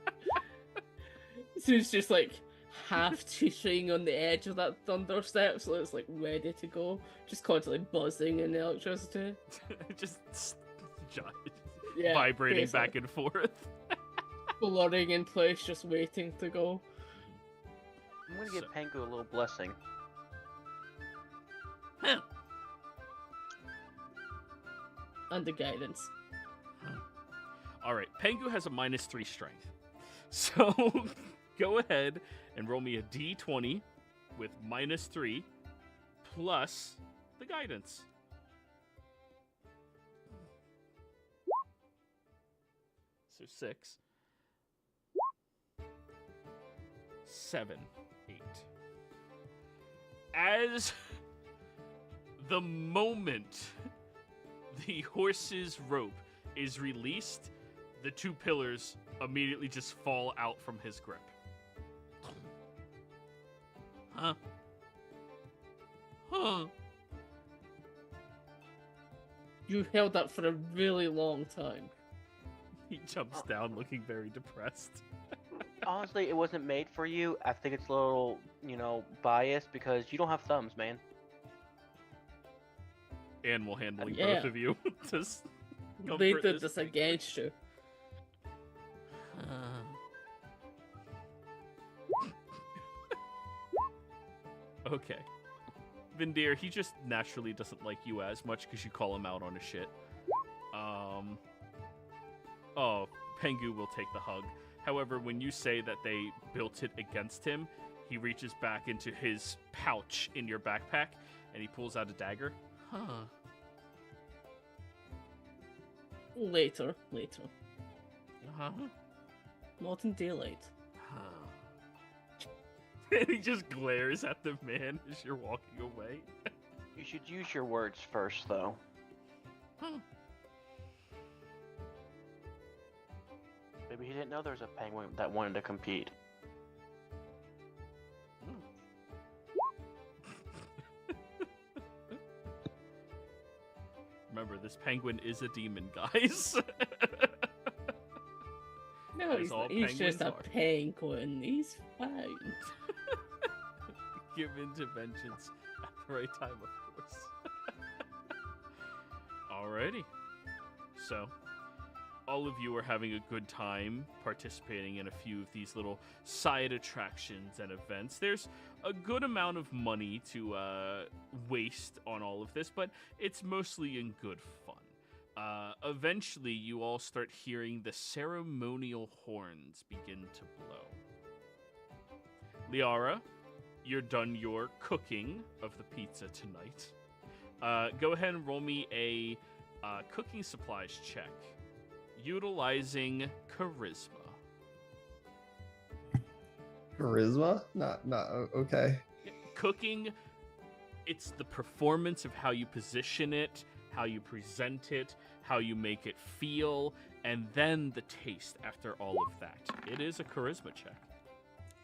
So he's just like half teetering on the edge of that thunder step, so it's like ready to go. Just constantly buzzing in the electricity. Just Yeah, vibrating basically. back and forth. Blurring in place, just waiting to go. I'm gonna give Pengu a little blessing. And the guidance. All right, Pengu has a -3 strength. So go ahead and roll me a d20 with -3 plus the guidance. So 6, 7, 8. As the moment the horse's rope is released, the two pillars immediately just fall out from his grip. Huh? Huh? You held that for a really long time. He jumps down looking very depressed. Honestly, it wasn't made for you. I think it's a little, biased because you don't have thumbs, man. Animal handling Yeah. both of you. Just They comfort did this thing. against you. Okay. Vindir, he just naturally doesn't like you as much because you call him out on his shit. Oh, Pengu will take the hug. However, when you say that they built it against him, he reaches back into his pouch in your backpack and he pulls out a dagger. Huh. Later. Huh? Not in daylight. Huh. And he just glares at the man as you're walking away. You should use your words first, though. Huh. Maybe he didn't know there was a penguin that wanted to compete. Remember, this penguin is a demon, guys. No, As all he's just a penguins are. penguin. He's fine. Give in to vengeance at the right time, of course. Alrighty. So, all of you are having a good time participating in a few of these little side attractions and events. There's a good amount of money to waste on all of this, but it's mostly in good fun. Eventually, you all start hearing the ceremonial horns begin to blow. Liara, you're done your cooking of the pizza tonight. Go ahead and roll me a cooking supplies check, utilizing charisma. Charisma? Not okay. Cooking, it's the performance of how you position it, how you present it, how you make it feel, and then the taste after all of that. It is a charisma check.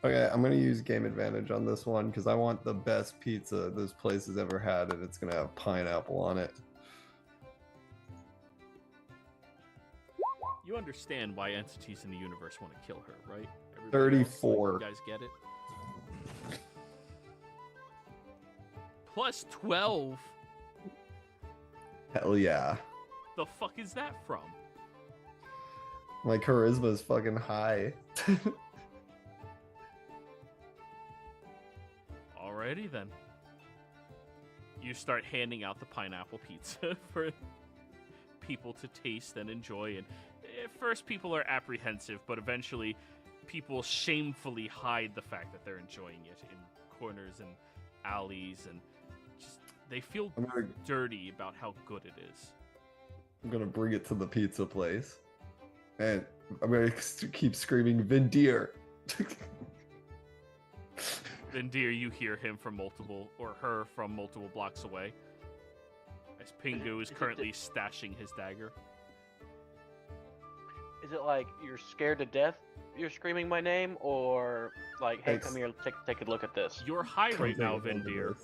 Okay, I'm gonna use game advantage on this one because I want the best pizza this place has ever had, and it's gonna have pineapple on it. You understand why entities in the universe want to kill her, right? Everybody else, 34. like, you guys get it? Plus 12? Hell yeah. The fuck is that from? My charisma is fucking high. Alrighty then. You start handing out the pineapple pizza for people to taste and enjoy. And at first people are apprehensive, but eventually people shamefully hide the fact that they're enjoying it in corners and alleys, and just they feel dirty about how good it is. I'm gonna bring it to the pizza place, and I'm gonna keep screaming Vindier. Vindir, you hear him from multiple, or her from multiple blocks away, as Pingu is currently stashing his dagger. Is it like you're scared to death? You're screaming my name, or like, hey, come here, take a look at this. You're high right now, Vindir.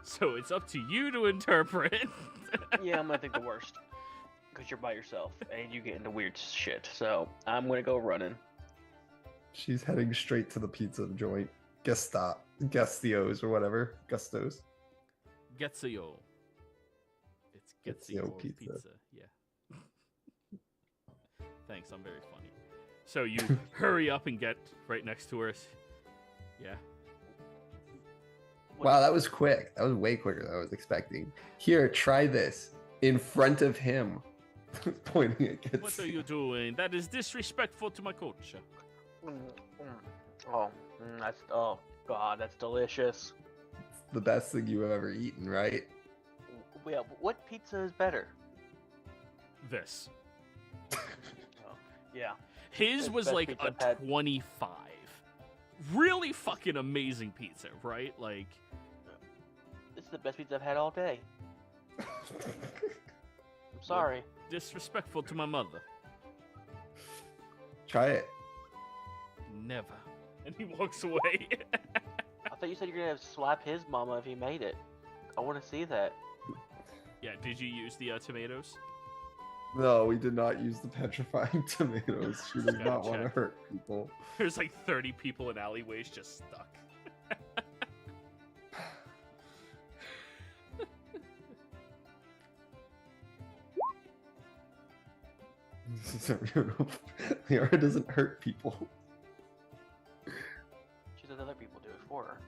So it's up to you to interpret. Yeah, I'm gonna think the worst, because you're by yourself and you get into weird shit. So I'm gonna go running. She's heading straight to the pizza joint. Gustios or whatever. Gustos. Getsuyo. It's Getsuyo pizza. Yeah. Thanks, I'm very funny. So you hurry up and get right next to her. Yeah. Wow, that was quick. That was way quicker than I was expecting. Here, try this. In front of him. Pointing at Getsuyo. What are you doing? That is disrespectful to my culture. Oh god, that's delicious. It's the best thing you've ever eaten, right? Yeah, what pizza is better? This. Yeah. His was like a 25. Really fucking amazing pizza, right? Like, this is the best pizza I've had all day. I'm sorry. Disrespectful to my mother. Try it. Never. And he walks away. I thought you said you're gonna slap his mama if he made it. I want to see that. Yeah, did you use the tomatoes? No, we did not use the petrifying tomatoes. She does Gotta not want to check. hurt people. There's like 30 people in alleyways just stuck. Liara doesn't hurt people. She said other people do it for her.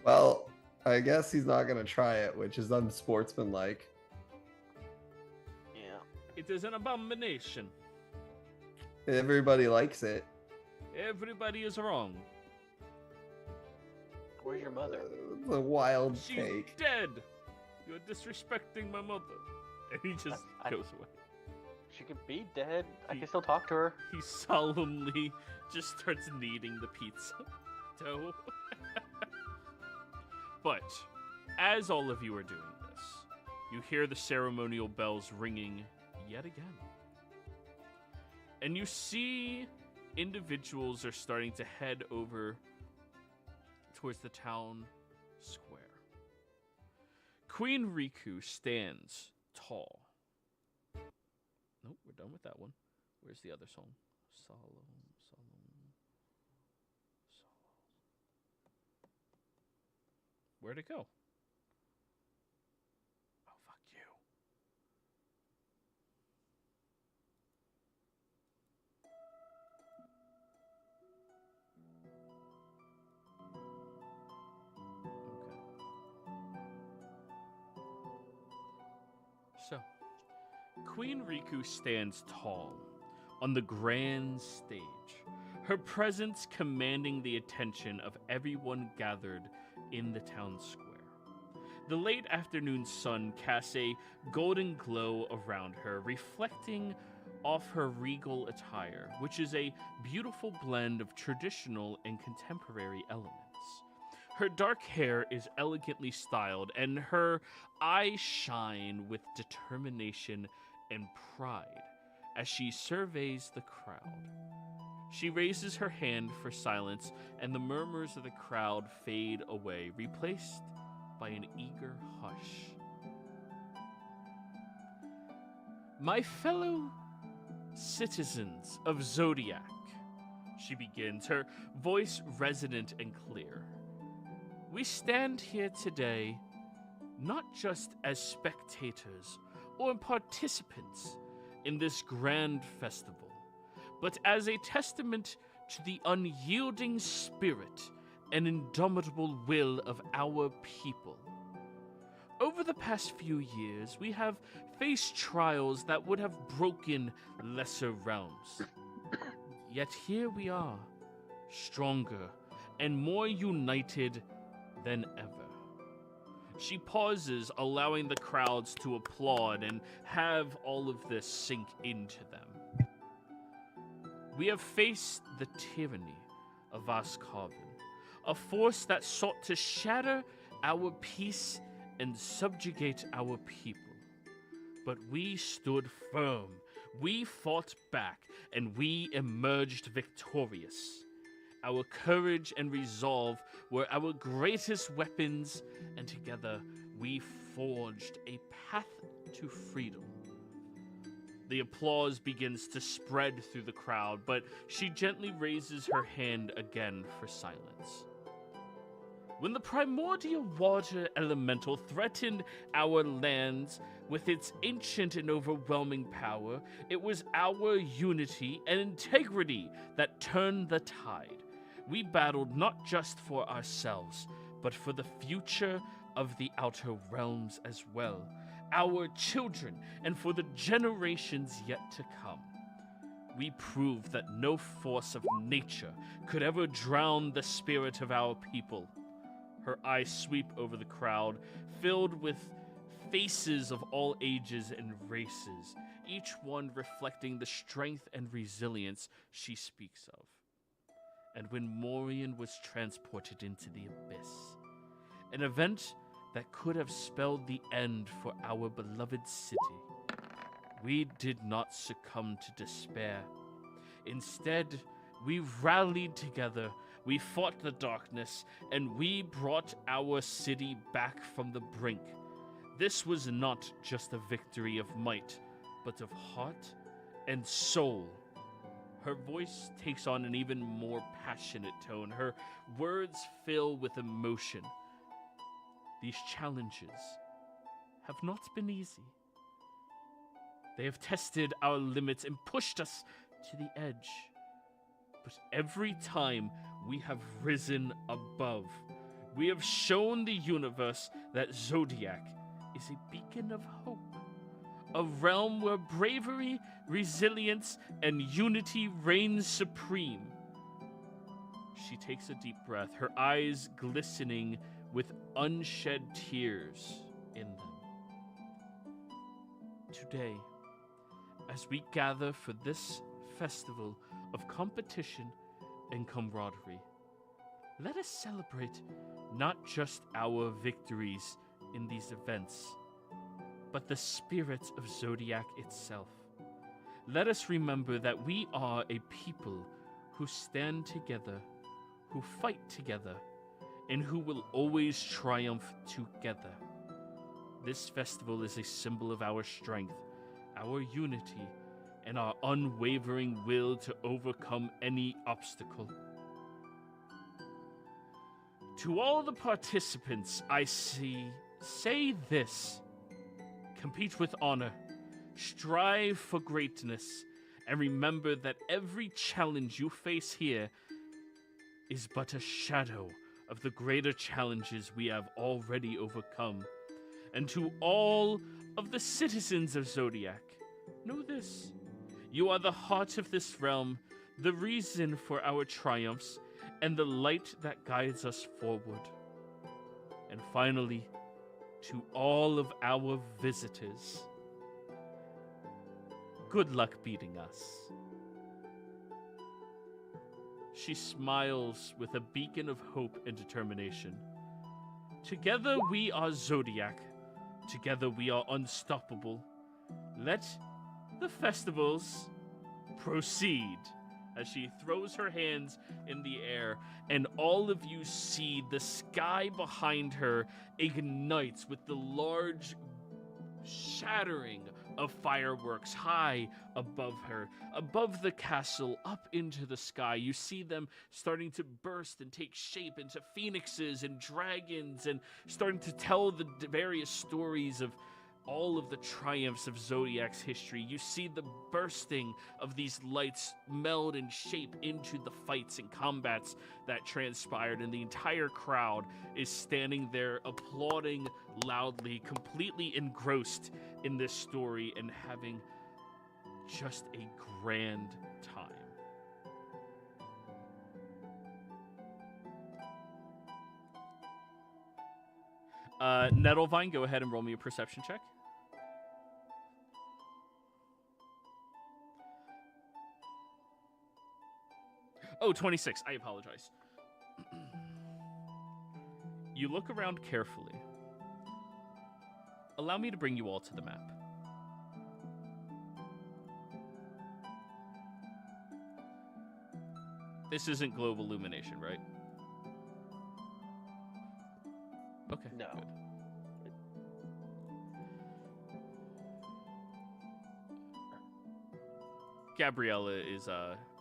Well, I guess he's not gonna try it, which is unsportsmanlike. Yeah. It is an abomination. Everybody likes it. Everybody is wrong. Where's your mother? The wild She's take. dead. You're disrespecting my mother. And he just goes away. She could be dead. I can still talk to her. He solemnly just starts kneading the pizza dough. But as all of you are doing this, you hear the ceremonial bells ringing yet again. And you see individuals are starting to head over towards the town square. Queen Riku stands tall. Nope, we're done with that one. Where's the other song? Solemn. Where'd it go? Oh, fuck you. Okay. So, Queen Riku stands tall on the grand stage, her presence commanding the attention of everyone gathered in the town square. The late afternoon sun casts a golden glow around her, reflecting off her regal attire, which is a beautiful blend of traditional and contemporary elements. Her dark hair is elegantly styled, and her eyes shine with determination and pride as she surveys the crowd. She raises her hand for silence, and the murmurs of the crowd fade away, replaced by an eager hush. My fellow citizens of Zodiac, she begins, her voice resonant and clear. We stand here today not just as spectators or participants in this grand festival, but as a testament to the unyielding spirit and indomitable will of our people. Over the past few years, we have faced trials that would have broken lesser realms. Yet here we are, stronger and more united than ever. She pauses, allowing the crowds to applaud and have all of this sink into them. We have faced the tyranny of Askarvan, a force that sought to shatter our peace and subjugate our people. But we stood firm, we fought back, and we emerged victorious. Our courage and resolve were our greatest weapons, and together we forged a path to freedom. The applause begins to spread through the crowd, but she gently raises her hand again for silence. When the primordial water elemental threatened our lands with its ancient and overwhelming power, it was our unity and integrity that turned the tide. We battled not just for ourselves, but for the future of the Outer Realms as well, our children, and for the generations yet to come. We proved that no force of nature could ever drown the spirit of our people. Her eyes sweep over the crowd, filled with faces of all ages and races, each one reflecting the strength and resilience she speaks of. And when Morian was transported into the abyss, an event that could have spelled the end for our beloved city, we did not succumb to despair. Instead, we rallied together, we fought the darkness, and we brought our city back from the brink. This was not just a victory of might, but of heart and soul. Her voice takes on an even more passionate tone. Her words fill with emotion. These challenges have not been easy. They have tested our limits and pushed us to the edge. But every time we have risen above, we have shown the universe that Zodiac is a beacon of hope. A realm where bravery, resilience, and unity reign supreme. She takes a deep breath, her eyes glistening with unshed tears in them. Today, as we gather for this festival of competition and camaraderie, let us celebrate not just our victories in these events, but the spirit of Zodiac itself. Let us remember that we are a people who stand together, who fight together, and who will always triumph together. This festival is a symbol of our strength, our unity, and our unwavering will to overcome any obstacle. To all the participants I say this: compete with honor, strive for greatness, and remember that every challenge you face here is but a shadow of the greater challenges we have already overcome. And to all of the citizens of Zodiac, know this: you are the heart of this realm, the reason for our triumphs, and the light that guides us forward. And finally, to all of our visitors, good luck beating us. She smiles with a beacon of hope and determination. Together we are Zodiac. Together we are unstoppable. Let the festivals proceed. As she throws her hands in the air, and all of you see the sky behind her ignites with the large shattering of fireworks high above her, above the castle, up into the sky. You see them starting to burst and take shape into phoenixes and dragons, and starting to tell the various stories of all of the triumphs of Zodiac's history. You see the bursting of these lights meld and shape into the fights and combats that transpired, and the entire crowd is standing there applauding loudly, completely engrossed in this story and having just a grand time. Nettlevine, go ahead and roll me a perception check. Oh, 26. I apologize. You look around carefully. Allow me to bring you all to the map. This isn't global illumination, right? Okay. No. Good. Gabriella is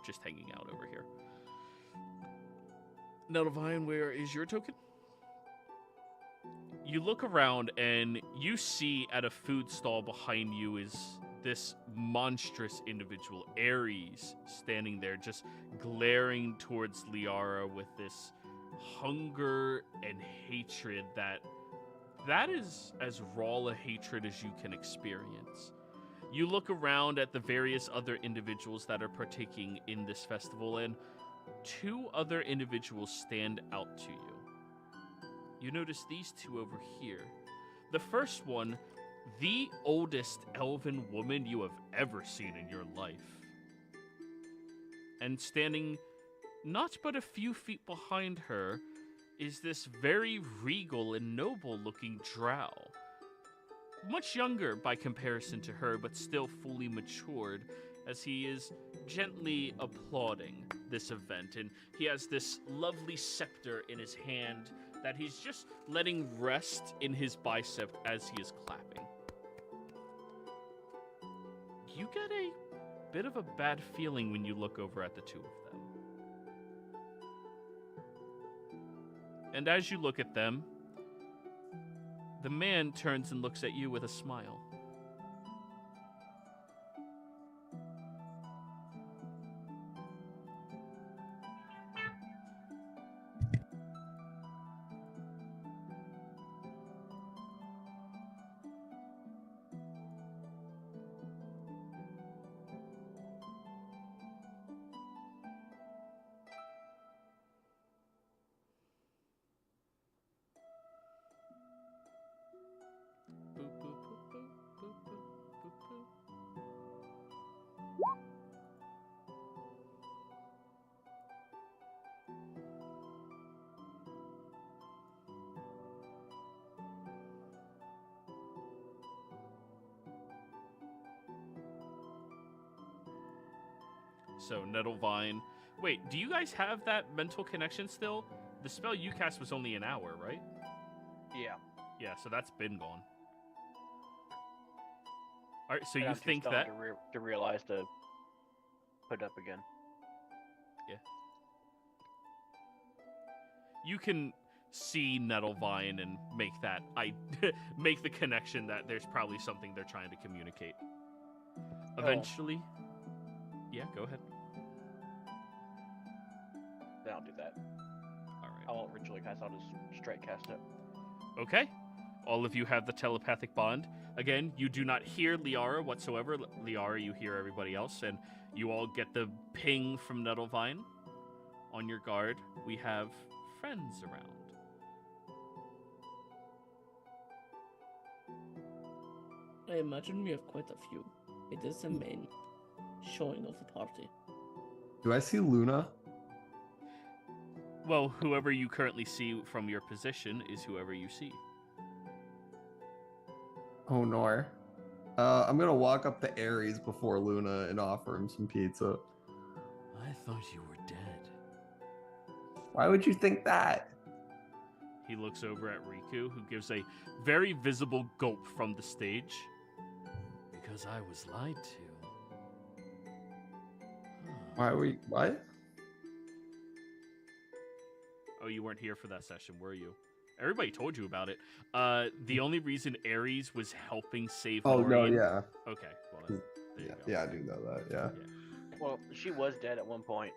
just hanging out over here. Nettlevine, where is your token? You look around and you see at a food stall behind you is this monstrous individual, Ares, standing there just glaring towards Liara with this hunger and hatred that is as raw a hatred as you can experience. You look around at the various other individuals that are partaking in this festival, and two other individuals stand out to you. You notice these two over here. The first one, the oldest elven woman you have ever seen in your life. And standing not but a few feet behind her is this very regal and noble looking drow. Much younger by comparison to her, but still fully matured, as he is gently applauding this event. And he has this lovely scepter in his hand that he's just letting rest in his bicep as he is clapping. You get a bit of a bad feeling when you look over at the two of them. And as you look at them, the man turns and looks at you with a smile. Boop, boop, boop, boop, boop, boop, boop, boop. So, Nettlevine. Wait, do you guys have that mental connection still? The spell you cast was only an hour, right? Yeah. Yeah, so that's been gone. All right, so And you I'm too think stoned that... to realize to put it up again. You can see Nettlevine and make that make the connection that there's probably something they're trying to communicate. Eventually, yeah, go ahead. Then I'll do that. All right. I won't ritually cast. I'll just straight cast it. Okay. All of you have the telepathic bond. Again, you do not hear Liara whatsoever. Liara, you hear everybody else, and you all get the ping from Nettlevine. On your guard, we have friends around. I imagine we have quite a few. It is the main showing of the party. Do I see Luna? Well, whoever you currently see from your position is whoever you see. Oh, Nor. I'm gonna walk up to Ares before Luna and offer him some pizza. I thought you were dead. Why would you think that? He looks over at Riku, who gives a very visible gulp from the stage. Because I was lied to. Why were you, what? Oh, you weren't here for that session, were you? Everybody told you about it. The only reason Ares was helping save Oh, no, Lorien... yeah. Okay, well, there you go. Yeah, I do know that, yeah. Well, she was dead at one point.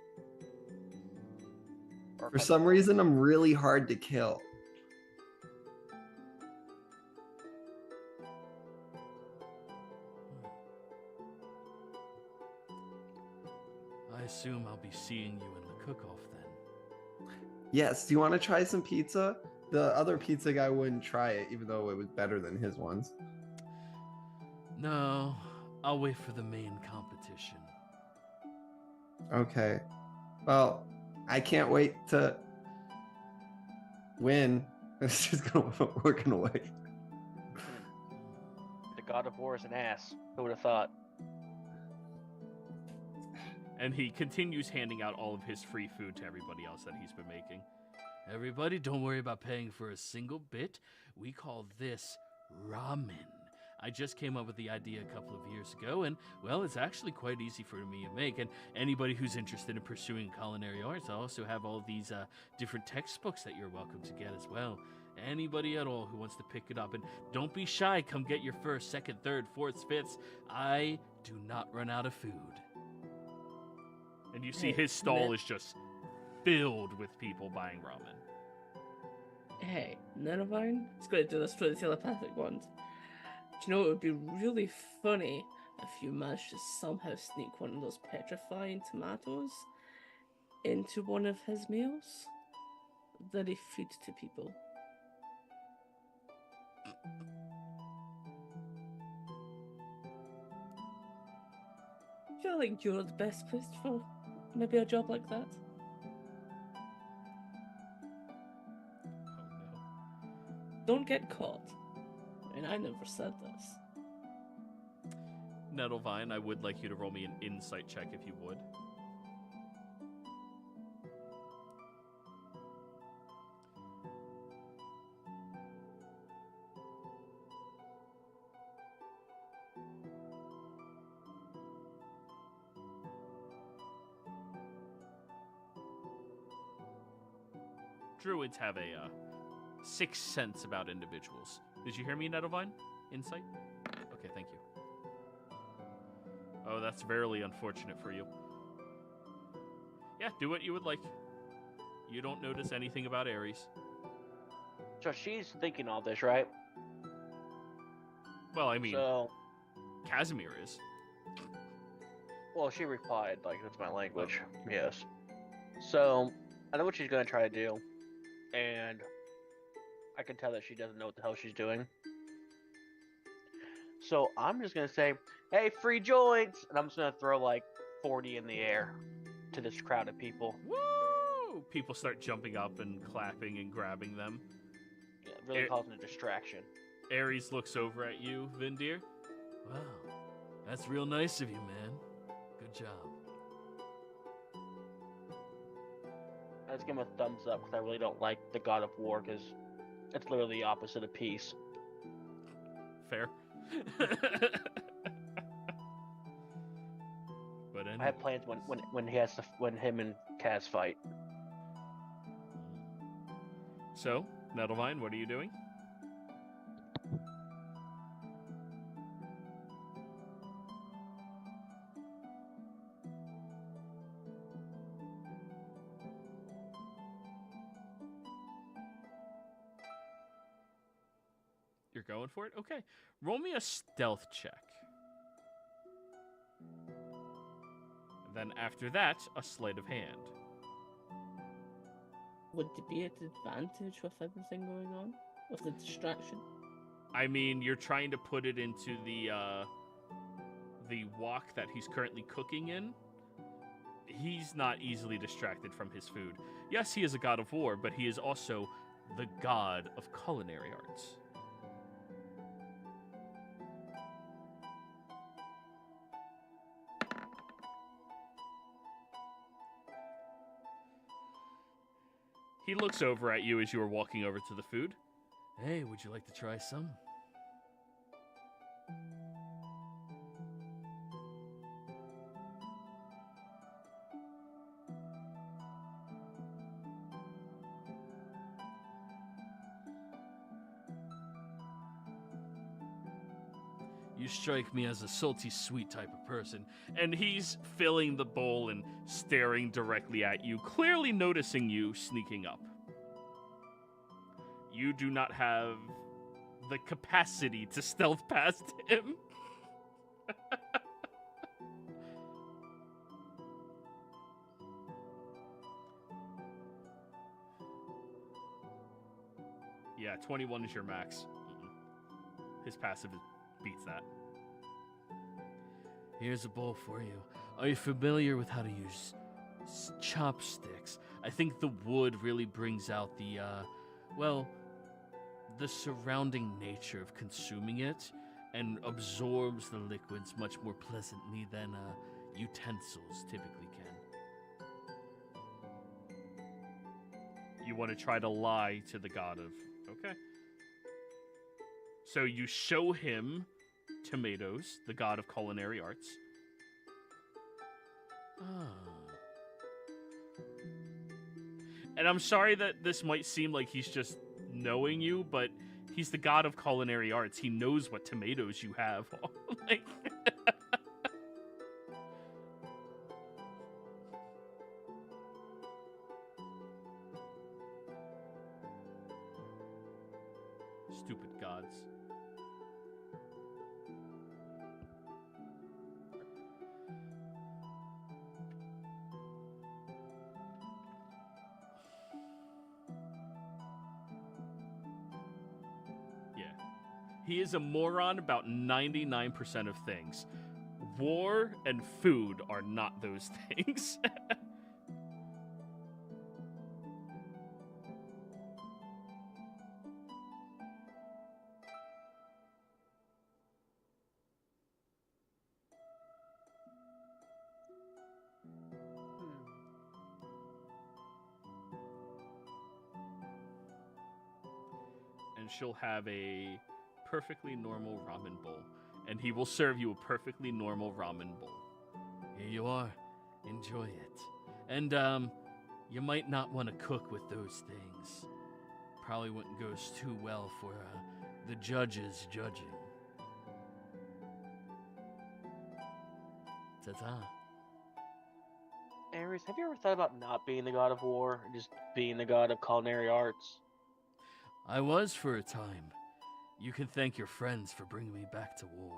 Or For some reason, I'm really hard to kill. I assume I'll be seeing you in the cook-off then. Yes, do you want to try some pizza? The other pizza guy wouldn't try it, even though it was better than his ones. No, I'll wait for the main competition. Okay. Well, I can't wait to win. We're gonna wait. The God of War is an ass. Who would have thought? And he continues handing out all of his free food to everybody else that he's been making. Everybody, don't worry about paying for a single bit. We call this ramen. I just came up with the idea a couple of years ago, and, well, it's actually quite easy for me to make. And anybody who's interested in pursuing culinary arts, I also have all these different textbooks that you're welcome to get as well. Anybody at all who wants to pick it up. And don't be shy. Come get your first, second, third, fourth, fifths. I do not run out of food. And you see his stall is just filled with people buying ramen. Hey, Nervine, it's going to do this for the telepathic ones. Do you know it would be really funny if you managed to somehow sneak one of those petrifying tomatoes into one of his meals that he feeds to people? I feel like you're the best placed for maybe a job like that. Oh no. Don't get caught. And I never said this. Nettlevine, I would like you to roll me an insight check if you would. Druids have a sixth sense about individuals. Did you hear me, Nettlevine? Insight? Okay, thank you. Oh, that's verily unfortunate for you. Yeah, do what you would like. You don't notice anything about Ares. So she's thinking all this, right? Well, I mean, So, Casimir is. well, she replied, like, that's my language. Yes. So, I know what she's going to try to do. And I can tell that she doesn't know what the hell she's doing. So, I'm just going to say, hey, free joints! And I'm just going to throw, like, 40 in the air to this crowd of people. Woo! People start jumping up and clapping and grabbing them. Yeah, really causing a distraction. Ares looks over at you, Vindir. Wow, that's real nice of you, man. Good job. I just give him a thumbs up because I really don't like the God of War because it's literally the opposite of peace. Fair. But anyway. I have plans when him and Kaz fight. So, Nettlevine, what are you doing? You're going for it? Okay. Roll me a stealth check. Then after that, a sleight of hand. Would it be at advantage with everything going on? With the distraction? I mean, you're trying to put it into the wok that he's currently cooking in. He's not easily distracted from his food. Yes, he is a god of war, but he is also the god of culinary arts. He looks over at you as you are walking over to the food. Hey, would you like to try some? You strike me as a salty sweet type of person. And he's filling the bowl and staring directly at you, clearly noticing you sneaking up. You do not have the capacity to stealth past him. Yeah, 21 is your max. His passive beats that. Here's a bowl for you. Are you familiar with how to use chopsticks? I think the wood really brings out the, the surrounding nature of consuming it and absorbs the liquids much more pleasantly than utensils typically can. You want to try to lie to the god of... Okay. So you show him Tomatoes, the god of culinary arts. And I'm sorry that this might seem like he's just knowing you, but he's the god of culinary arts. He knows what tomatoes you have. Like... Stupid gods. He is a moron about 99% of things. War and food are not those things. And she'll have a perfectly normal ramen bowl, and he will serve you a perfectly normal ramen bowl. Here you are. Enjoy it. And you might not want to cook with those things. Probably wouldn't go too well for the judges judging. Ta-ta. Ares, have you ever thought about not being the god of war and just being the god of culinary arts? I was for a time. You can thank your friends for bringing me back to war.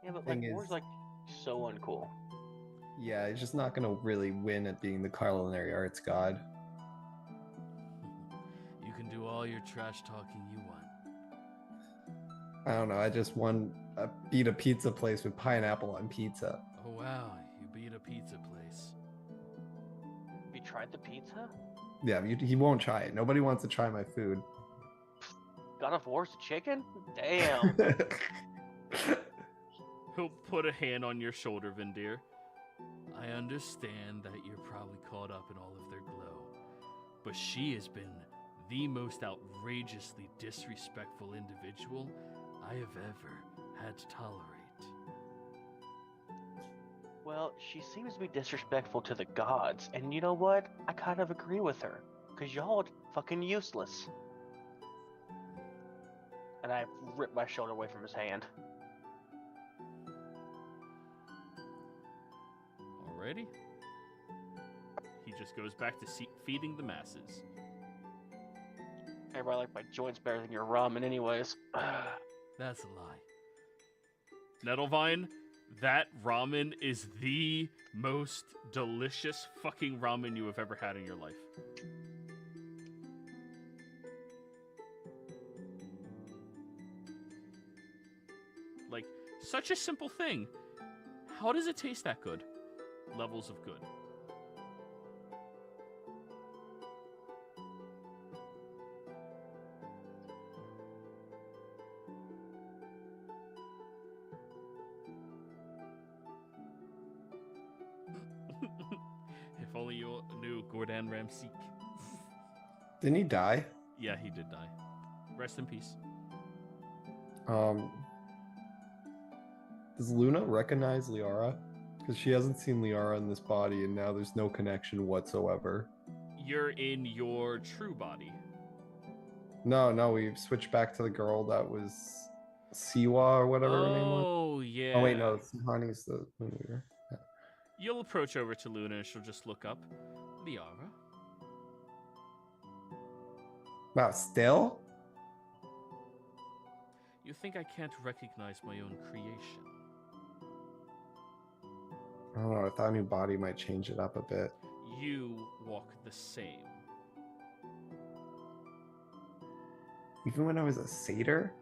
Yeah, but like war's like so uncool. Yeah, he's just not gonna really win at being the culinary arts god. You can do all your trash talking you want. I don't know, I just beat a pizza place with pineapple on pizza. Oh wow, you beat a pizza place. Have you tried the pizza? Yeah, he won't try it. Nobody wants to try my food. God of War's chicken? Damn. He'll put a hand on your shoulder, Vindir. I understand that you're probably caught up in all of their glow, but she has been the most outrageously disrespectful individual I have ever had to tolerate. Well, she seems to be disrespectful to the gods, and you know what? I kind of agree with her, because y'all are fucking useless. And I ripped my shoulder away from his hand. Alrighty. He just goes back to feeding the masses. Everybody like my joints better than your ramen anyways. That's a lie. Nettlevine, that ramen is the most delicious fucking ramen you have ever had in your life. Like, such a simple thing. How does it taste that good? Levels of good. If only you knew Gordon Ramsay. Didn't he die? Yeah, he did die. Rest in peace. Does Luna recognize Liara? Because she hasn't seen Liara in this body, and now there's no connection whatsoever. You're in your true body. No, we've switched back to the girl that was Siwa or whatever her name was. Oh, yeah. Oh wait, no, Sihani's the moon leader. Yeah. You'll approach over to Luna and she'll just look up. Liara? Wow, still? You think I can't recognize my own creation? I don't know. I thought a new body might change it up a bit. You walk the same. Even when I was a satyr,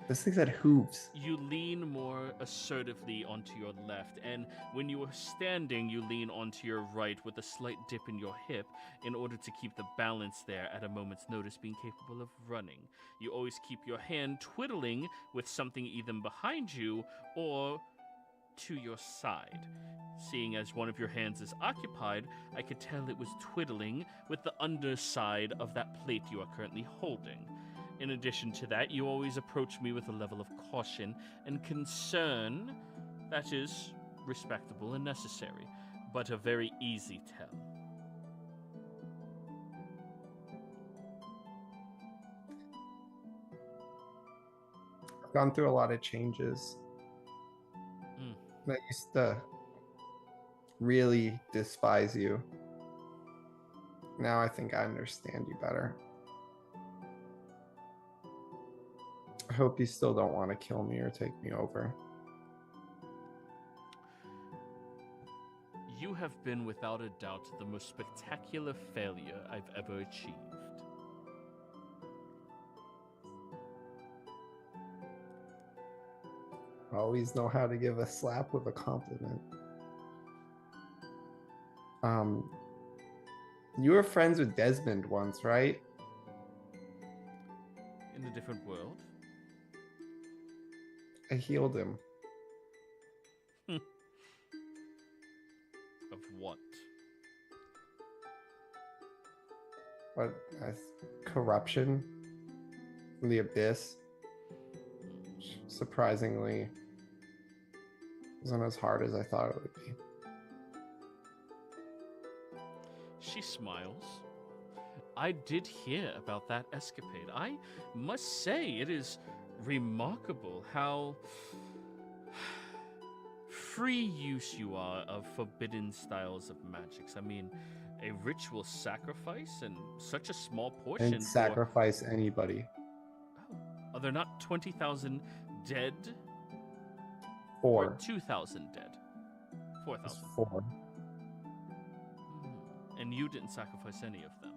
this thing had hooves. You lean more assertively onto your left, and when you are standing, you lean onto your right with a slight dip in your hip in order to keep the balance there at a moment's notice, being capable of running. You always keep your hand twiddling with something either behind you or to your side. Seeing as one of your hands is occupied, I could tell it was twiddling with the underside of that plate you are currently holding. In addition to that, you always approach me with a level of caution and concern that is respectable and necessary, but a very easy tell. I've gone through a lot of changes. I used to really despise you. Now I think I understand you better. I hope you still don't want to kill me or take me over. You have been, without a doubt, the most spectacular failure I've ever achieved. I always know how to give a slap with a compliment. You were friends with Desmond once, right? In a different world? I healed him. Of what? But corruption from the abyss. Surprisingly, wasn't as hard as I thought it would be. She smiles. I did hear about that escapade. I must say it is remarkable how free use you are of forbidden styles of magics. I mean, a ritual sacrifice and such a small portion. And sacrifice anybody. Oh, are there not 20,000 dead? 4. Or 2,000 dead? 4,000. 4. And you didn't sacrifice any of them.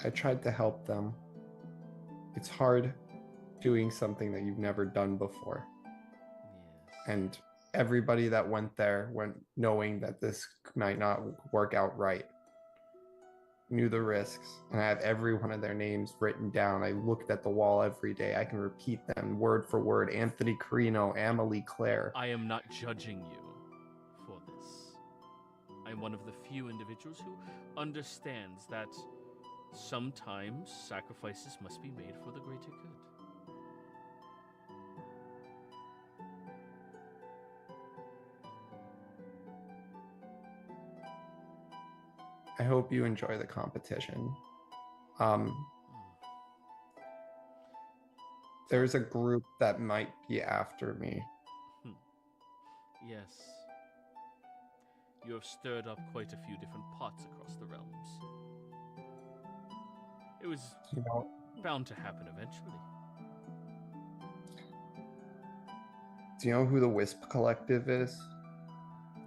I tried to help them. It's hard doing something that you've never done before. Yes. And everybody that went there went knowing that this might not work out right. Knew the risks. And I have every one of their names written down. I looked at the wall every day. I can repeat them word for word. Anthony Carino, Amelie Claire. I am not judging you for this. I'm one of the few individuals who understands that sometimes sacrifices must be made for the greater good. I hope you enjoy the competition. There's a group that might be after me. Yes. You have stirred up quite a few different pots across the realms. It was bound to happen eventually. Do you know who the Wisp Collective is?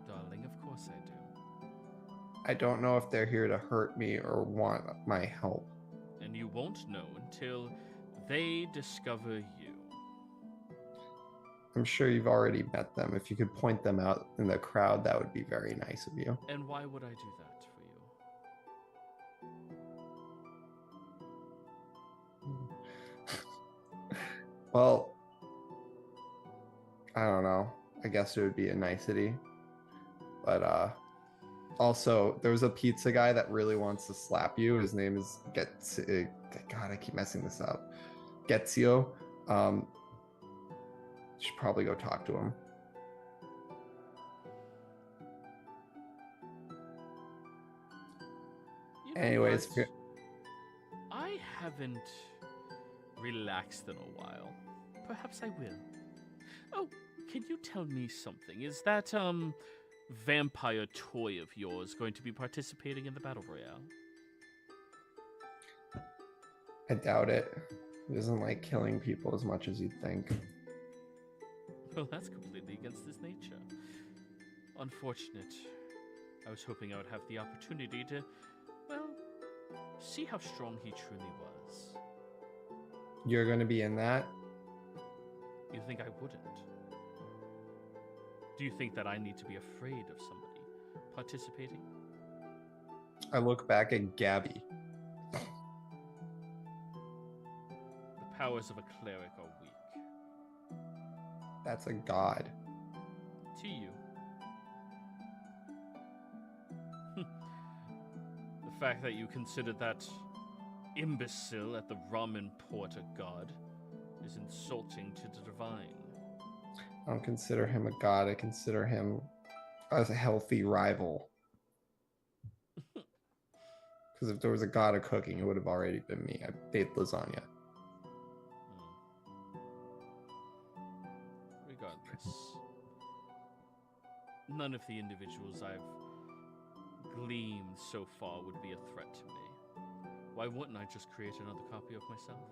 Darling, of course I do. I don't know if they're here to hurt me or want my help. And you won't know until they discover you. I'm sure you've already met them. If you could point them out in the crowd, that would be very nice of you. And why would I do that for you? Well, I don't know. I guess it would be a nicety. But Also, there's a pizza guy that really wants to slap you. His name is God, I keep messing this up. Getzio. Should probably go talk to him. You know Anyways, what? I haven't relaxed in a while. Perhaps I will. Oh, can you tell me something? Is that, vampire toy of yours going to be participating in the Battle Royale? I doubt it. He doesn't like killing people as much as you'd think. Well, that's completely against his nature. Unfortunate. I was hoping I would have the opportunity to, well, see how strong he truly was. You're going to be in that? You think I wouldn't? Do you think that I need to be afraid of somebody participating? I look back at Gabby. The powers of a cleric are weak. That's a god. To you. The fact that you consider that imbecile at the ramen port a god is insulting to the divine. I don't consider him a god. I consider him as a healthy rival. Because if there was a god of cooking, it would have already been me. I made lasagna. Regardless, none of the individuals I've gleaned so far would be a threat to me. Why wouldn't I just create another copy of myself?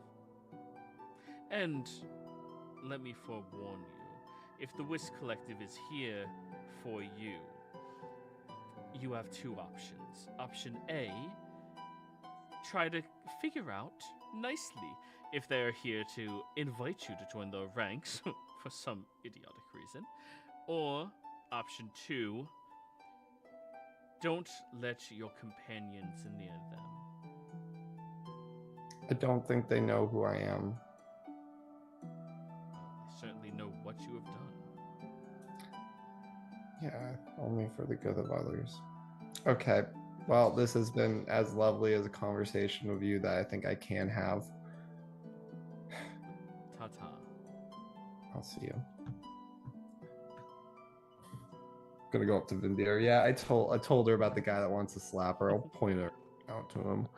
And let me forewarn you, if the Whisk Collective is here for you, you have two options. Option A, try to figure out nicely if they're here to invite you to join the ranks for some idiotic reason. Or option 2, don't let your companions near them. I don't think they know who I am. They certainly know what you have done. Yeah, only for the good of others. Okay, well, this has been as lovely as a conversation with you that I think I can have. Ta-ta. I'll see you. Gonna go up to Vindir. Yeah, I told her about the guy that wants to slap her. I'll point her out to him.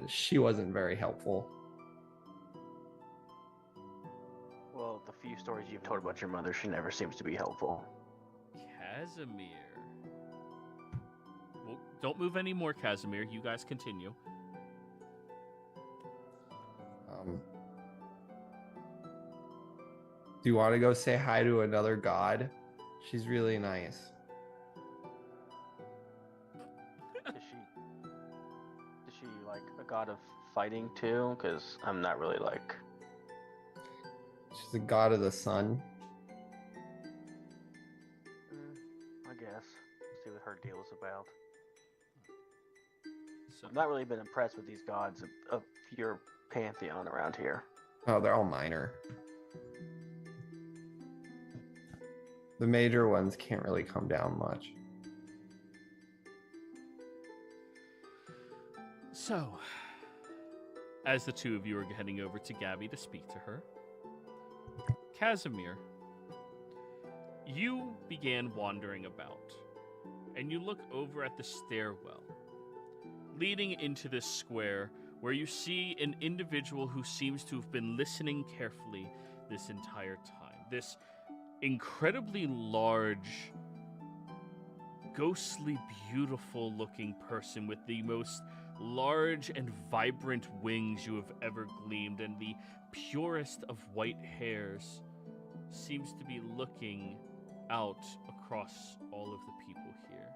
She wasn't very helpful. Well, the few stories you've told about your mother, she never seems to be helpful. Casimir. Well, don't move any more, Casimir. You guys continue. Do you want to go say hi to another god? She's really nice. Is she like a god of fighting too? Because I'm not really like. She's a god of the sun. I guess. See what her deal is about. So, I've not really been impressed with these gods of your pantheon around here. Oh, they're all minor. The major ones can't really come down much. So, as the two of you are heading over to Gabby to speak to her, Casimir, you began wandering about, and you look over at the stairwell leading into this square where you see an individual who seems to have been listening carefully this entire time. This incredibly large, ghostly, beautiful looking person with the most large and vibrant wings you have ever gleamed and the purest of white hairs seems to be looking out across all of the people here.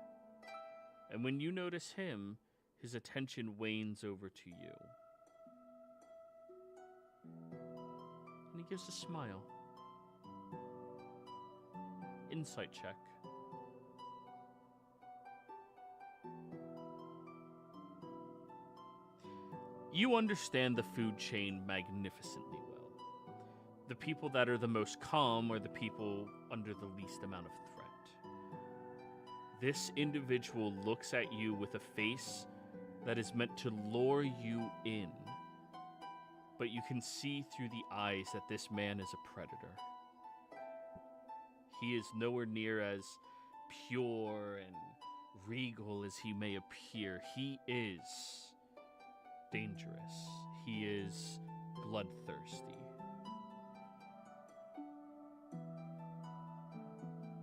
And when you notice him, his attention wanes over to you. And he gives a smile. Insight check. You understand the food chain magnificently well. The people that are the most calm are the people under the least amount of threat. This individual looks at you with a face that is meant to lure you in. But you can see through the eyes that this man is a predator. He is nowhere near as pure and regal as he may appear. He is dangerous. He is bloodthirsty.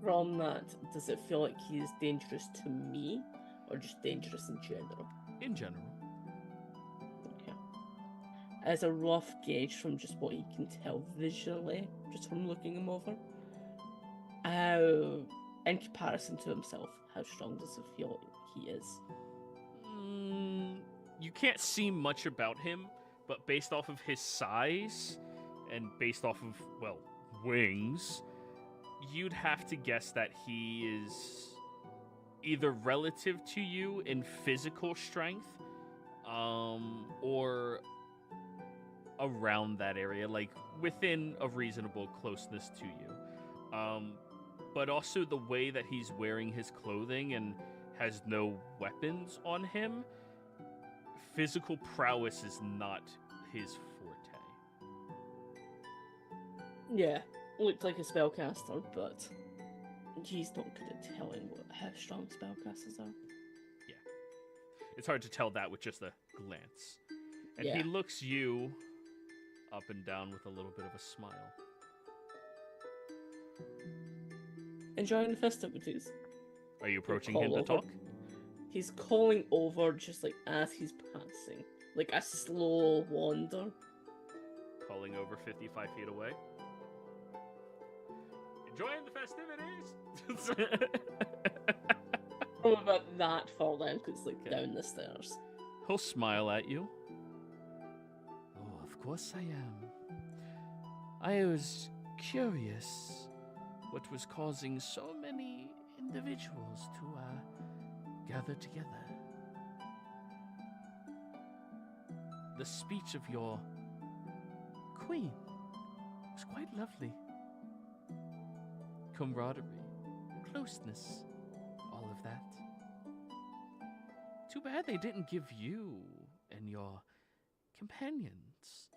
From that, does it feel like he is dangerous to me, or just dangerous in general? In general. Okay. As a rough gauge from just what you can tell visually, just from looking him over, how, in comparison to himself, how strong does it feel like he is? You can't see much about him, but based off of his size and based off of, well, wings, you'd have to guess that he is either relative to you in physical strength, or around that area, like within a reasonable closeness to you. But also the way that he's wearing his clothing and has no weapons on him, physical prowess is not his forte. Yeah, looked like a spellcaster, but he's not good at telling how strong spellcasters are. It's hard to tell that with just a glance. And Yeah. he looks you up and down with a little bit of a smile. Enjoying the festivities. Are you approaching call him to over. talk? He's calling over just like as he's passing, like a slow wander. Calling over 55 feet away. Enjoying the festivities! Probably about that far down, because like Okay. down the stairs. He'll smile at you. Oh, of course I am. I was curious what was causing so many individuals to gather together. The speech of your queen was quite lovely. Camaraderie, closeness, all of that. Too bad they didn't give you and your companions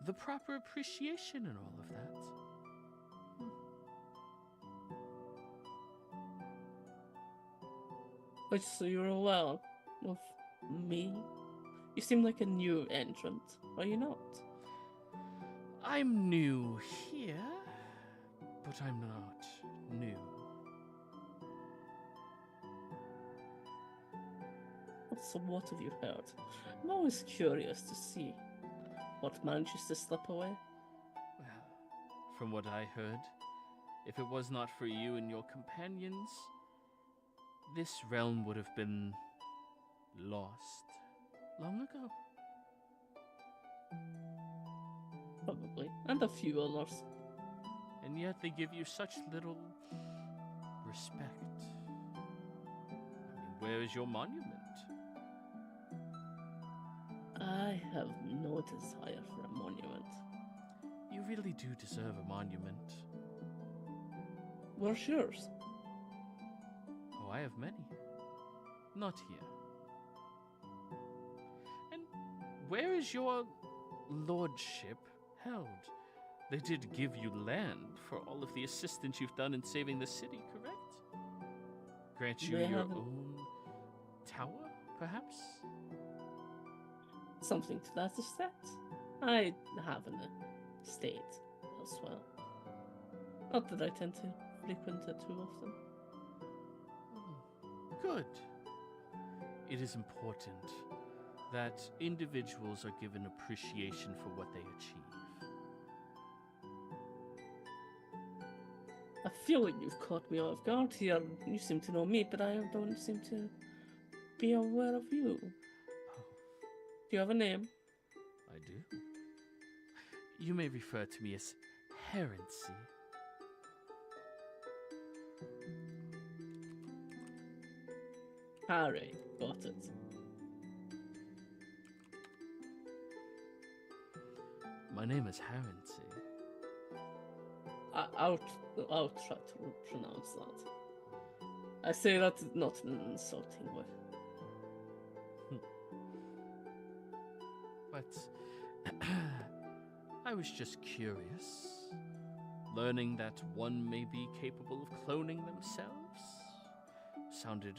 the proper appreciation and all of that. Which, so you're aware of me? You seem like a new entrant, are you not? I'm new here, but I'm not new. So what have you heard? I'm always curious to see what manages to slip away. Well, from what I heard, if it was not for you and your companions, this realm would have been lost long ago. Probably. And a few others. And yet they give you such little respect. I mean, where is your monument? I have no desire for a monument. You really do deserve a monument. Where's yours? Oh, I have many. Not here. And where is your lordship held? They did give you land for all of the assistance you've done in saving the city, correct? Grant you They your haven't- own tower, perhaps? Something to that effect. I have an estate elsewhere. Not that I tend to frequent it too often. Oh, good. It is important that individuals are given appreciation for what they achieve. I feel like you've caught me off guard here. You seem to know me, but I don't seem to be aware of you. Oh, Do you have a name? I do. You may refer to me as Herency. Harry. Got it. My name is Herency. I'll try to pronounce that. I say that not in an insulting way. But I was just curious. Learning that one may be capable of cloning themselves sounded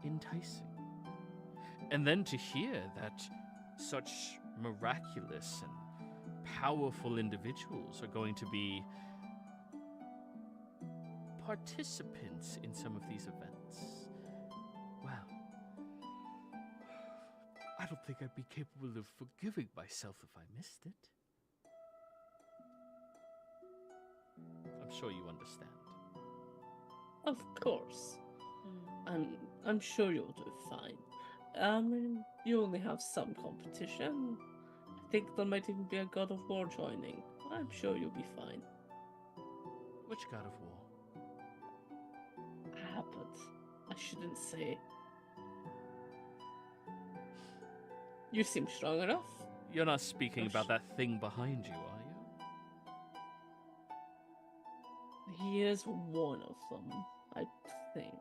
enticing. And then to hear that such miraculous and powerful individuals are going to be participants in some of these events, well, I don't think I'd be capable of forgiving myself if I missed it. I'm sure you understand. Of course. I'm sure you'll do fine. I mean, you only have some competition. I think there might even be a God of War joining. I'm sure you'll be fine. Which God of War? But I shouldn't say. You seem strong enough. You're not speaking about that thing behind you, are you? He is one of them, I think.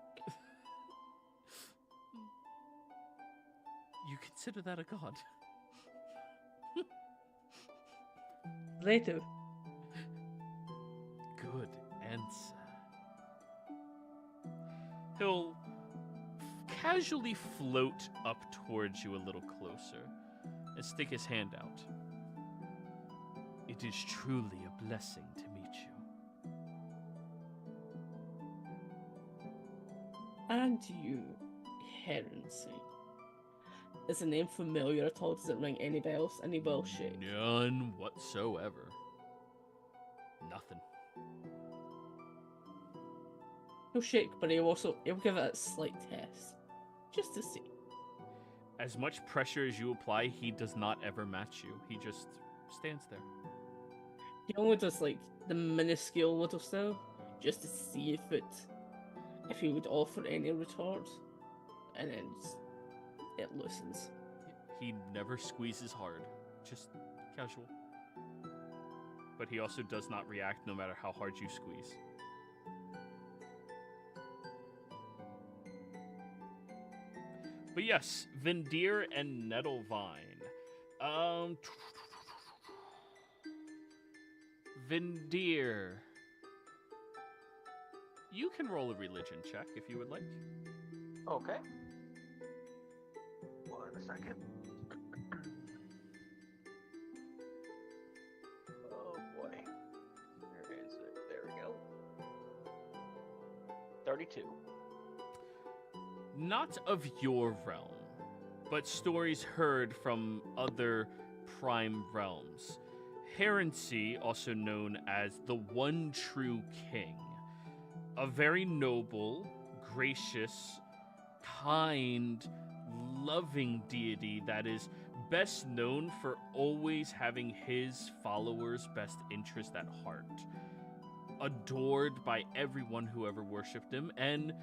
You consider that a god? Later. Good answer. He'll casually float up towards you a little closer and stick his hand out. It is truly a blessing to meet you. And you, Herency. Is the name familiar at all? Does it ring any bells? Any will shake? None whatsoever. Nothing. He'll shake, but he'll give it a slight test. Just to see. As much pressure as you apply, he does not ever match you. He just stands there. He only does like the minuscule little stuff, just to see if he would offer any retort, and then it loosens. He never squeezes hard, just casual. But he also does not react no matter how hard you squeeze. But yes, Vindir and Nettlevine. Vindir. You can roll a religion check if you would like. Okay. 1 second. Oh boy. Where is it? There we go. 32. Not of your realm, but stories heard from other prime realms. Herency, also known as the One True King, a very noble, gracious, kind, loving deity that is best known for always having his followers' best interest at heart. Adored by everyone who ever worshipped him, and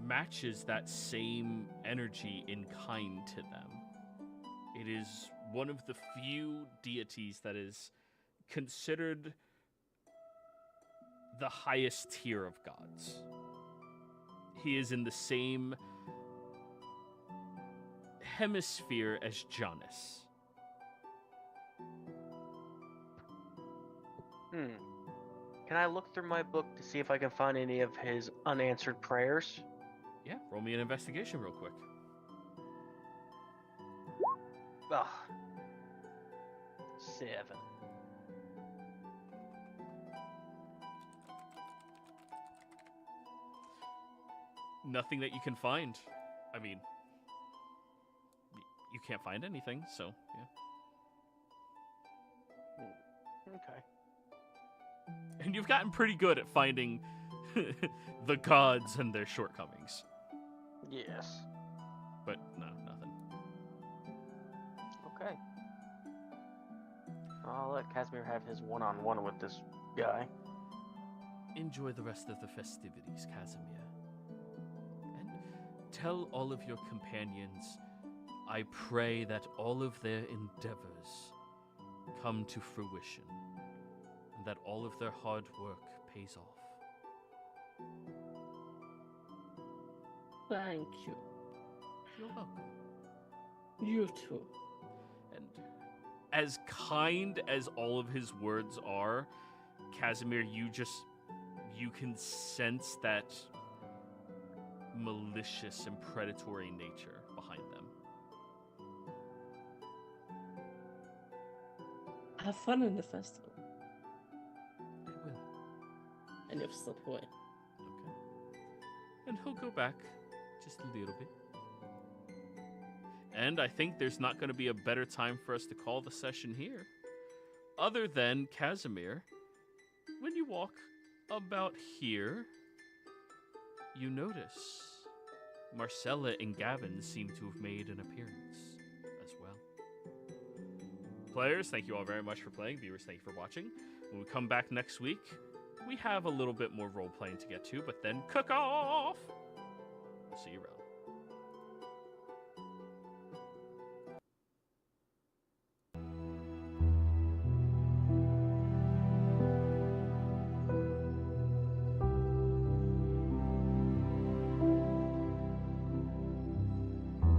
matches that same energy in kind to them. It is one of the few deities that is considered the highest tier of gods. He is in the same hemisphere as Janus. Can I look through my book to see if I can find any of his unanswered prayers? Yeah, roll me an investigation real quick. Ugh. 7. Nothing that you can find. I mean, you can't find anything, so yeah. Okay. And you've gotten pretty good at finding the gods and their shortcomings. Yes. But no, nothing. Okay. I'll let Casimir have his one-on-one with this guy. Enjoy the rest of the festivities, Casimir. And tell all of your companions, I pray that all of their endeavors come to fruition, and that all of their hard work pays off. Thank you. You're welcome. You too. And as kind as all of his words are, Casimir, you can sense that malicious and predatory nature behind them. Have fun in the festival. I will. And you'll slip away. Okay. And he'll go back just a little bit. And I think there's not going to be a better time for us to call the session here. Other than Casimir, when you walk about here, you notice Marcella and Gavin seem to have made an appearance as well. Players, thank you all very much for playing. Viewers, thank you for watching. When we come back next week, we have a little bit more role-playing to get to, but then cook off! See you around.